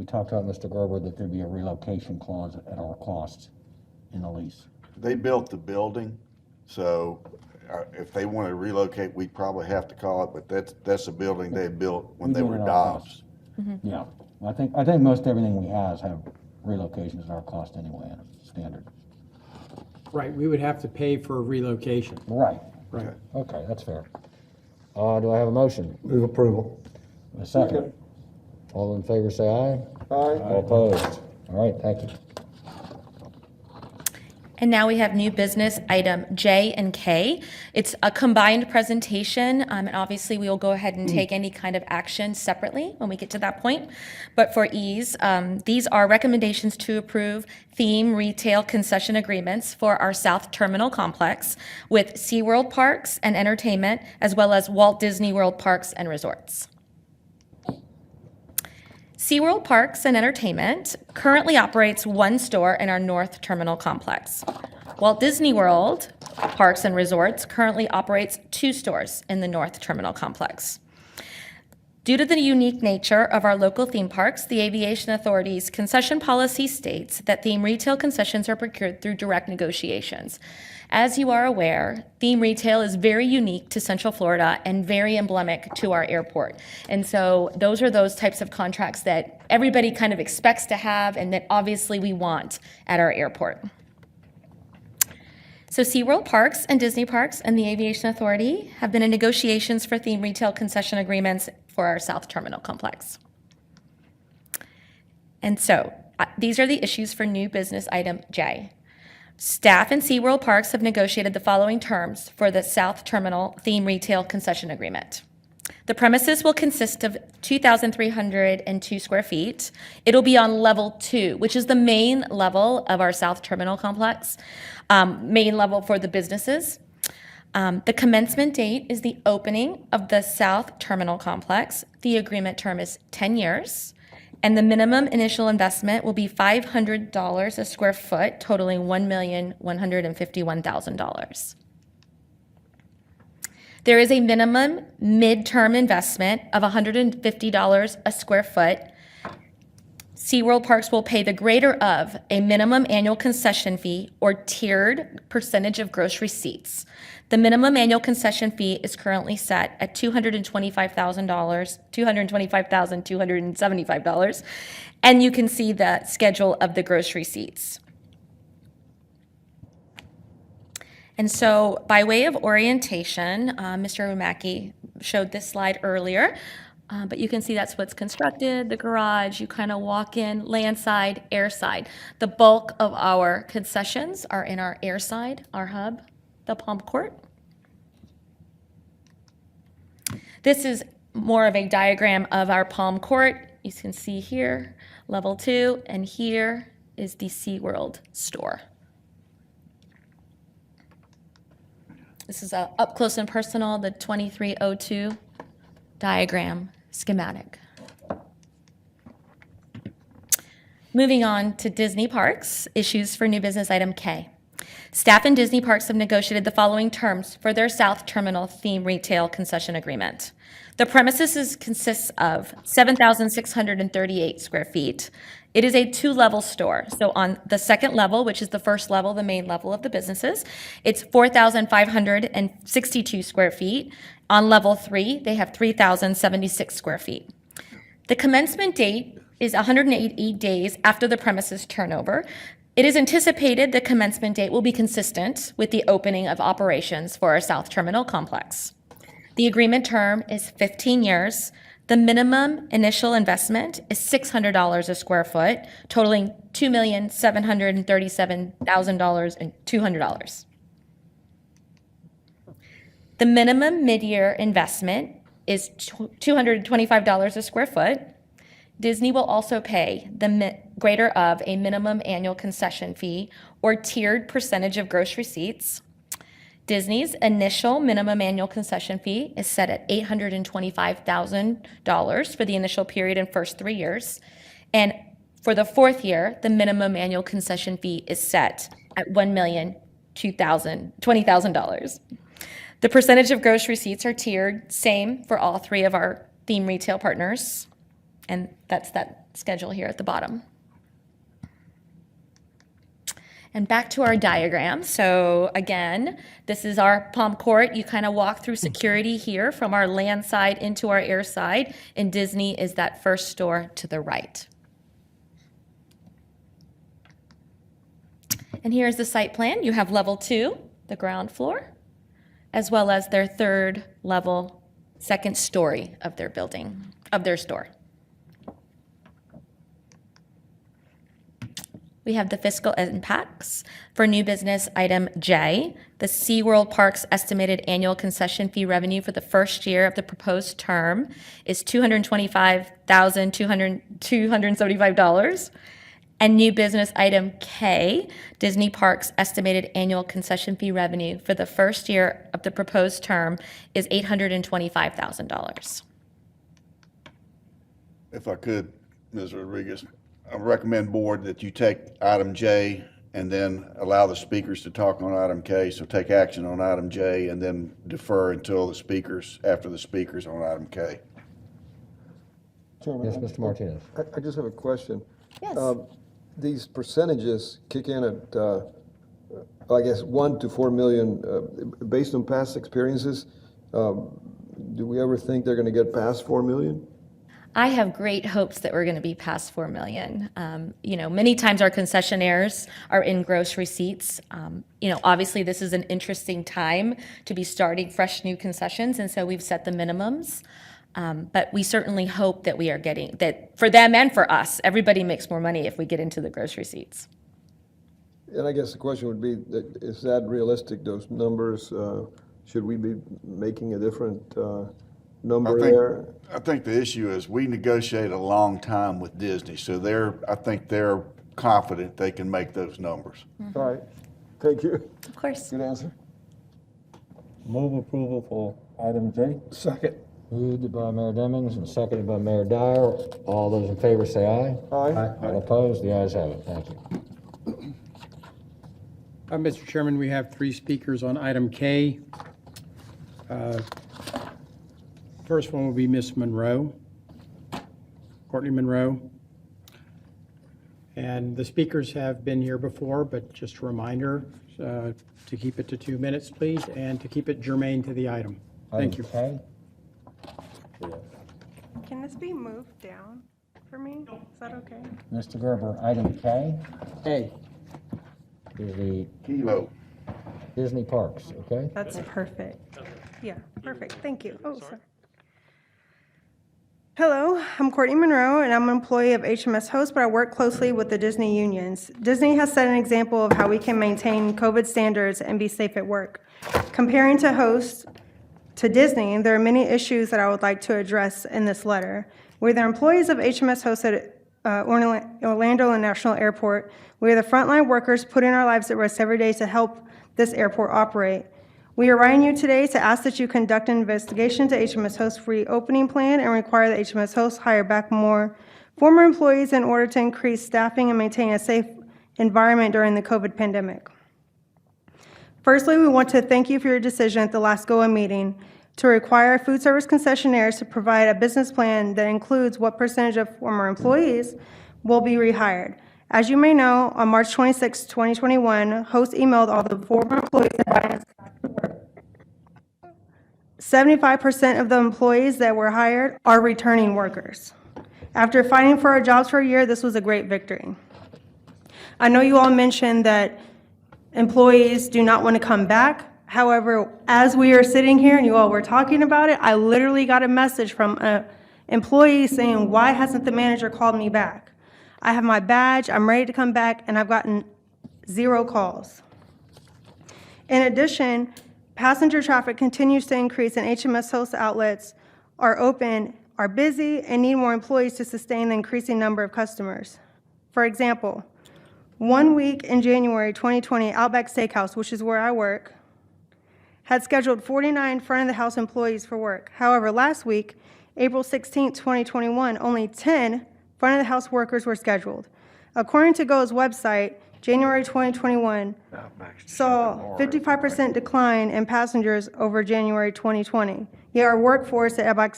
talked about, Mr. Gerber, that there'd be a relocation clause at our cost in the lease. They built the building, so if they want to relocate, we'd probably have to call it, but that's a building they built when they were Dobbs. Yeah, I think most everything we have relocations at our cost anyway, standard. Right, we would have to pay for relocation. Right. Right. Okay, that's fair. Do I have a motion? Move approval. A second. All in favor, say aye. Aye. All opposed? All right, thank you. And now we have new business item J and K. It's a combined presentation, and obviously we will go ahead and take any kind of action separately when we get to that point. But for ease, these are recommendations to approve theme retail concession agreements for our South Terminal Complex with SeaWorld Parks and Entertainment, as well as Walt Disney World Parks and Resorts. SeaWorld Parks and Entertainment currently operates one store in our North Terminal Complex. Walt Disney World Parks and Resorts currently operates 2 stores in the North Terminal Complex. Due to the unique nature of our local theme parks, the Aviation Authority's concession policy states that theme retail concessions are procured through direct negotiations. As you are aware, theme retail is very unique to Central Florida and very emblematic to our airport. And so those are those types of contracts that everybody kind of expects to have and that obviously we want at our airport. So SeaWorld Parks and Disney Parks and the Aviation Authority have been in negotiations for theme retail concession agreements for our South Terminal Complex. And so these are the issues for new business item J. Staff and SeaWorld Parks have negotiated the following terms for the South Terminal Theme Retail Concession Agreement. The premises will consist of 2,302 square feet. It'll be on level 2, which is the main level of our South Terminal Complex, main level for the businesses. The commencement date is the opening of the South Terminal Complex. The agreement term is 10 years. And the minimum initial investment will be $500 a square foot, totaling $1,151,000. There is a minimum midterm investment of $150 a square foot. SeaWorld Parks will pay the greater of a minimum annual concession fee or tiered percentage of gross receipts. The minimum annual concession fee is currently set at $225,275, and you can see the schedule of the gross receipts. And so by way of orientation, Mr. Umaki showed this slide earlier, but you can see that's what's constructed, the garage, you kind of walk in, land side, air side. The bulk of our concessions are in our air side, our hub, the Palm Court. This is more of a diagram of our Palm Court. You can see here, level 2, and here is the SeaWorld store. This is up close and personal, the 2302 diagram schematic. Moving on to Disney Parks, issues for new business item K. Staff and Disney Parks have negotiated the following terms for their South Terminal Theme Retail Concession Agreement. The premises consists of 7,638 square feet. It is a 2-level store. So on the second level, which is the first level, the main level of the businesses, it's 4,562 square feet. On level 3, they have 3,076 square feet. The commencement date is 180 days after the premises turnover. It is anticipated the commencement date will be consistent with the opening of operations for our South Terminal Complex. The agreement term is 15 years. The minimum initial investment is $600 a square foot, totaling $2,737,200. The minimum mid-year investment is $225 a square foot. Disney will also pay the greater of a minimum annual concession fee or tiered percentage of gross receipts. Disney's initial minimum annual concession fee is set at $825,000 for the initial period and first 3 years. And for the 4th year, the minimum annual concession fee is set at $1,020,000. The percentage of gross receipts are tiered, same for all 3 of our theme retail partners. And that's that schedule here at the bottom. And back to our diagram. So again, this is our Palm Court. You kind of walk through security here from our land side into our air side. And Disney is that first store to the right. And here's the site plan. You have level 2, the ground floor, as well as their 3rd level, 2nd story of their building, of their store. We have the fiscal impacts for new business item J. The SeaWorld Parks estimated annual concession fee revenue for the first year of the proposed term is $225,275. And new business item K, Disney Parks estimated annual concession fee revenue for the first year of the proposed term is $825,000. If I could, Ms. Rodriguez, I recommend board that you take item J and then allow the speakers to talk on item K. So take action on item J and then defer until the speakers, after the speakers on item K. Chairman, Yes, Mr. Martinez. I just have a question. Yes. These percentages kick in at, I guess, 1 to 4 million, based on past experiences. Do we ever think they're going to get past 4 million? I have great hopes that we're going to be past 4 million. Many times our concessionaires are in gross receipts. Obviously this is an interesting time to be starting fresh new concessions, and so we've set the minimums. But we certainly hope that we are getting, that for them and for us, everybody makes more money if we get into the gross receipts. And I guess the question would be, is that realistic, those numbers? Should we be making a different number there? I think the issue is we negotiate a long time with Disney, so I think they're confident they can make those numbers. All right, thank you. Of course. Good answer. Move approval for item J. Second. Moved by Mayor Demmings and seconded by Mayor Dyer. All those in favor say aye. Aye. All opposed? The ayes have it. Thank you. Mr. Chairman, we have 3 speakers on item K. First one will be Ms. Monroe, Courtney Monroe. And the speakers have been here before, but just a reminder to keep it to 2 minutes, please, and to keep it germane to the item. Thank you. Item Can this be moved down for me? Is that okay? K. Mr. Gerber, item K A. is the Kilo. Disney parks, okay? That's perfect. Yeah, perfect. Thank you. Oh, sorry. Hello, I'm Courtney Monroe, and I'm an employee of HMS Host, but I work closely with the Disney unions. Disney has set an example of how we can maintain COVID standards and be safe at work. Comparing to Host to Disney, there are many issues that I would like to address in this letter. We're the employees of HMS Host at Orlando International Airport. We are the frontline workers putting our lives at risk every day to help this airport operate. We are writing you today to ask that you conduct an investigation to HMS Host's reopening plan and require that HMS Host hire back more former employees in order to increase staffing and maintain a safe environment during the COVID pandemic. Firstly, we want to thank you for your decision at the last GOA meeting to require food service concessionaires to provide a business plan that includes what percentage of former employees will be rehired. As you may know, on March 26, 2021, Host emailed all the former employees inviting us back to work. 75% of the employees that were hired are returning workers. After fighting for our jobs for a year, this was a great victory. I know you all mentioned that employees do not want to come back. However, as we are sitting here and you all were talking about it, I literally got a message from an employee saying, "Why hasn't the manager called me back? I have my badge, I'm ready to come back," and I've gotten 0 calls. In addition, passenger traffic continues to increase and HMS Host outlets are open, are busy, and need more employees to sustain the increasing number of customers. For example, 1 week in January 2020, Outback Steakhouse, which is where I work, had scheduled 49 front-of-the-house employees for work. However, last week, April 16, 2021, only 10 front-of-the-house workers were scheduled. According to GO's website, January 2021 saw 55% decline in passengers over January 2020. Yet our workforce at Outback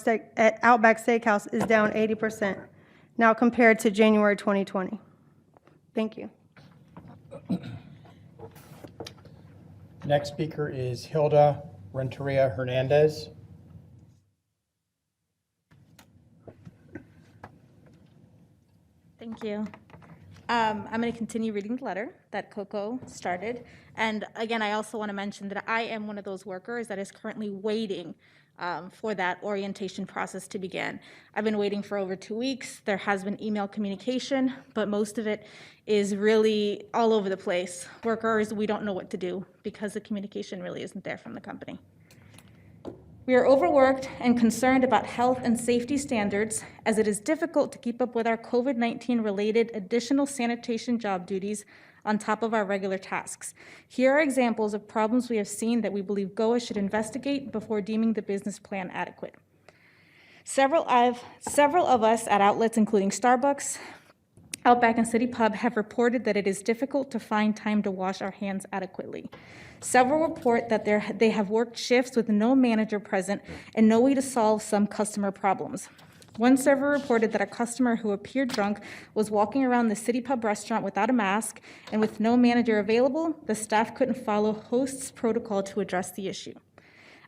Steakhouse is down 80% now compared to January 2020. Thank you. Next speaker is Hilda Renteria Hernandez. Thank you. I'm going to continue reading the letter that Coco started. And again, I also want to mention that I am one of those workers that is currently waiting for that orientation process to begin. I've been waiting for over 2 weeks. There has been email communication, but most of it is really all over the place. Workers, we don't know what to do because the communication really isn't there from the company. We are overworked and concerned about health and safety standards as it is difficult to keep up with our COVID-19 related additional sanitation job duties on top of our regular tasks. Here are examples of problems we have seen that we believe GOA should investigate before deeming the business plan adequate. Several of us at outlets, including Starbucks, Outback, and City Pub, have reported that it is difficult to find time to wash our hands adequately. Several report that they have worked shifts with no manager present and no way to solve some customer problems. One server reported that a customer who appeared drunk was walking around the City Pub restaurant without a mask, and with no manager available, the staff couldn't follow host's protocol to address the issue.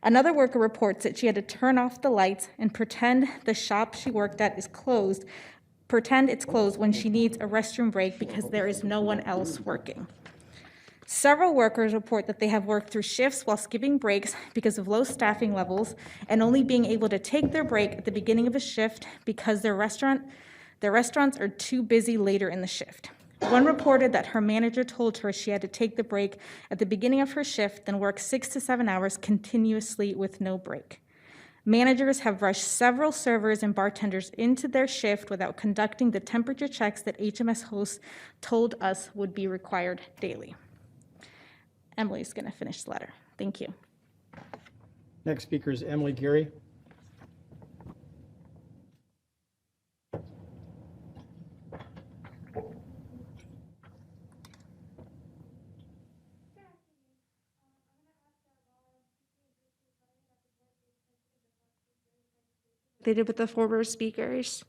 Another worker reports that she had to turn off the lights and pretend the shop she worked at is closed, pretend it's closed when she needs a restroom break because there is no one else working. Several workers report that they have worked through shifts while skipping breaks because of low staffing levels and only being able to take their break at the beginning of a shift because their restaurants are too busy later in the shift. One reported that her manager told her she had to take the break at the beginning of her shift, then work 6 to 7 hours continuously with no break. Managers have rushed several servers and bartenders into their shift without conducting the temperature checks that HMS hosts told us would be required daily. Emily's going to finish the letter. Thank you. Next speaker is Emily Geary. They did with the former speakers.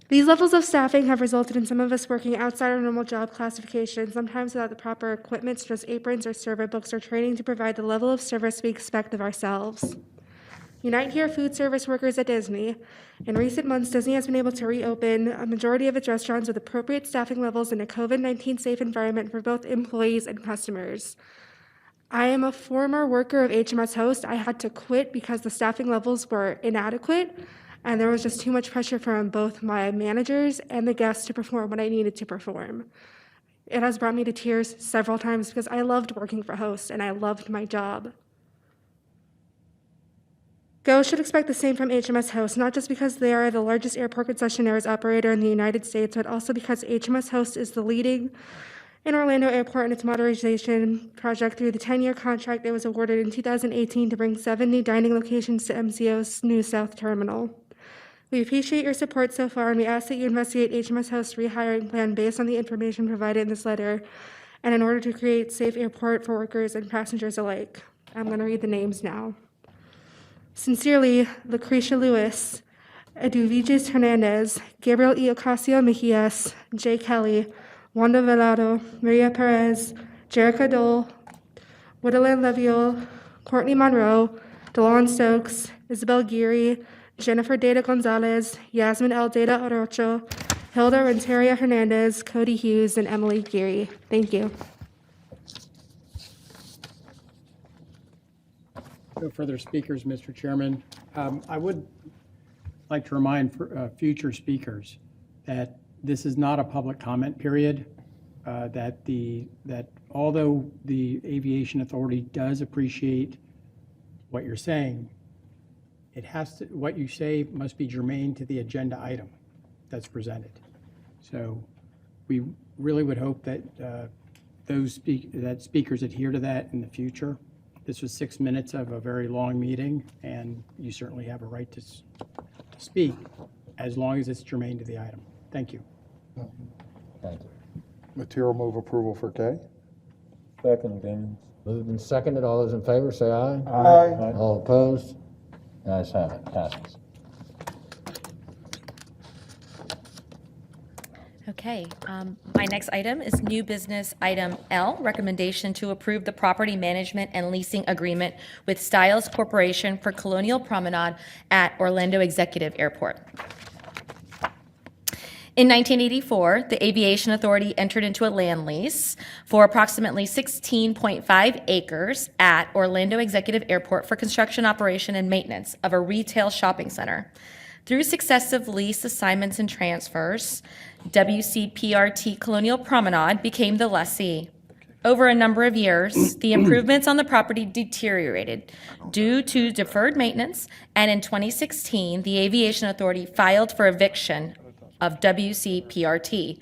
These levels of staffing have resulted in some of us working outside our normal job classification, sometimes without the proper equipment such as aprons or server books or training to provide the level of service we expect of ourselves. Unite Here food service workers at Disney. In recent months, Disney has been able to reopen a majority of its restaurants with appropriate staffing levels in a COVID-19 safe environment for both employees and customers. I am a former worker of HMS Host. I had to quit because the staffing levels were inadequate, and there was just too much pressure from both my managers and the guests to perform what I needed to perform. It has brought me to tears several times because I loved working for Host and I loved my job. Go should expect the same from HMS Host, not just because they are the largest airport concessionaires operator in the United States, but also because HMS Host is the leading in Orlando Airport and its modernization project through the 10-year contract that was awarded in 2018 to bring 7 new dining locations to MCO's new South Terminal. We appreciate your support so far, and we ask that you investigate HMS Host's rehiring plan based on the information provided in this letter and in order to create a safe airport for workers and passengers alike. I'm going to read the names now. Sincerely, Lucretia Lewis, Eduvigis Hernandez, Gabriel E. Ocasio Mejias, Jay Kelly, Wanda Velado, Maria Perez, Jerica Dole, Woodland Leviol, Courtney Monroe, DeLon Stokes, Isabel Geary, Jennifer Data Gonzalez, Yasmin L. Data Orocho, Hilda Renteria Hernandez, Cody Hughes, and Emily Geary. Thank you. No further speakers, Mr. Chairman. I would like to remind future speakers that this is not a public comment period, that although the Aviation Authority does appreciate what you're saying, what you say must be germane to the agenda item that's presented. So we really would hope that speakers adhere to that in the future. This was 6 minutes of a very long meeting, and you certainly have a right to speak as long as it's germane to the item. Thank you. Thank you. Material move approval for K. Second, Gaines. Moved and seconded. All those in favor say aye. Aye. All opposed? The ayes have it. Passes. Okay, my next item is new business item L, recommendation to approve the property management and leasing agreement with Stiles Corporation for Colonial Promenade at Orlando Executive Airport. In 1984, the Aviation Authority entered into a land lease for approximately 16.5 acres at Orlando Executive Airport for construction, operation, and maintenance of a retail shopping center. Through successive lease assignments and transfers, WCPRT Colonial Promenade became the lessee. Over a number of years, the improvements on the property deteriorated due to deferred maintenance, and in 2016, the Aviation Authority filed for eviction of WCPRT.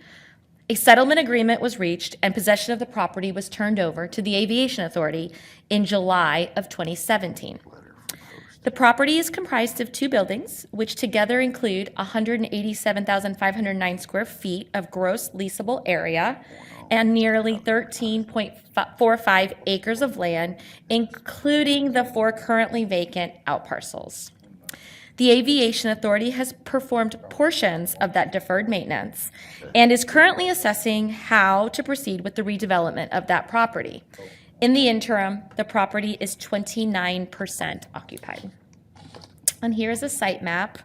A settlement agreement was reached, and possession of the property was turned over to the Aviation Authority in July of 2017. The property is comprised of 2 buildings, which together include 187,509 square feet of gross leasable area and nearly 13.45 acres of land, including the 4 currently vacant outparcels. the Aviation Authority has performed portions of that deferred maintenance and is currently assessing how to proceed with the redevelopment of that property. In the interim, the property is 29% occupied. And here's a site map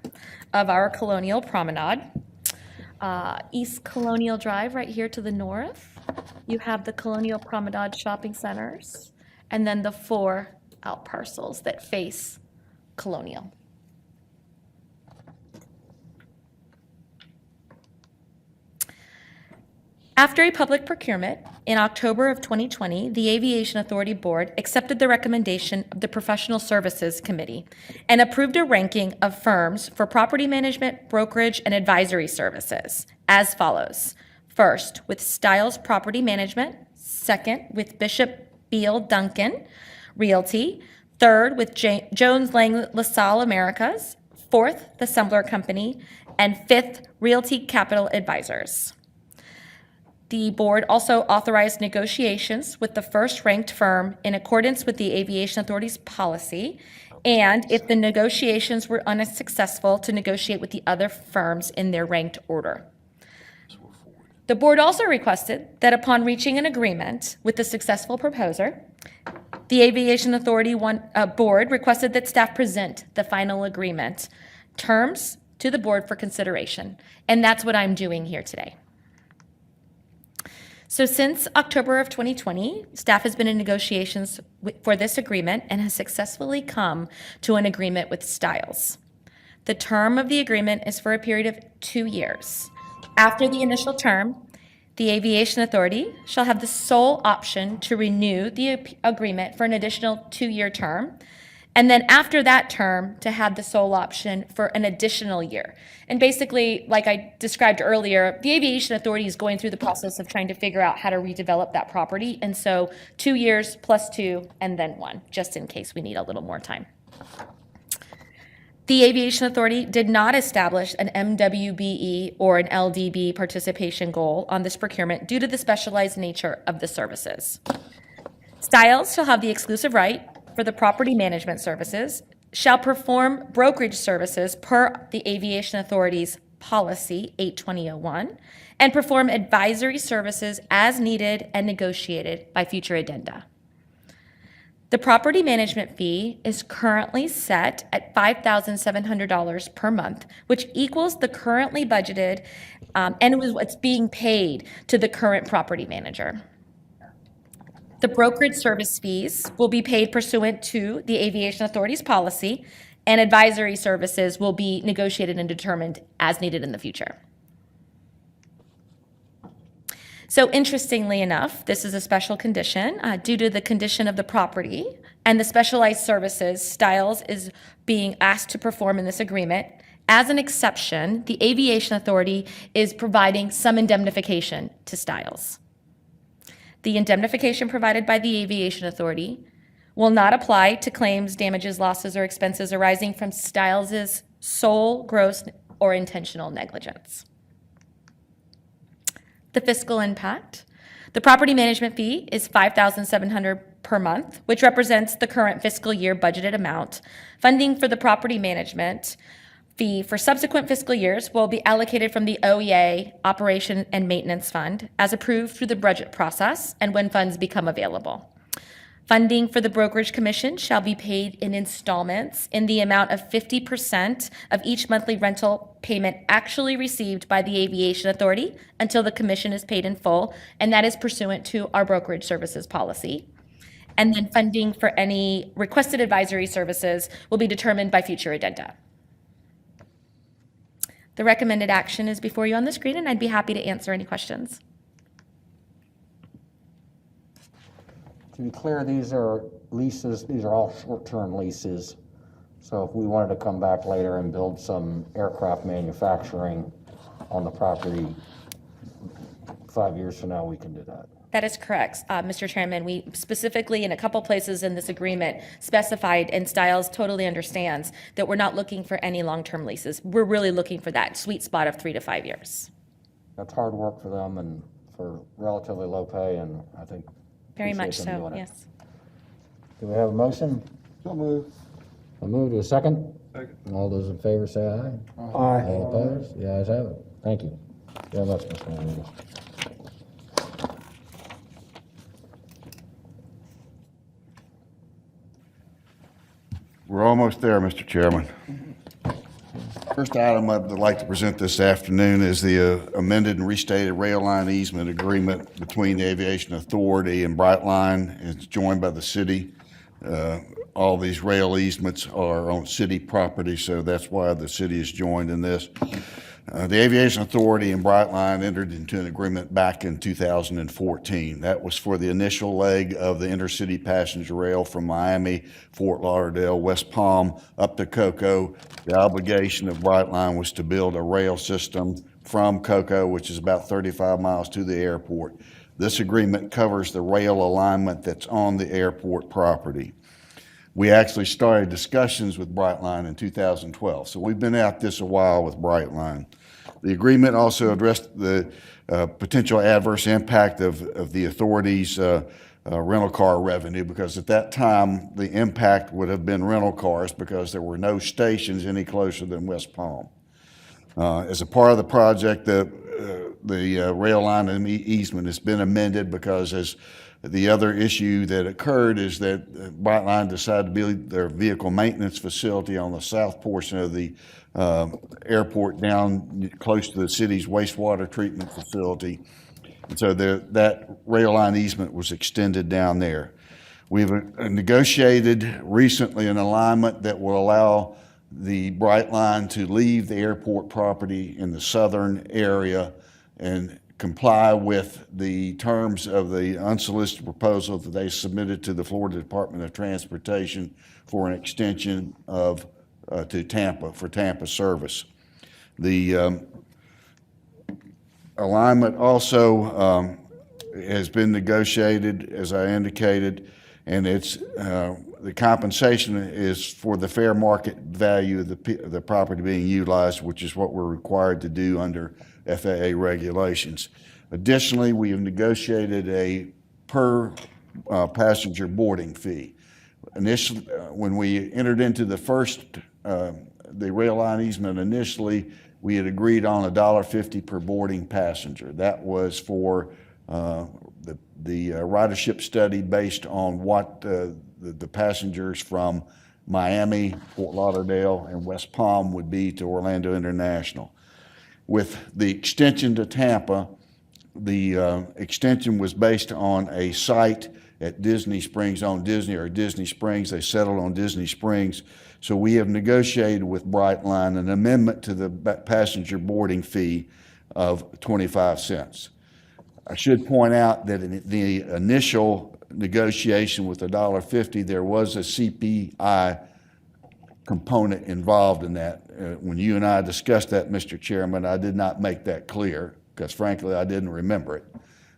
of our Colonial Promenade. East Colonial Drive right here to the north. You have the Colonial Promenade shopping centers, and then the 4 out parcels that face Colonial. After a public procurement in October of 2020, the Aviation Authority Board accepted the recommendation of the Professional Services Committee and approved a ranking of firms for property management, brokerage, and advisory services as follows. First, with Stiles Property Management. Second, with Bishop Beal Duncan Realty. Third, with Jones Lang LaSalle Americas. Fourth, the Sembler Company. And fifth, Realty Capital Advisors. The board also authorized negotiations with the first-ranked firm in accordance with the Aviation Authority's policy, and if the negotiations were unsuccessful, to negotiate with the other firms in their ranked order. The board also requested that upon reaching an agreement with the successful proposer, the Aviation Authority board requested that staff present the final agreement terms to the board for consideration, and that's what I'm doing here today. So since October of 2020, staff has been in negotiations for this agreement and has successfully come to an agreement with Stiles. The term of the agreement is for a period of 2 years. After the initial term, the Aviation Authority shall have the sole option to renew the agreement for an additional 2-year term, and then after that term, to have the sole option for an additional year. And basically, like I described earlier, the Aviation Authority is going through the process of trying to figure out how to redevelop that property, and so 2 years plus 2, and then 1, just in case we need a little more time. The Aviation Authority did not establish an MWBE or an LDB participation goal on this procurement due to the specialized nature of the services. Stiles shall have the exclusive right for the property management services, shall perform brokerage services per the Aviation Authority's policy 82001, and perform advisory services as needed and negotiated by future addenda. The property management fee is currently set at $5,700 per month, which equals the currently budgeted and what's being paid to the current property manager. The brokerage service fees will be paid pursuant to the Aviation Authority's policy, and advisory services will be negotiated and determined as needed in the future. So interestingly enough, this is a special condition due to the condition of the property and the specialized services Stiles is being asked to perform in this agreement. As an exception, the Aviation Authority is providing some indemnification to Stiles. The indemnification provided by the Aviation Authority will not apply to claims, damages, losses, or expenses arising from Stiles' sole, gross, or intentional negligence. The fiscal impact. The property management fee is $5,700 per month, which represents the current fiscal year budgeted amount. Funding for the property management fee for subsequent fiscal years will be allocated from the OEA Operation and Maintenance Fund as approved through the budget process and when funds become available. Funding for the brokerage commission shall be paid in installments in the amount of 50% of each monthly rental payment actually received by the Aviation Authority until the commission is paid in full, and that is pursuant to our brokerage services policy. And then funding for any requested advisory services will be determined by future addenda. The recommended action is before you on the screen, and I'd be happy to answer any questions. To be clear, these are leases, these are all short-term leases. So if we wanted to come back later and build some aircraft manufacturing on the property 5 years from now, we can do that. That is correct, Mr. Chairman. We specifically, in a couple places in this agreement, specified, and Stiles totally understands, that we're not looking for any long-term leases. We're really looking for that sweet spot of 3 to 5 years. That's hard work for them and for relatively low pay, and I think Very much appreciate them so, doing it. yes. Do we have a motion? So moved. A move to a second? All those in favor say aye. Aye. All opposed? The ayes have it. Thank you very much, Mr. Hernandez. We're almost there, Mr. Chairman. First item I'd like to present this afternoon is the amended and restated rail line easement agreement between the Aviation Authority and Brightline. It's joined by the city. All these rail easements are on city property, so that's why the city is joined in this. The Aviation Authority and Brightline entered into an agreement back in 2014. That was for the initial leg of the intercity passenger rail from Miami, Fort Lauderdale, West Palm, up to Cocoa. The obligation of Brightline was to build a rail system from Cocoa, which is about 35 miles, to the airport. This agreement covers the rail alignment that's on the airport property. We actually started discussions with Brightline in 2012, so we've been at this a while with Brightline. The agreement also addressed the potential adverse impact of the authority's rental car revenue, because at that time, the impact would have been rental cars because there were no stations any closer than West Palm. As a part of the project, the rail line and easement has been amended because as the other issue that occurred is that Brightline decided to build their vehicle maintenance facility on the south portion of the airport down close to the city's wastewater treatment facility. And so that rail line easement was extended down there. We've negotiated recently an alignment that will allow the Brightline to leave the airport property in the southern area and comply with the terms of the unsolicited proposal that they submitted to the Florida Department of Transportation for an extension of to Tampa, for Tampa service. The alignment also has been negotiated, as I indicated, and it's the compensation is for the fair market value of the property being utilized, which is what we're required to do under FAA regulations. Additionally, we have negotiated a per passenger boarding fee. Initially, when we entered into the rail line easement initially, we had agreed on $1.50 per boarding passenger. That was for the ridership study based on what the passengers from Miami, Fort Lauderdale, and West Palm would be to Orlando International. With the extension to Tampa, the extension was based on a site at Disney Springs on Disney, or Disney Springs. They settled on Disney Springs. So we have negotiated with Brightline an amendment to the passenger boarding fee of 25 cents. I should point out that in the initial negotiation with $1.50, there was a CPI component involved in that. When you and I discussed that, Mr. Chairman, I did not make that clear because frankly, I didn't remember it.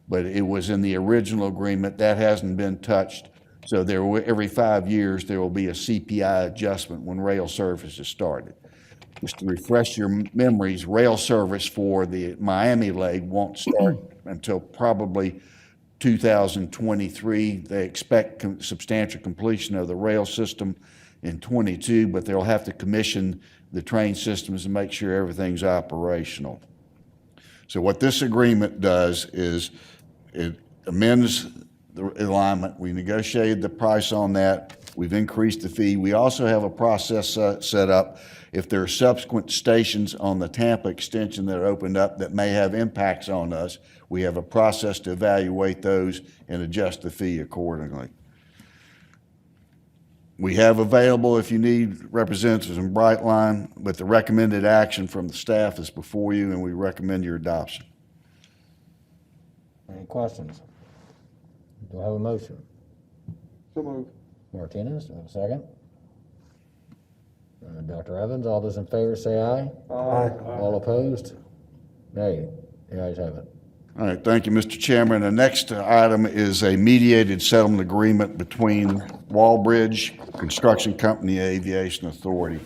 But it was in the original agreement. That hasn't been touched. So every 5 years, there will be a CPI adjustment when rail service is started. Just to refresh your memories, rail service for the Miami leg won't start until probably 2023. They expect substantial completion of the rail system in 22, but they'll have to commission the train systems and make sure everything's operational. So what this agreement does is it amends the alignment. We negotiated the price on that. We've increased the fee. We also have a process set up if there are subsequent stations on the Tampa extension that are opened up that may have impacts on us. We have a process to evaluate those and adjust the fee accordingly. We have available, if you need, representatives in Brightline, but the recommended action from the staff is before you, and we recommend your adoption. Any questions? Do I have a motion? So moved. Martinez, do I have a second? Dr. Evans, all those in favor say aye. Aye. All opposed? Nay. The ayes have it. All right, thank you, Mr. Chairman. The next item is a mediated settlement agreement between Walbridge Construction Company and Aviation Authority.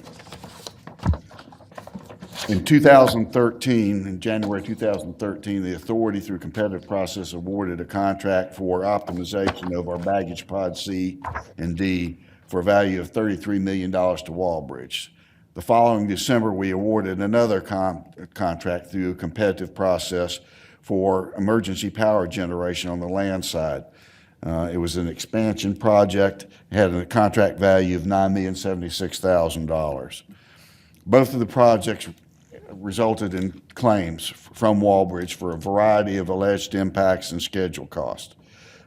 In 2013, in January 2013, the authority, through competitive process, awarded a contract for optimization of our baggage pod C and D for a value of $33 million to Walbridge. The following December, we awarded another contract through a competitive process for emergency power generation on the land side. It was an expansion project, had a contract value of $9,076,000. Both of the projects resulted in claims from Walbridge for a variety of alleged impacts and schedule costs.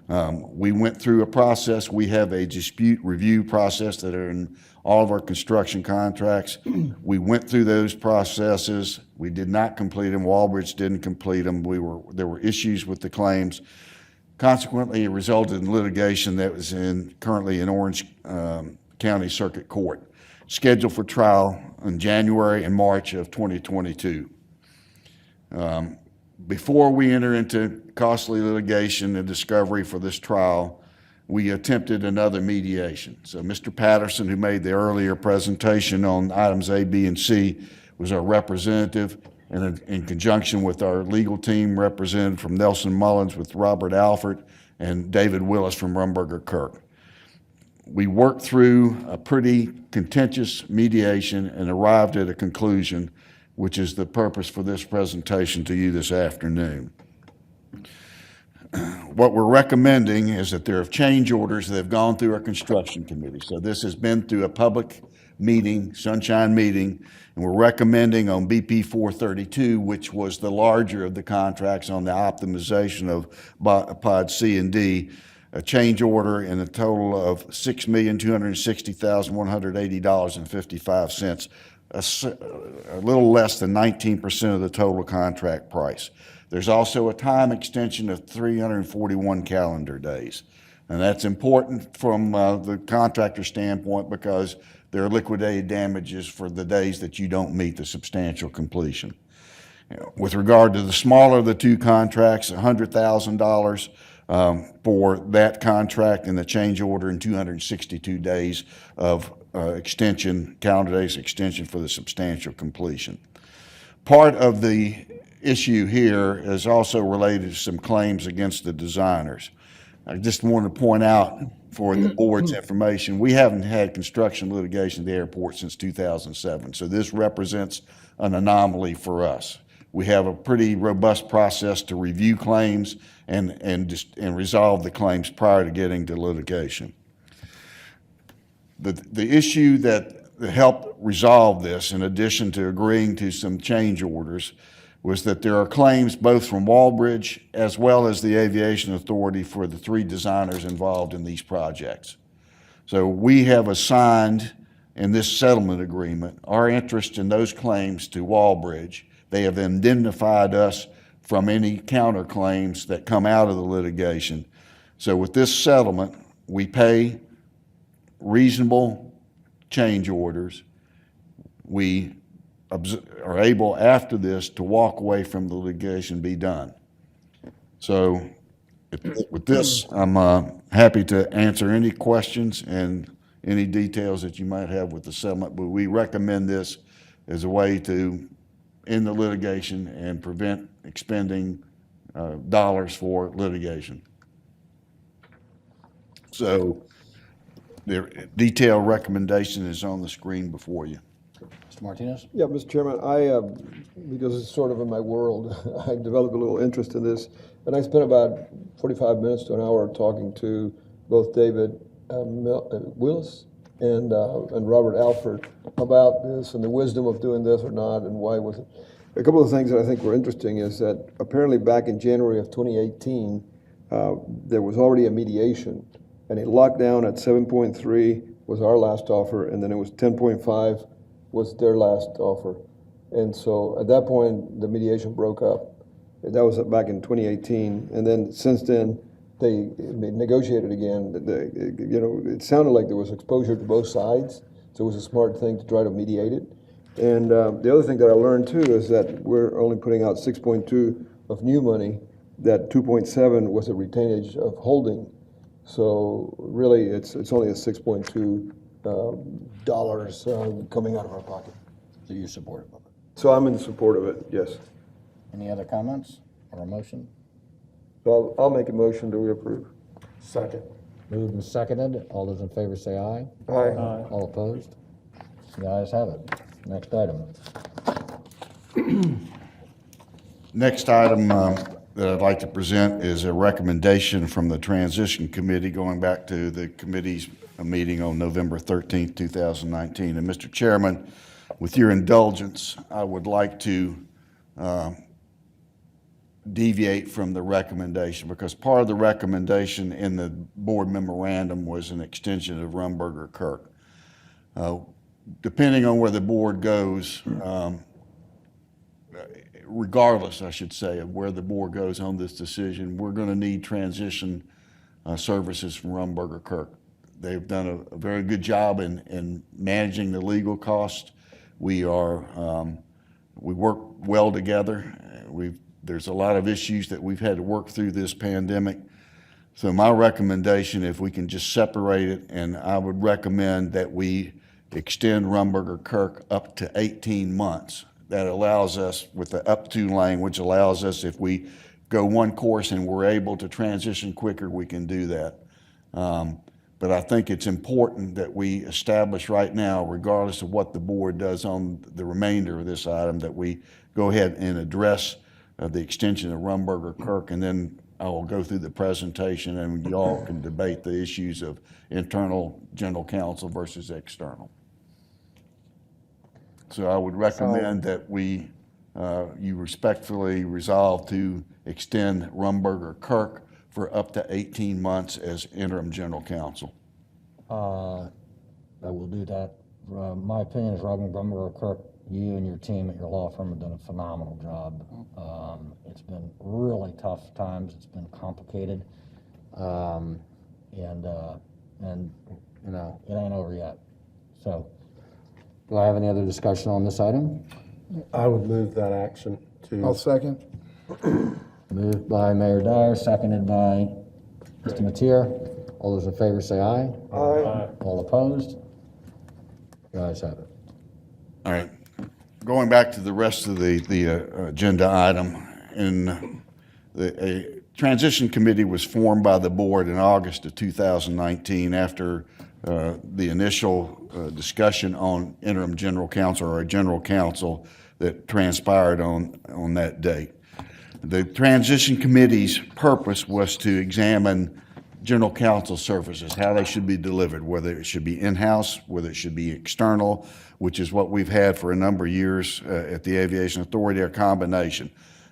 We went through a process. We have a dispute review process that are in all of our construction contracts. We went through those processes. We did not complete them. Walbridge didn't complete them. There were issues with the claims. Consequently, it resulted in litigation that was currently in Orange County Circuit Court, scheduled for trial in January and March of 2022. Before we enter into costly litigation and discovery for this trial, we attempted another mediation. So Mr. Patterson, who made the earlier presentation on items A, B, and C, was our representative, and in conjunction with our legal team represented from Nelson Mullins with Robert Alford and David Willis from Rumberger Kirk. We worked through a pretty contentious mediation and arrived at a conclusion, which is the purpose for this presentation to you this afternoon. What we're recommending is that there are change orders that have gone through our construction committee. So this has been through a public meeting, sunshine meeting, and we're recommending on BP 432, which was the larger of the contracts on the optimization of pod C and D, a change order in a total of $6,260,180.55, a little less than 19% of the total contract price. There's also a time extension of 341 calendar days. And that's important from the contractor standpoint because there are liquidated damages for the days that you don't meet the substantial completion. With regard to the smaller of the two contracts, $100,000 for that contract and the change order in 262 days of extension, calendar days extension for the substantial completion. Part of the issue here is also related to some claims against the designers. I just wanted to point out for the board's information, we haven't had construction litigation at the airport since 2007, so this represents an anomaly for us. We have a pretty robust process to review claims and resolve the claims prior to getting to litigation. The issue that helped resolve this, in addition to agreeing to some change orders, was that there are claims both from Walbridge as well as the Aviation Authority for the three designers involved in these projects. So we have assigned in this settlement agreement our interest in those claims to Walbridge. They have indemnified us from any counterclaims that come out of the litigation. So with this settlement, we pay reasonable change orders. We are able after this to walk away from the litigation, be done. So with this, I'm happy to answer any questions and any details that you might have with the settlement, but we recommend this as a way to end the litigation and prevent expending dollars for litigation. So the detailed recommendation is on the screen before you. Mr. Martinez? Yeah, Mr. Chairman, because it's sort of in my world, I developed a little interest in this, and I spent about 45 minutes to an hour talking to both David Willis and Robert Alford about this and the wisdom of doing this or not and why was it. A couple of things that I think were interesting is that apparently back in January of 2018, there was already a mediation, and it locked down at 7.3 was our last offer, and then it was 10.5 was their last offer. And so at that point, the mediation broke up. That was back in 2018. And then since then, they negotiated again. It sounded like there was exposure to both sides. So it was a smart thing to try to mediate it. And the other thing that I learned too is that we're only putting out 6.2 of new money. That 2.7 was a retainage of holding. So really, it's only a 6.2 dollars coming out of our pocket. So you support it? So I'm in support of it, yes. Any other comments or a motion? So I'll make a motion to approve. Second. Moved and seconded. All those in favor say aye. Aye. All opposed? The ayes have it. Next item. Next item that I'd like to present is a recommendation from the Transition Committee going back to the committee's meeting on November 13th, 2019. And Mr. Chairman, with your indulgence, I would like to deviate from the recommendation, because part of the recommendation in the board memorandum was an extension of Rumberger Kirk. Depending on where the board goes, regardless, I should say, of where the board goes on this decision, we're going to need transition services from Rumberger Kirk. They've done a very good job in managing the legal cost. We work well together. There's a lot of issues that we've had to work through this pandemic. So my recommendation, if we can just separate it, and I would recommend that we extend Rumberger Kirk up to 18 months. That allows us, with the up to language, allows us, if we go one course and we're able to transition quicker, we can do that. But I think it's important that we establish right now, regardless of what the board does on the remainder of this item, that we go ahead and address the extension of Rumberger Kirk, and then I will go through the presentation and you all can debate the issues of internal general counsel versus external. So I would recommend that you respectfully resolve to extend Rumberger Kirk for up to 18 months as interim general counsel. I will do that. My opinion is Rumberger Kirk, you and your team at your law firm have done a phenomenal job. It's been really tough times. It's been complicated. And you know, it ain't over yet. So, do I have any other discussion on this item? I would move that action to. I'll second. Moved by Mayor Dyer, seconded by Mr. Matier. All those in favor say aye. Aye. All opposed? The ayes have it. All right. Going back to the rest of the agenda item, a transition committee was formed by the board in August of 2019 after the initial discussion on interim general counsel or a general counsel that transpired on that date. The transition committee's purpose was to examine general counsel services, how they should be delivered, whether it should be in-house, whether it should be external, which is what we've had for a number of years at the Aviation Authority, or combination.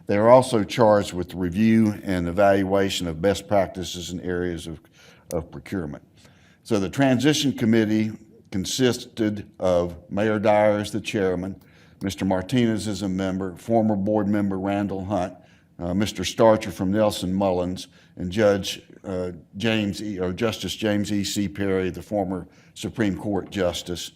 They are also charged with review and evaluation of best practices in areas of procurement. So the transition committee consisted of Mayor Dyer as the chairman, Mr. Martinez as a member, former board member Randall Hunt, Mr. Starcher from Nelson Mullins, and Justice James E. C. Perry, the former Supreme Court Justice.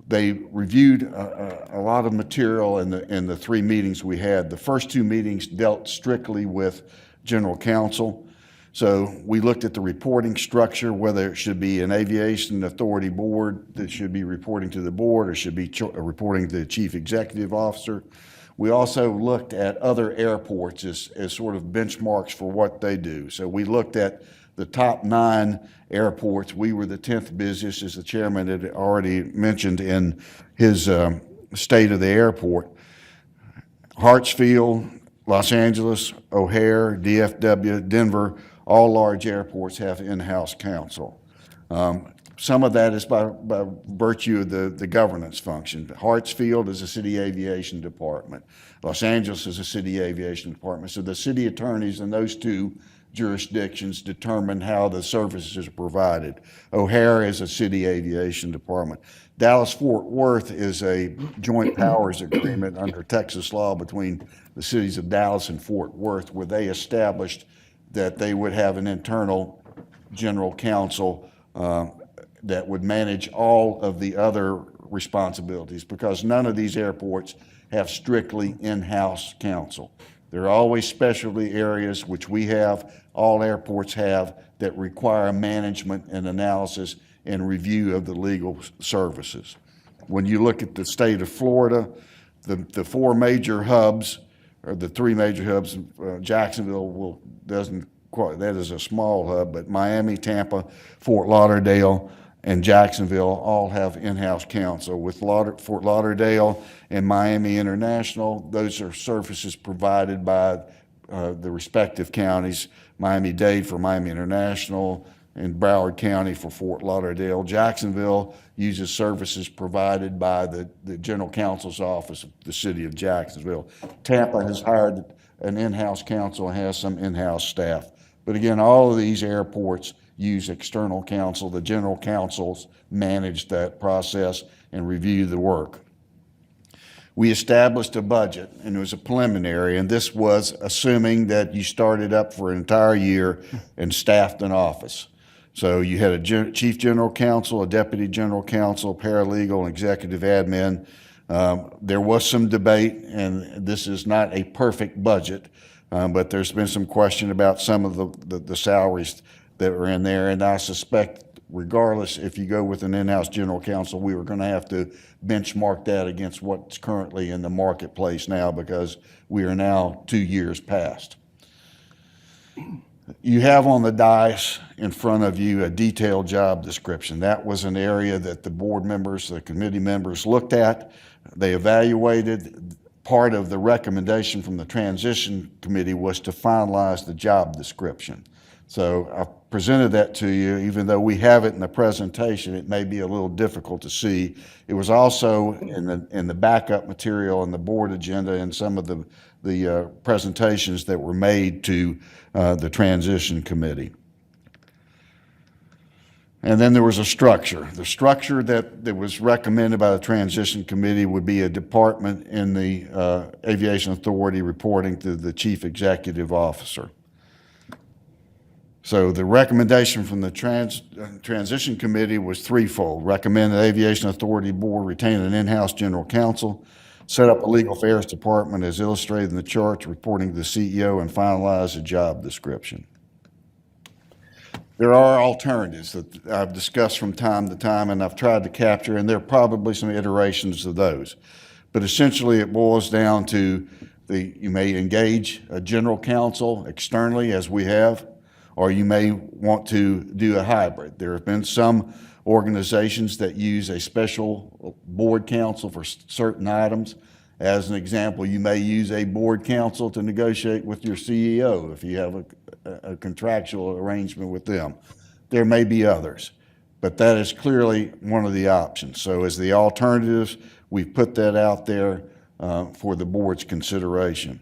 They reviewed a lot of material in the three meetings we had. The first two meetings dealt strictly with general counsel. So we looked at the reporting structure, whether it should be an aviation authority board that should be reporting to the board or should be reporting to the chief executive officer. We also looked at other airports as sort of benchmarks for what they do. So we looked at the top 9 airports. We were the 10th busiest, as the chairman had already mentioned in his state of the airport. Hartsfield, Los Angeles, O'Hare, DFW, Denver, all large airports have in-house counsel. Some of that is by virtue of the governance function. Hartsfield is a city aviation department. Los Angeles is a city aviation department. So the city attorneys in those two jurisdictions determine how the services are provided. O'Hare is a city aviation department. Dallas-Fort Worth is a joint powers agreement under Texas law between the cities of Dallas and Fort Worth, where they established that they would have an internal general counsel that would manage all of the other responsibilities, because none of these airports have strictly in-house counsel. There are always specialty areas, which we have, all airports have, that require management and analysis and review of the legal services. When you look at the state of Florida, the 4 major hubs, or the 3 major hubs, Jacksonville doesn't quite, that is a small hub, but Miami, Tampa, Fort Lauderdale, and Jacksonville all have in-house counsel. With Fort Lauderdale and Miami International, those are services provided by the respective counties, Miami-Dade for Miami International and Broward County for Fort Lauderdale. Jacksonville uses services provided by the General Counsel's Office of the City of Jacksonville. Tampa has hired an in-house counsel and has some in-house staff. But again, all of these airports use external counsel. The general counsels manage that process and review the work. We established a budget, and it was a preliminary, and this was assuming that you started up for an entire year and staffed an office. So you had a chief general counsel, a deputy general counsel, paralegal, and executive admin. There was some debate, and this is not a perfect budget, but there's been some question about some of the salaries that were in there, and I suspect regardless, if you go with an in-house general counsel, we were going to have to benchmark that against what's currently in the marketplace now, because we are now 2 years past. You have on the dais in front of you a detailed job description. That was an area that the board members, the committee members looked at. They evaluated. Part of the recommendation from the transition committee was to finalize the job description. So I've presented that to you. Even though we have it in the presentation, it may be a little difficult to see. It was also in the backup material and the board agenda and some of the presentations that were made to the transition committee. And then there was a structure. The structure that was recommended by the transition committee would be a department in the Aviation Authority reporting to the chief executive officer. So the recommendation from the transition committee was threefold. Recommend the Aviation Authority Board retain an in-house general counsel, set up a legal affairs department as illustrated in the chart, reporting to the CEO, and finalize a job description. There are alternatives that I've discussed from time to time, and I've tried to capture, and there are probably some iterations of those. But essentially it boils down to you may engage a general counsel externally, as we have, or you may want to do a hybrid. There have been some organizations that use a special board counsel for certain items. As an example, you may use a board counsel to negotiate with your CEO if you have a contractual arrangement with them. There may be others, but that is clearly one of the options. So as the alternatives, we've put that out there for the board's consideration.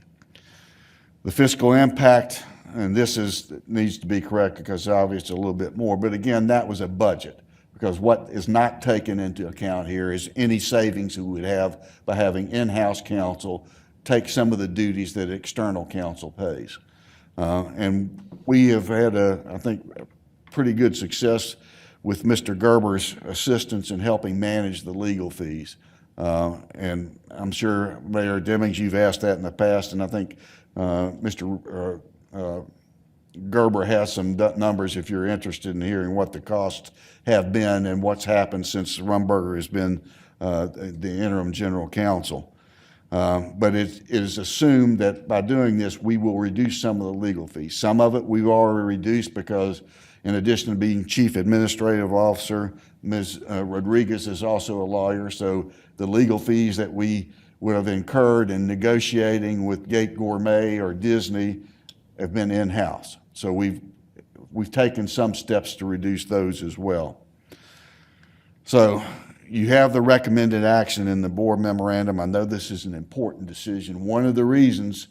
The fiscal impact, and this needs to be correct because obviously it's a little bit more, but again, that was a budget, because what is not taken into account here is any savings we would have by having in-house counsel take some of the duties that external counsel pays. And we have had, I think, pretty good success with Mr. Gerber's assistance in helping manage the legal fees. And I'm sure, Mayor Demings, you've asked that in the past, and I think Mr. Gerber has some numbers if you're interested in hearing what the costs have been and what's happened since Rumberger has been the interim general counsel. But it is assumed that by doing this, we will reduce some of the legal fees. Some of it we've already reduced because in addition to being chief administrative officer, Ms. Rodriguez is also a lawyer, so the legal fees that we would have incurred in negotiating with Gate Gourmet or Disney have been in-house. So we've taken some steps to reduce those as well. So you have the recommended action in the board memorandum. I know this is an important decision. One of the reasons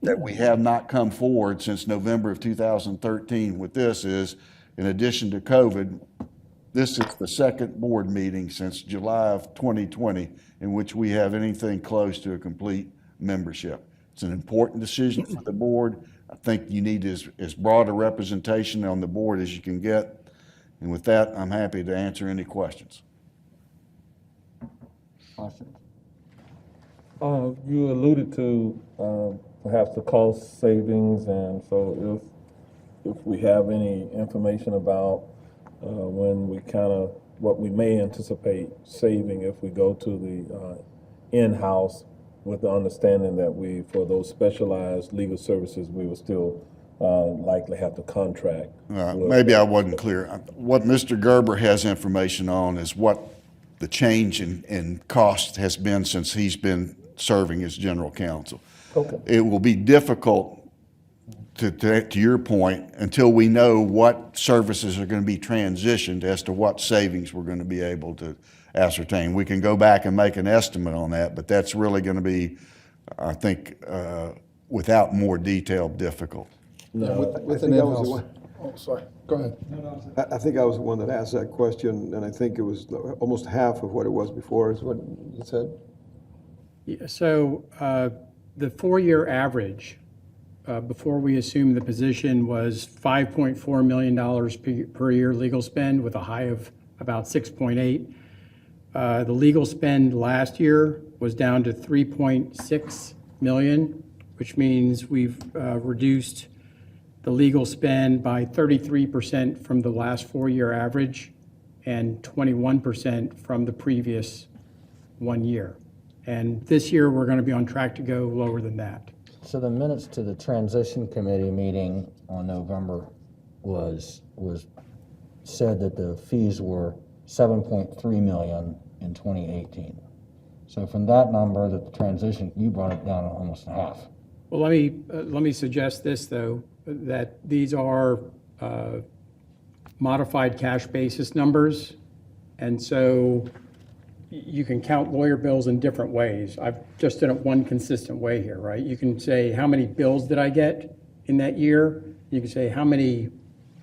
that we have not come forward since November of 2013 with this is, in addition to COVID, this is the second board meeting since July of 2020 in which we have anything close to a complete membership. It's an important decision for the board. I think you need as broad a representation on the board as you can get. And with that, I'm happy to answer any questions. Questions? You alluded to perhaps the cost savings, and so if we have any information about when we what we may anticipate saving if we go to the in-house, with the understanding that for those specialized legal services, we will still likely have to contract. with- Maybe I wasn't clear. What Mr. Gerber has information on is what the change in cost has been since he's been serving as general counsel. Okay. It will be difficult, to your point, until we know what services are going to be transitioned as to what savings we're going to be able to ascertain. We can go back and make an estimate on that, but that's really going to be, I think, without more detail, difficult. With an in-house. Oh, sorry, go ahead. I think I was the one that asked that question, and I think it was almost half of what it was before, is what you said? Yeah, so the four-year average before we assumed the position was $5.4 million per year legal spend with a high of about 6.8. The legal spend last year was down to 3.6 million, which means we've reduced the legal spend by 33% from the last four-year average and 21% from the previous 1 year. And this year, we're going to be on track to go lower than that. So the minutes to the transition committee meeting on November said that the fees were 7.3 million in 2018. So from that number, that the transition, you brought it down almost half. Well, let me suggest this, though, that these are modified cash basis numbers. And so you can count lawyer bills in different ways. I've just done it one consistent way here, right? You can say, how many bills did I get in that year? You can say, how many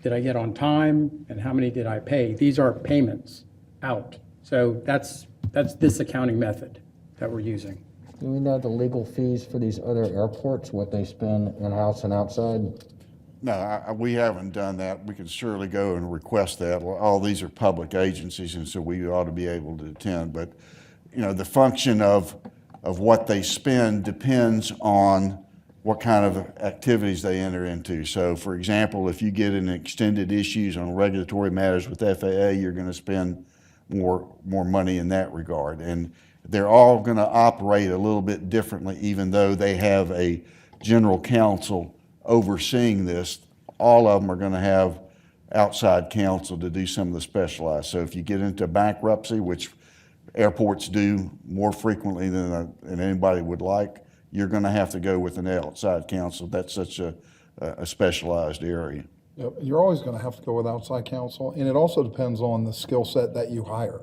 did I get on time and how many did I pay? These are payments out. So that's this accounting method that we're using. Do we know the legal fees for these other airports, what they spend in-house and outside? No, we haven't done that. We can surely go and request that. All these are public agencies, and so we ought to be able to attend. But, you know, the function of what they spend depends on what kind of activities they enter into. So, for example, if you get in extended issues on regulatory matters with FAA, you're going to spend more money in that regard. And they're all going to operate a little bit differently, even though they have a general counsel overseeing this. All of them are going to have outside counsel to do some of the specialized. So if you get into bankruptcy, which airports do more frequently than anybody would like, you're going to have to go with an outside counsel. That's such a specialized area. You're always going to have to go with outside counsel, and it also depends on the skill set that you hire.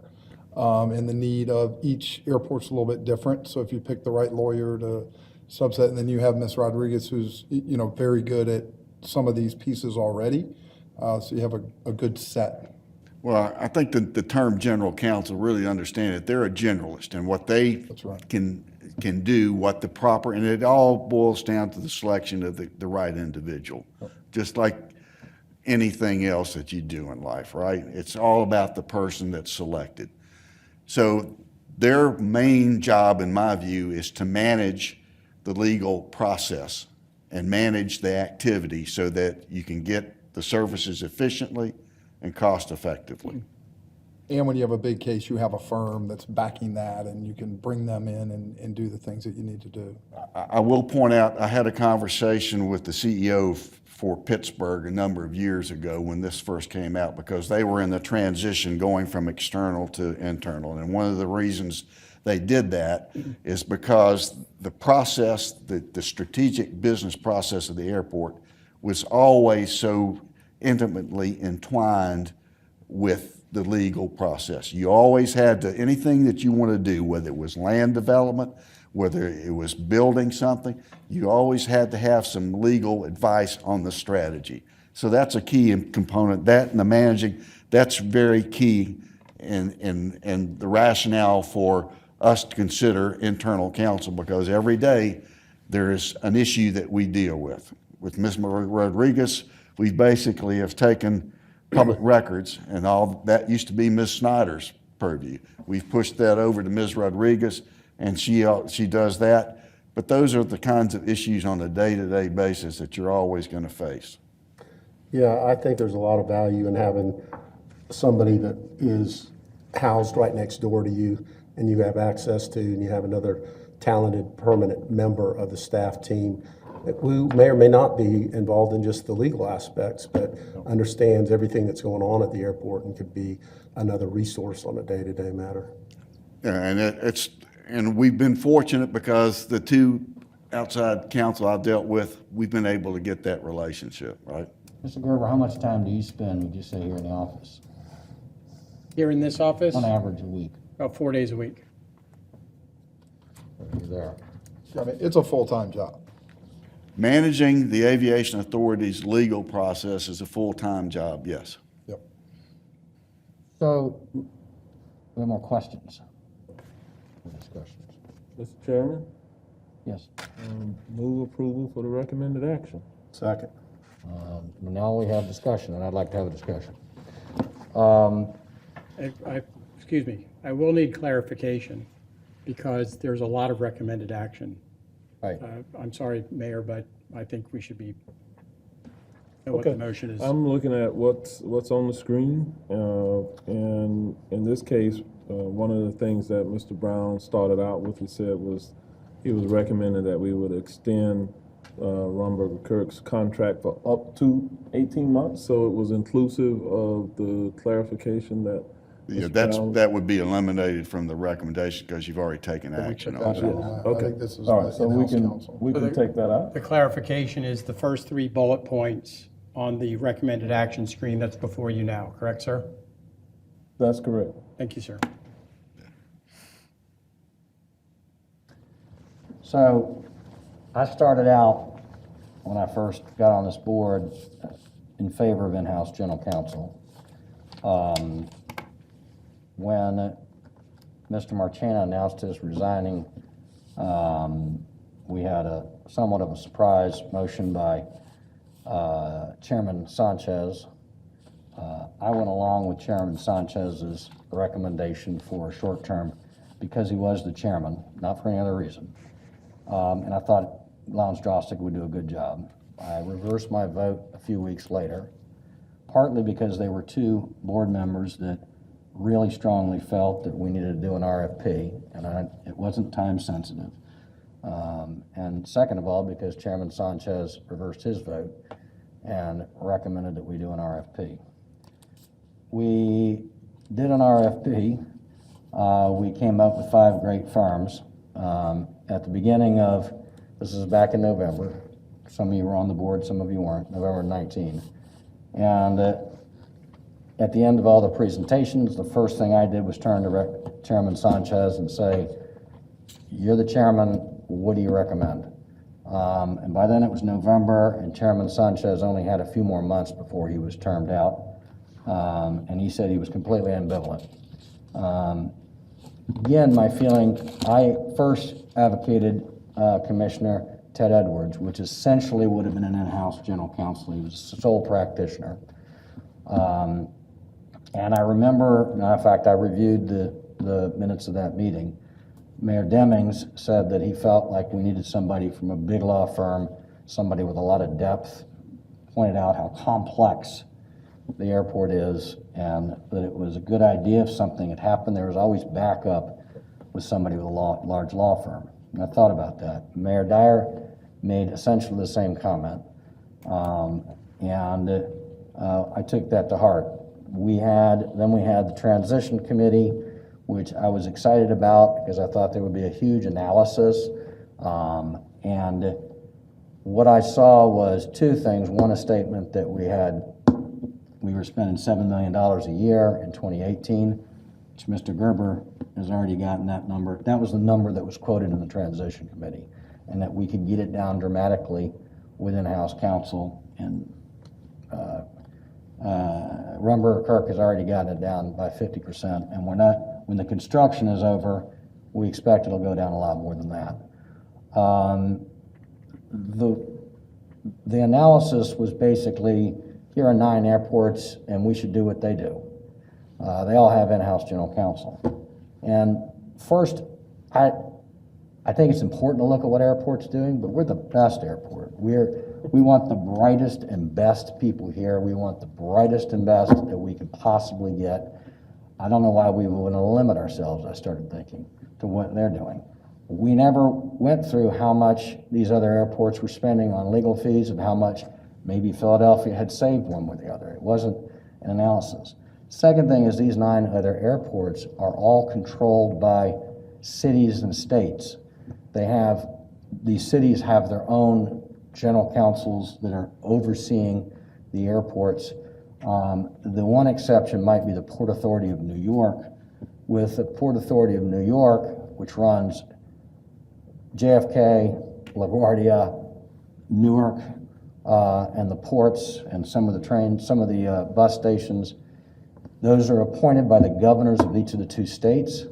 And the need of each airport's a little bit different. So if you pick the right lawyer to subset, and then you have Ms. Rodriguez, who's, you know, very good at some of these pieces already. So you have a good set. Well, I think the term general counsel, really understand it. They're a generalist, and what they can do, what the proper, and it all boils down to the selection of the right individual. Just like anything else that you do in life, right? It's all about the person that's selected. So their main job, in my view, is to manage the legal process and manage the activity so that you can get the services efficiently and cost effectively. And when you have a big case, you have a firm that's backing that, and you can bring them in and do the things that you need to do. I will point out, I had a conversation with the CEO for Pittsburgh a number of years ago when this first came out, because they were in the transition going from external to internal. And one of the reasons they did that is because the process, the strategic business process of the airport was always so intimately entwined with the legal process. You always had to, anything that you want to do, whether it was land development, whether it was building something, you always had to have some legal advice on the strategy. So that's a key component. That and the managing, that's very key in the rationale for us to consider internal counsel, because every day there is an issue that we deal with. With Ms. Rodriguez, we basically have taken public records, and all that used to be Ms. Snyder's purview. We've pushed that over to Ms. Rodriguez, and she does that. But those are the kinds of issues on a day-to-day basis that you're always going to face. Yeah, I think there's a lot of value in having somebody that is housed right next door to you and you have access to, and you have another talented permanent member of the staff team who may or may not be involved in just the legal aspects, but understands everything that's going on at the airport and could be another resource on a day-to-day matter. Yeah, and and we've been fortunate because the two outside counsel I've dealt with, we've been able to get that relationship, right? Mr. Gerber, how much time do you spend, would you say, here in the office? Here in this office, On average, a week? about 4 days a week. You're there. I mean, it's a full-time job. Managing the Aviation Authority's legal process is a full-time job, yes. Yep. So, we have more questions? Or discussions? Mr. Chairman, Yes. move approval for the recommended action. Second. Now we have discussion, and I'd like to have a discussion. Excuse me, I will need clarification because there's a lot of recommended action. Right. I'm sorry, Mayor, but I think we should know what the motion is. I'm looking at what's on the screen, and in this case, one of the things that Mr. Brown started out with, he said he was recommending that we would extend Rumberger Kirk's contract for up to 18 months, so it was inclusive of the clarification that Yeah, Mr. Brown- that would be eliminated from the recommendation because you've already taken action on it. I Okay. think this is All right, so we in-house can, counsel. we can take that out. The clarification is the first 3 bullet points on the recommended action screen that's before you now, correct, sir? That's correct. Thank you, sir. So, I started out, when I first got on this board, in favor of in-house general counsel. When Mr. Marchena announced his resigning, we had somewhat of a surprise motion by Chairman Sanchez. I went along with Chairman Sanchez's recommendation for a short term because he was the chairman, not for any other reason. And I thought Lounge Drostick would do a good job. I reversed my vote a few weeks later, partly because there were 2 board members that really strongly felt that we needed to do an RFP, and it wasn't time sensitive. And second of all, because Chairman Sanchez reversed his vote and recommended that we do an RFP. We did an RFP. We came up with 5 great firms. At the beginning of, this is back in November, some of you were on the board, some of you weren't, November 19. And at the end of all the presentations, the first thing I did was turn to Chairman Sanchez and say, you're the chairman, what do you recommend? And by then it was November, and Chairman Sanchez only had a few more months before he was termed out. And he said he was completely ambivalent. Again, my feeling, I first advocated Commissioner Ted Edwards, which essentially would have been an in-house general counsel. He was a sole practitioner. And I remember, in fact, I reviewed the minutes of that meeting. Mayor Demings said that he felt like we needed somebody from a big law firm, somebody with a lot of depth, pointed out how complex the airport is, and that it was a good idea if something had happened, there was always backup with somebody with a large law firm. And I thought about that. Mayor Dyer made essentially the same comment. And I took that to heart. Then we had the transition committee, which I was excited about because I thought there would be a huge analysis. And what I saw was 2 things. One, a statement that we were spending $7 million a year in 2018, which Mr. Gerber has already gotten that number. That was the number that was quoted in the transition committee, and that we could get it down dramatically with in-house counsel. And Rumberger Kirk has already gotten it down by 50%, and when the construction is over, we expect it'll go down a lot more than that. The analysis was basically, here are 9 airports, and we should do what they do. They all have in-house general counsel. And first, I think it's important to look at what airport's doing, but we're the best airport. We want the brightest and best people here. We want the brightest and best that we could possibly get. I don't know why we would limit ourselves, I started thinking, to what they're doing. We never went through how much these other airports were spending on legal fees and how much maybe Philadelphia had saved one with the other. It wasn't an analysis. Second thing is these 9 other airports are all controlled by cities and states. These cities have their own general counsels that are overseeing the airports. The one exception might be the Port Authority of New York. With the Port Authority of New York, which runs JFK, LaGuardia, Newark, and the ports, and some of the trains, some of the bus stations, those are appointed by the governors of each of the 2 states.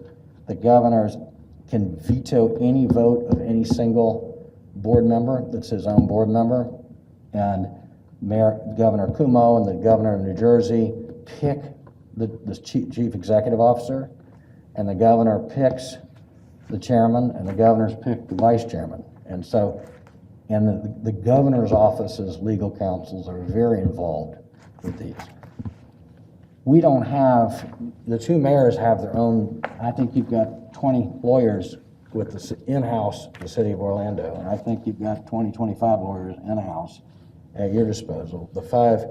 The governors can veto any vote of any single board member that's his own board member. And Governor Cuomo and the governor of New Jersey pick the chief executive officer, and the governor picks the chairman, and the governors pick the vice chairman. And so, and the governor's office's legal counsels are very involved with these. We don't have, the 2 mayors have their own, I think you've got 20 lawyers with the in-house, the city of Orlando, and I think you've got 20, 25 lawyers in-house at your disposal. The 5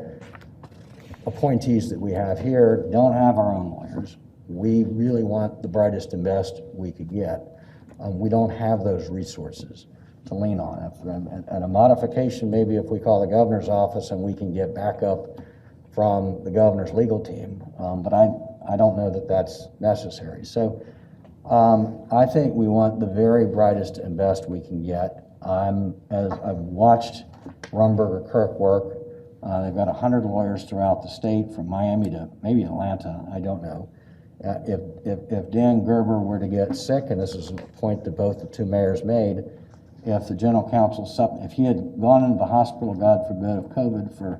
appointees that we have here don't have our own lawyers. We really want the brightest and best we could get. We don't have those resources to lean on. And a modification, maybe if we call the governor's office and we can get backup from the governor's legal team, but I don't know that that's necessary. So I think we want the very brightest and best we can get. As I've watched Rumberger Kirk work, they've got 100 lawyers throughout the state, from Miami to maybe Atlanta, I don't know. If Dan Gerber were to get sick, and this is a point that both the 2 mayors made, if the general counsel, if he had gone into the hospital, God forbid, of COVID for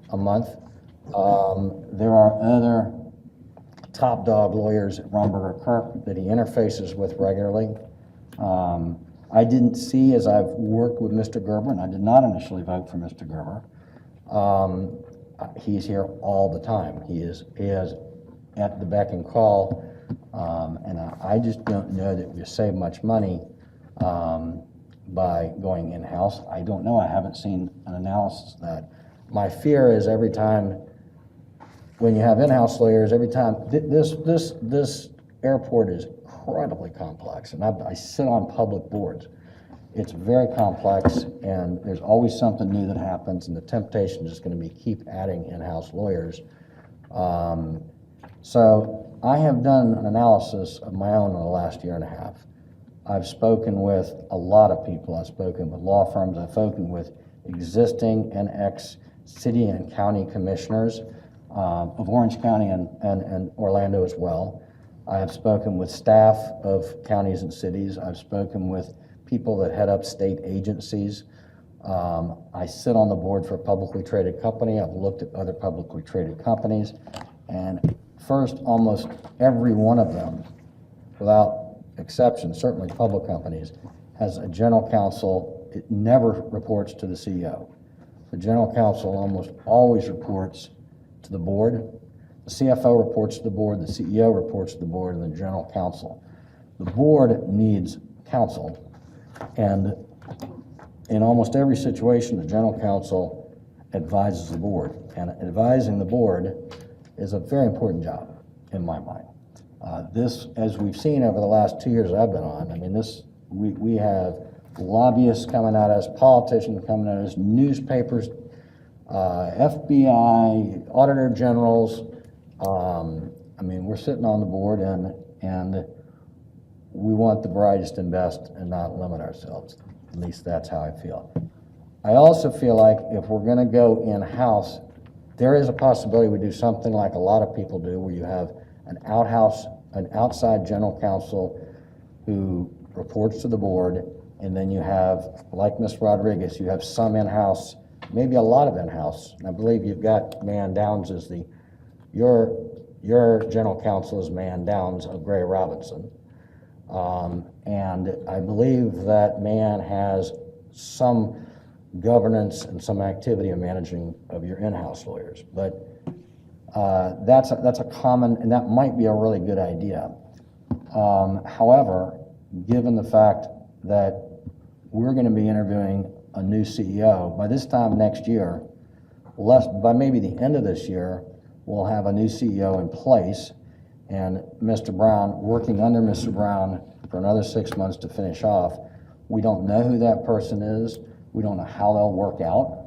a month, there are other top dog lawyers at Rumberger Kirk that he interfaces with regularly. I didn't see, as I've worked with Mr. Gerber, and I did not initially vote for Mr. Gerber, he's here all the time. He is at the beck and call, and I just don't know that we save much money by going in-house. I don't know. I haven't seen an analysis of that. My fear is every time, when you have in-house lawyers, every time, this airport is incredibly complex, and I sit on public boards. It's very complex, and there's always something new that happens, and the temptation is going to be keep adding in-house lawyers. So I have done an analysis of my own in the last year and a half. I've spoken with a lot of people. I've spoken with law firms. I've spoken with existing and ex-city and county commissioners of Orange County and Orlando as well. I have spoken with staff of counties and cities. I've spoken with people that head up state agencies. I sit on the board for a publicly traded company. I've looked at other publicly traded companies, and first, almost every one of them, without exception, certainly public companies, has a general counsel. It never reports to the CEO. The general counsel almost always reports to the board. The CFO reports to the board, the CEO reports to the board, and the general counsel. The board needs counsel, and in almost every situation, the general counsel advises the board, and advising the board is a very important job in my mind. This, as we've seen over the last 2 years I've been on, I mean, we have lobbyists coming at us, politicians coming at us, newspapers, FBI, auditor generals. I mean, we're sitting on the board, and we want the brightest and best and not limit ourselves. At least that's how I feel. I also feel like if we're going to go in-house, there is a possibility we do something like a lot of people do, where you have an outside general counsel who reports to the board, and then you have, like Ms. Rodriguez, you have some in-house, maybe a lot of in-house. I believe you've got Man Downs as your general counsel is Man Downs of Gray Robinson. And I believe that Man has some governance and some activity of managing of your in-house lawyers. But that's a common, and that might be a really good idea. However, given the fact that we're going to be interviewing a new CEO, by this time next year, by maybe the end of this year, we'll have a new CEO in place, and Mr. Brown, working under Mr. Brown for another 6 months to finish off. We don't know who that person is. We don't know how they'll work out.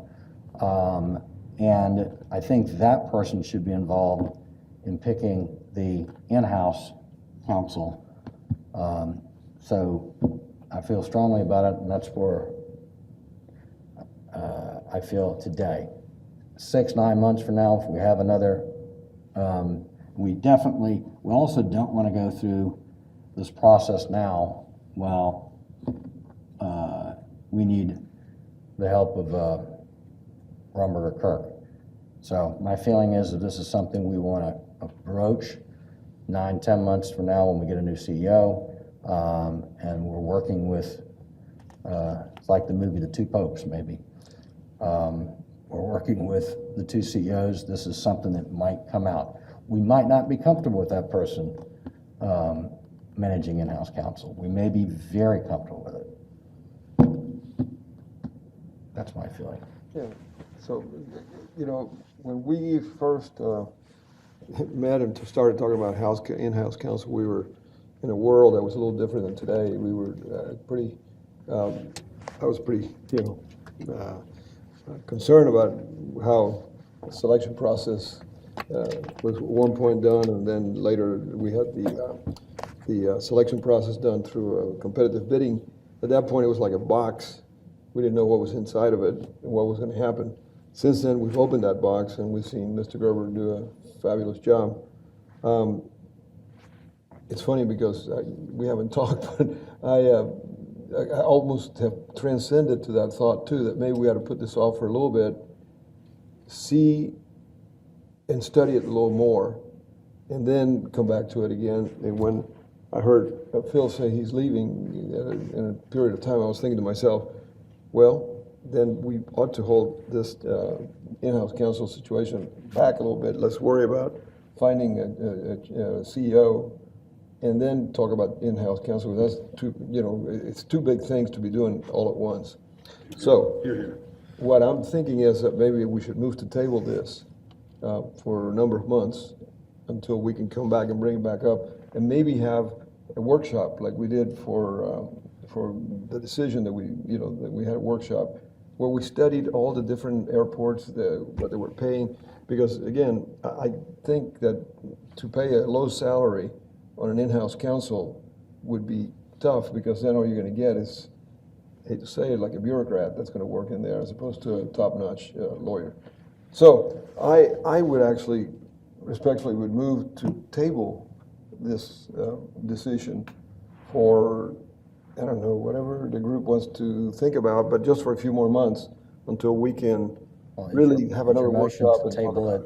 And I think that person should be involved in picking the in-house counsel. So I feel strongly about it, and that's where I feel today. 6-9 months from now, if we have another, we also don't want to go through this process now while we need the help of Rumberger Kirk. So my feeling is that this is something we want to approach 9-10 months from now when we get a new CEO, and we're working with, it's like the movie The Two Popes, maybe. We're working with the two CEOs. This is something that might come out. We might not be comfortable with that person managing in-house counsel. We may be very comfortable with it. That's my feeling. Yeah, so, when we first met and started talking about in-house counsel, we were in a world that was a little different than today. We were I was pretty, concerned about how the selection process was at one point done, and then later we had the selection process done through a competitive bidding. At that point, it was like a box. We didn't know what was inside of it and what was going to happen. Since then, we've opened that box, and we've seen Mr. Gerber do a fabulous job. It's funny because we haven't talked, but I almost have transcended to that thought too, that maybe we ought to put this off for a little bit, see and study it a little more, and then come back to it again. And when I heard Phil say he's leaving in a period of time, I was thinking to myself, well, then we ought to hold this in-house counsel situation back a little bit. Let's worry about finding a CEO and then talk about in-house counsel. That's too, it's two big things to be doing all at once. So what I'm thinking is that maybe we should move to table this for a number of months until we can come back and bring it back up, and maybe have a workshop like we did for the decision that we had a workshop where we studied all the different airports, what they were paying. Because again, I think that to pay a low salary on an in-house counsel would be tough, because then all you're going to get is, I hate to say it, like a bureaucrat that's going to work in there as opposed to a top-notch lawyer. So I would actually respectfully would move to table this decision for, I don't know, whatever the group wants to think about, but just for a few more months until we can really have another workshop. To table it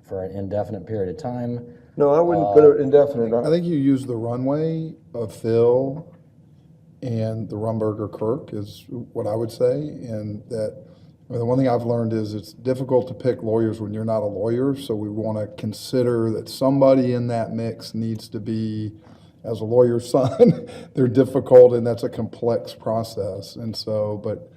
for an indefinite period of time. No, I wouldn't put it indefinite. I think you use the runway of Phil and the Rumberger Kirk is what I would say. And that, the one thing I've learned is it's difficult to pick lawyers when you're not a lawyer. So we want to consider that somebody in that mix needs to be, as a lawyer's son, they're difficult, and that's a complex process. And so, but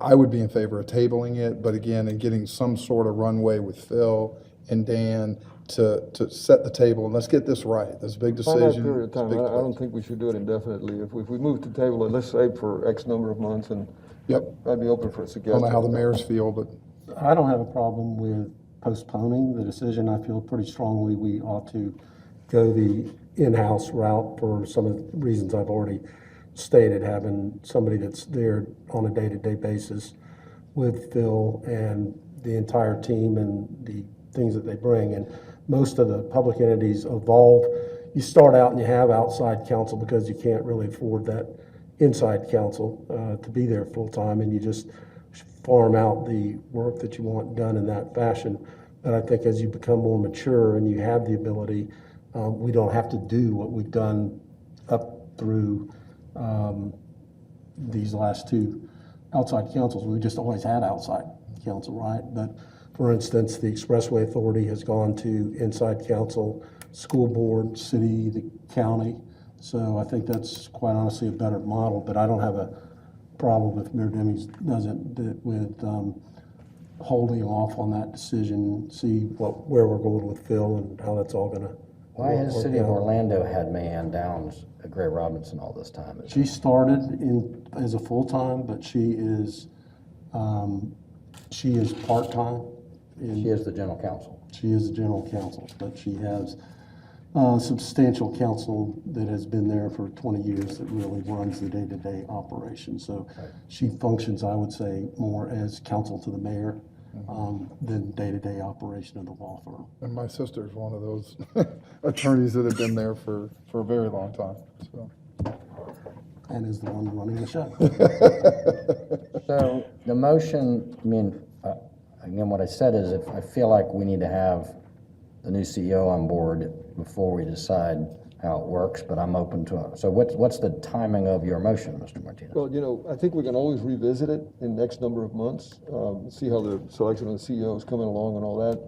I would be in favor of tabling it, but again, and getting some sort of runway with Phil and Dan to set the table, and let's get this right. This big decision. Find that period of time. I don't think we should do it indefinitely. If we move to table it, let's say for X number of months, and I'd be open for a I suggestion. don't know how the mayors feel, but I don't have a problem with postponing the decision. I feel pretty strongly we ought to go the in-house route for some of the reasons I've already stated, having somebody that's there on a day-to-day basis with Phil and the entire team and the things that they bring. And most of the public entities evolve. You start out and you have outside counsel because you can't really afford that inside counsel to be there full-time, and you just farm out the work that you want done in that fashion. But I think as you become more mature and you have the ability, we don't have to do what we've done up through these last two outside councils. We just always had outside counsel, right? But for instance, the Expressway Authority has gone to inside counsel, school board, city, the county. So I think that's quite honestly a better model, but I don't have a problem if Mayor Demings doesn't, with holding off on that decision, see where we're going with Phil and how that's all gonna. Why has the work city of out. Orlando had Mayanne Downs at Gray Robinson all this time? She started as a full-time, but she is part-time. She is the general counsel. She is the general counsel, but she has substantial counsel that has been there for 20 years that really runs the day-to-day operation. So she functions, I would say, more as counsel to the mayor than day-to-day operation of the law firm. And my sister's one of those attorneys that have been there for a very long time, so. And is the one running the show. So the motion, I mean, again, what I said is if I feel like we need to have the new CEO on board before we decide how it works, but I'm open to it. So what's the timing of your motion, Mr. Martinez? Well, I think we can always revisit it in the next number of months, see how the selection of the CEO is coming along and all that.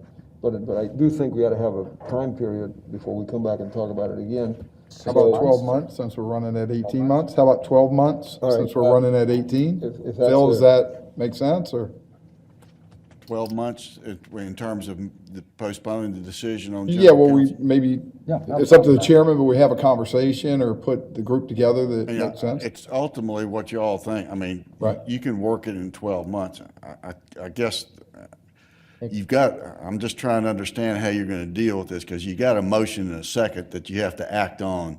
But I do think we ought to have a time period before we come back and talk about it again. How about 12 months, since we're running at 18 months? How about 12 months, All right, since we're running at 18? If that's Phil, does a- that make sense, or? 12 months in terms of postponing the decision on Yeah, general well, counsel? it's up to the chairman, but we have a conversation or put the group together that Yeah, makes sense? It's ultimately what you all think. I mean, Right. you can work it in 12 months. I guess I'm just trying to understand how you're going to deal with this, because you got a motion and a second that you have to act on.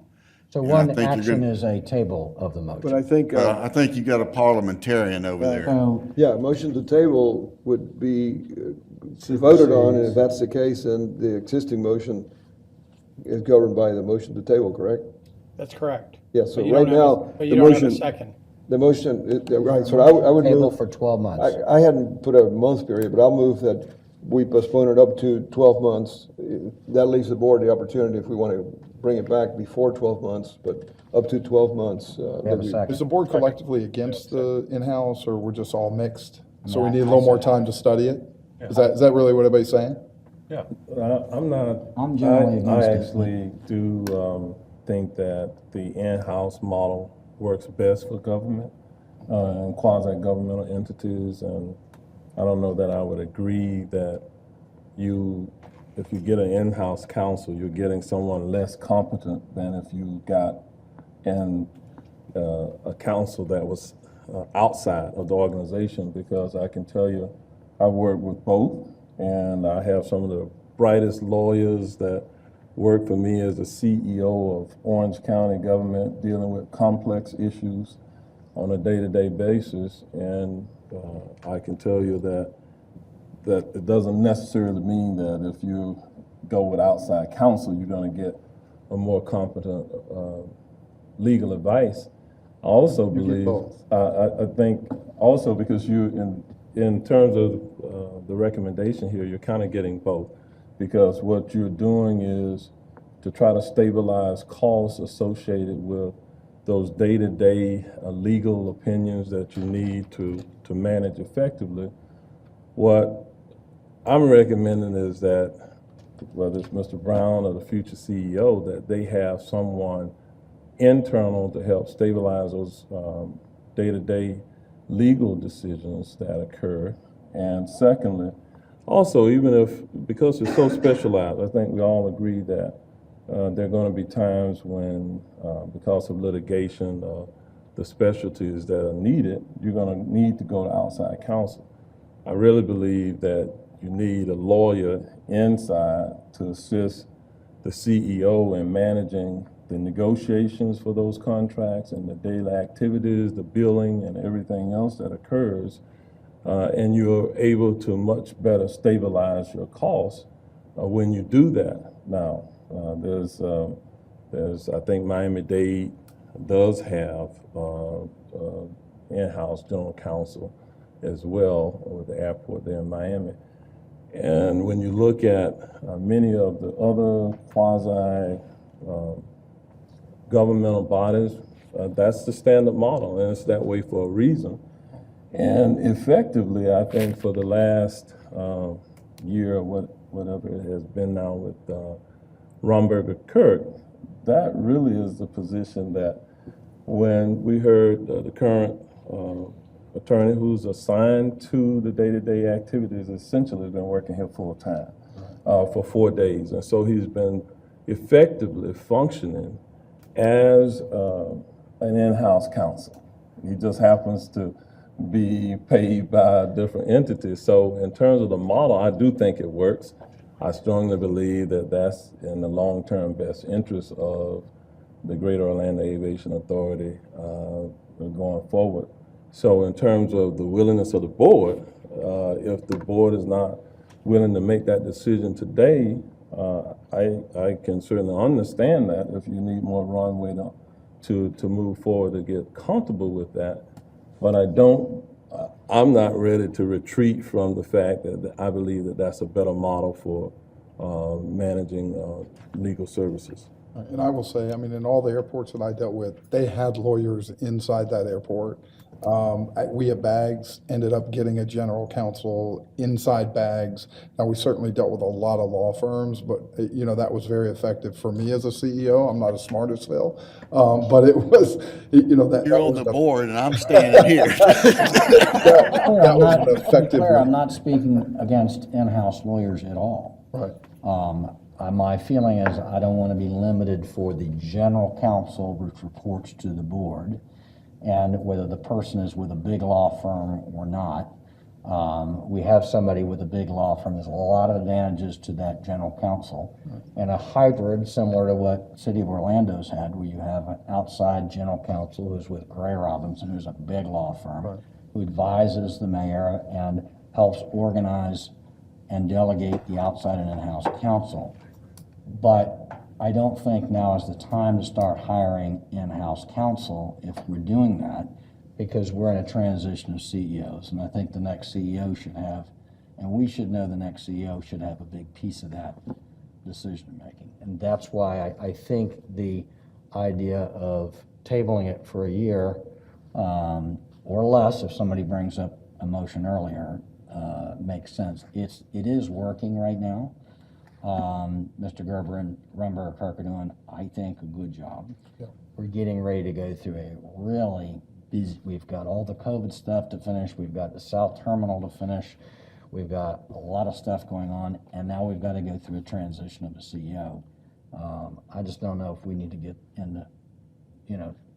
So And I one think you're action gonna- is a table of the motion. But I think, I think you got a parliamentarian over there. yeah, motion to table would be voted on, and if that's the case, then the existing motion is governed by the motion to table, correct? That's correct. Yeah, so But you right don't have a- now, But the you don't have a motion, second. the motion, right, so I would Table move, for 12 months. I hadn't put a month period, but I'll move that we postpone it up to 12 months. That leaves the board the opportunity if we want to bring it back before 12 months, but up to 12 months. We have a second. is the board collectively against the in-house, or we're just all mixed? So we need a little more time to study it? Is that really what everybody's saying? I'm not. I'm generally I against it. actually do think that the in-house model works best for government and quasi-governmental entities, and I don't know that I would agree that if you get an in-house counsel, you're getting someone less competent than if you got a counsel that was outside of the organization, because I can tell you, I've worked with both, and I have some of the brightest lawyers that work for me as the CEO of Orange County government, dealing with complex issues on a day-to-day basis, and I can tell you that it doesn't necessarily mean that if you go with outside counsel, you're going to get a more competent legal advice. I also believe, I think also because in terms of the recommendation here, you're kind of getting both, because what you're doing is to try to stabilize costs associated with those day-to-day legal opinions that you need to manage effectively. What I'm recommending is that, whether it's Mr. Brown or the future CEO, that they have someone internal to help stabilize those day-to-day legal decisions that occur. And secondly, also, because it's so specialized, I think we all agree that there are going to be times when, because of litigation, the specialties that are needed, you're going to need to go to outside counsel. I really believe that you need a lawyer inside to assist the CEO in managing the negotiations for those contracts and the daily activities, the billing, and everything else that occurs. And you're able to much better stabilize your costs when you do that. Now, I think Miami-Dade does have in-house general counsel as well with the airport there in Miami. And when you look at many of the other quasi governmental bodies, that's the standard model, and it's that way for a reason. And effectively, I think for the last year, or whatever it has been now with Romberger Kirk, that really is the position that when we heard the current attorney who's assigned to the day-to-day activities essentially has been working here full-time for 4 days. And so he's been effectively functioning as an in-house counsel. He just happens to be paid by different entities. So in terms of the model, I do think it works. I strongly believe that that's in the long-term best interest of the Greater Orlando Aviation Authority going forward. So in terms of the willingness of the board, if the board is not willing to make that decision today, I can certainly understand that if you need more runway to move forward to get comfortable with that. But I'm not ready to retreat from the fact that I believe that that's a better model for managing legal services. And I will say, I mean, in all the airports that I dealt with, they had lawyers inside that airport. We at Bags ended up getting a general counsel inside Bags. Now, we certainly dealt with a lot of law firms, but, you know, that was very effective for me as a CEO. I'm not as smart as Phil, but it was, you know, that. You're on the board and I'm standing here. That was an effective. I'm not speaking against in-house lawyers at all. Right. My feeling is I don't want to be limited for the general counsel which reports to the board, and whether the person is with a big law firm or not. We have somebody with a big law firm. There's a lot of advantages to that general counsel. And a hybrid similar to what City of Orlando's had, where you have an outside general counsel who's with Gray Robinson, who's a big law firm, who advises the mayor and helps organize and delegate the outside and in-house counsel. But I don't think now is the time to start hiring in-house counsel if we're doing that, because we're in a transition of CEOs. And I think the next CEO should have, and we should know the next CEO should have a big piece of that decision-making. And that's why I think the idea of tabling it for a year or less, if somebody brings up a motion earlier, makes sense. It is working right now. Mr. Gerber and Rumberg Kirk are doing, I think, a good job. Yeah. We're getting ready to go through a really busy, we've got all the COVID stuff to finish, we've got the South Terminal to finish, we've got a lot of stuff going on, and now we've got to go through a transition of the CEO. I just don't know if we need to get into,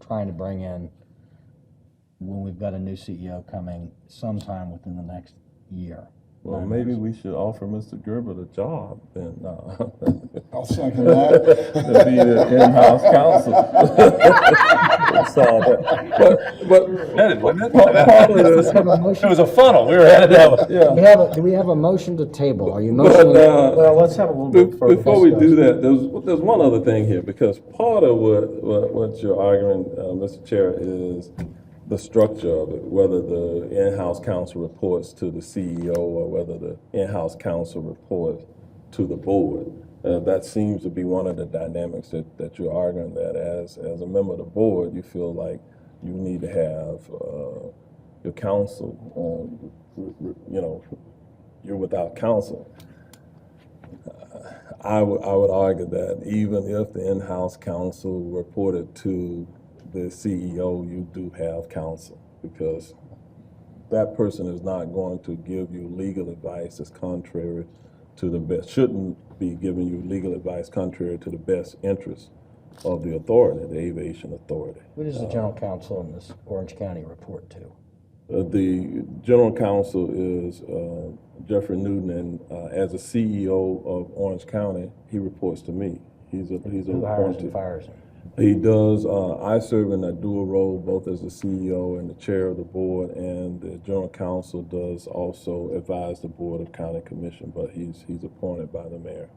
trying to bring in, when we've got a new CEO coming sometime within the next year. Well, maybe we should offer Mr. Gerber the job then. I'll second that. To be the in-house counsel. It was a funnel. We were headed that way. Yeah. Do we have a motion to table? Are you motioning? Well, let's have a little bit further before we do discussion. that, there's one other thing here, because part of what you're arguing, Mr. Chair, is the structure of it, whether the in-house counsel reports to the CEO or whether the in-house counsel reports to the board. That seems to be one of the dynamics that you're arguing, that as a member of the board, you feel like you need to have your counsel, you're without counsel. I would argue that even if the in-house counsel reported to the CEO, you do have counsel, because that person is not going to give you legal advice that's contrary to the best, shouldn't be giving you legal advice contrary to the best interest of the authority, the aviation authority. Who does the general counsel in this Orange County report to? The general counsel is Jeffrey Newton, and as a CEO of Orange County, he reports to me. He's Who hires appointed. and fires him? He does. I serve in a dual role, both as the CEO and the chair of the board, and the general counsel does also advise the board of county commission, but he's appointed by the mayor.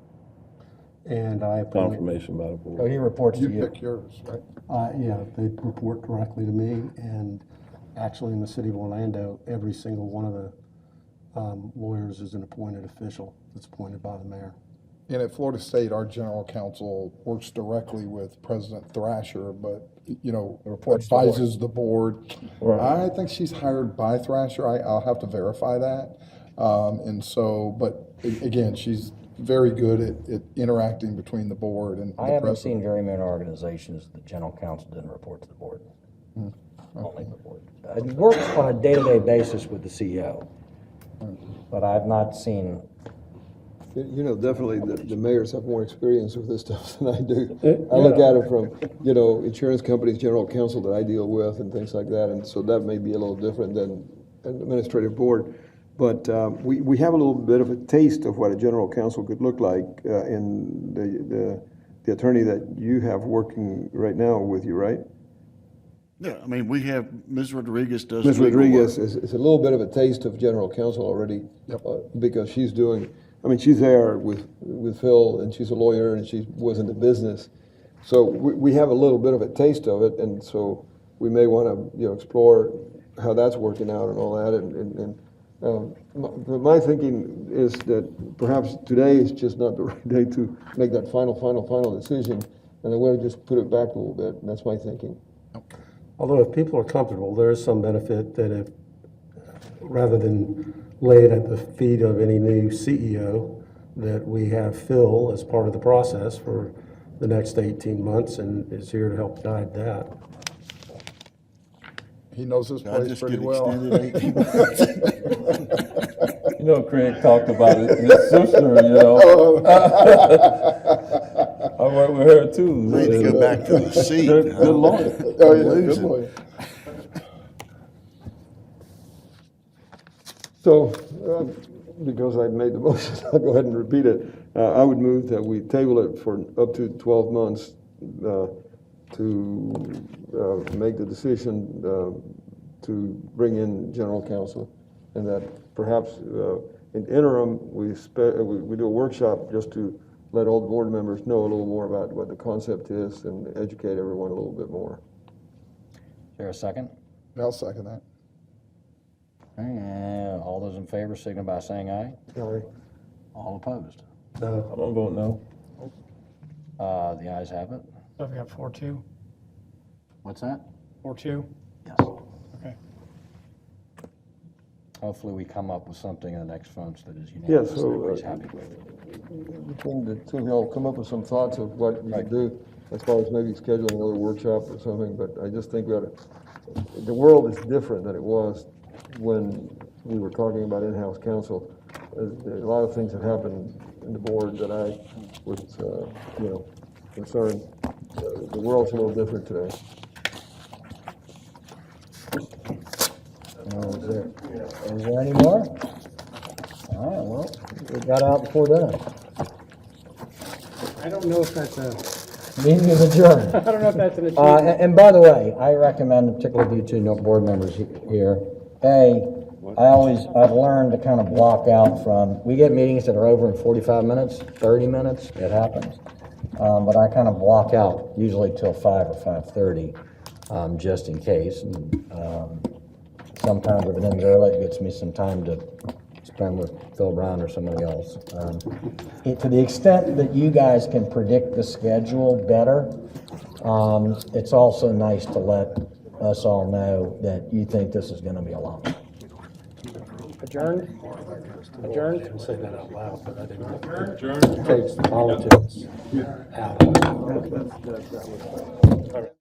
And I Confirmation by the board. So he reports to You you? pick yours, right? Yeah, they report directly to me, and actually in the city of Orlando, every single one of the lawyers is an appointed official that's appointed by the mayor. And at Florida State, our general counsel works directly with President Thrasher, but, advises the board. Right. I think she's hired by Thrasher. I'll have to verify that. But again, she's very good at interacting between the board and I the haven't president. seen very many organizations, the general counsel didn't report to the board. Only the board. It works on a day-to-day basis with the CEO, but I've not seen. You know, definitely the mayors have more experience with this stuff than I do. I look at it from, you know, insurance companies, general counsel that I deal with and things like that, and so that may be a little different than an administrative board. But we have a little bit of a taste of what a general counsel could look like in the attorney that you have working right now with you, right? Yeah, I mean, we have, Ms. Rodriguez does. Ms. legal Rodriguez work. is a little bit of a taste of general counsel already, because she's doing, I mean, she's there with Phil, and she's a lawyer, and she was in the business. So we have a little bit of a taste of it, and so we may want to, you know, explore how that's working out and all that. But my thinking is that perhaps today is just not the right day to make that final decision, and I want to just put it back a little bit, and that's my thinking. Although if people are comfortable, there is some benefit that if, rather than lay it at the feet of any new CEO, that we have Phil as part of the process for the next 18 months and is here to help guide that. He knows his I place just pretty get well. extended 18 months. You know, Craig talked about it, his sister, you know. I work with her too. Need to go back to the seat. Good lawyer. Oh, yeah, good Losing. lawyer. So, because I made the motion, I'll go ahead and repeat it. I would move that we table it for up to 12 months to make the decision to bring in general counsel, and that perhaps in interim, we do a workshop just to let all the board members know a little more about what the concept is and educate everyone a little bit more. Is there a second? I'll second that. Okay, and all those in favor signify by saying aye. Aye. All opposed? I'm gonna vote no. The ayes have it. So we got 4-2? What's that? 4-2? Yes. Okay. Hopefully we come up with something in the next month that is Yeah, unanimous, so, everybody's happy with. Between the two, y'all come up with some thoughts of what you could do as far as maybe scheduling another workshop or something, but I just think that the world is different than it was when we were talking about in-house counsel. There are a lot of things that happened in the board that I was, you know, concerned. The world's a little different today. Is there any more? All right, well, we got out before dinner. I don't know if that's a, Meeting is adjourned. I don't know if that's an achievement. And by the way, I recommend, particularly you two board members here, I've learned to kind of block out from, we get meetings that are over in 45 minutes, 30 minutes, it happens. But I kind of block out usually till 5 or 5:30, just in case. And, sometimes if it ends early, it gets me some time to spend with Phil Brown or somebody else. To the extent that you guys can predict the schedule better, it's also nice to let us all know that you think this is gonna be a long one. Adjourned? Adjourned? I didn't say that out loud, but I didn't. Adjourned. Takes politics out. All right.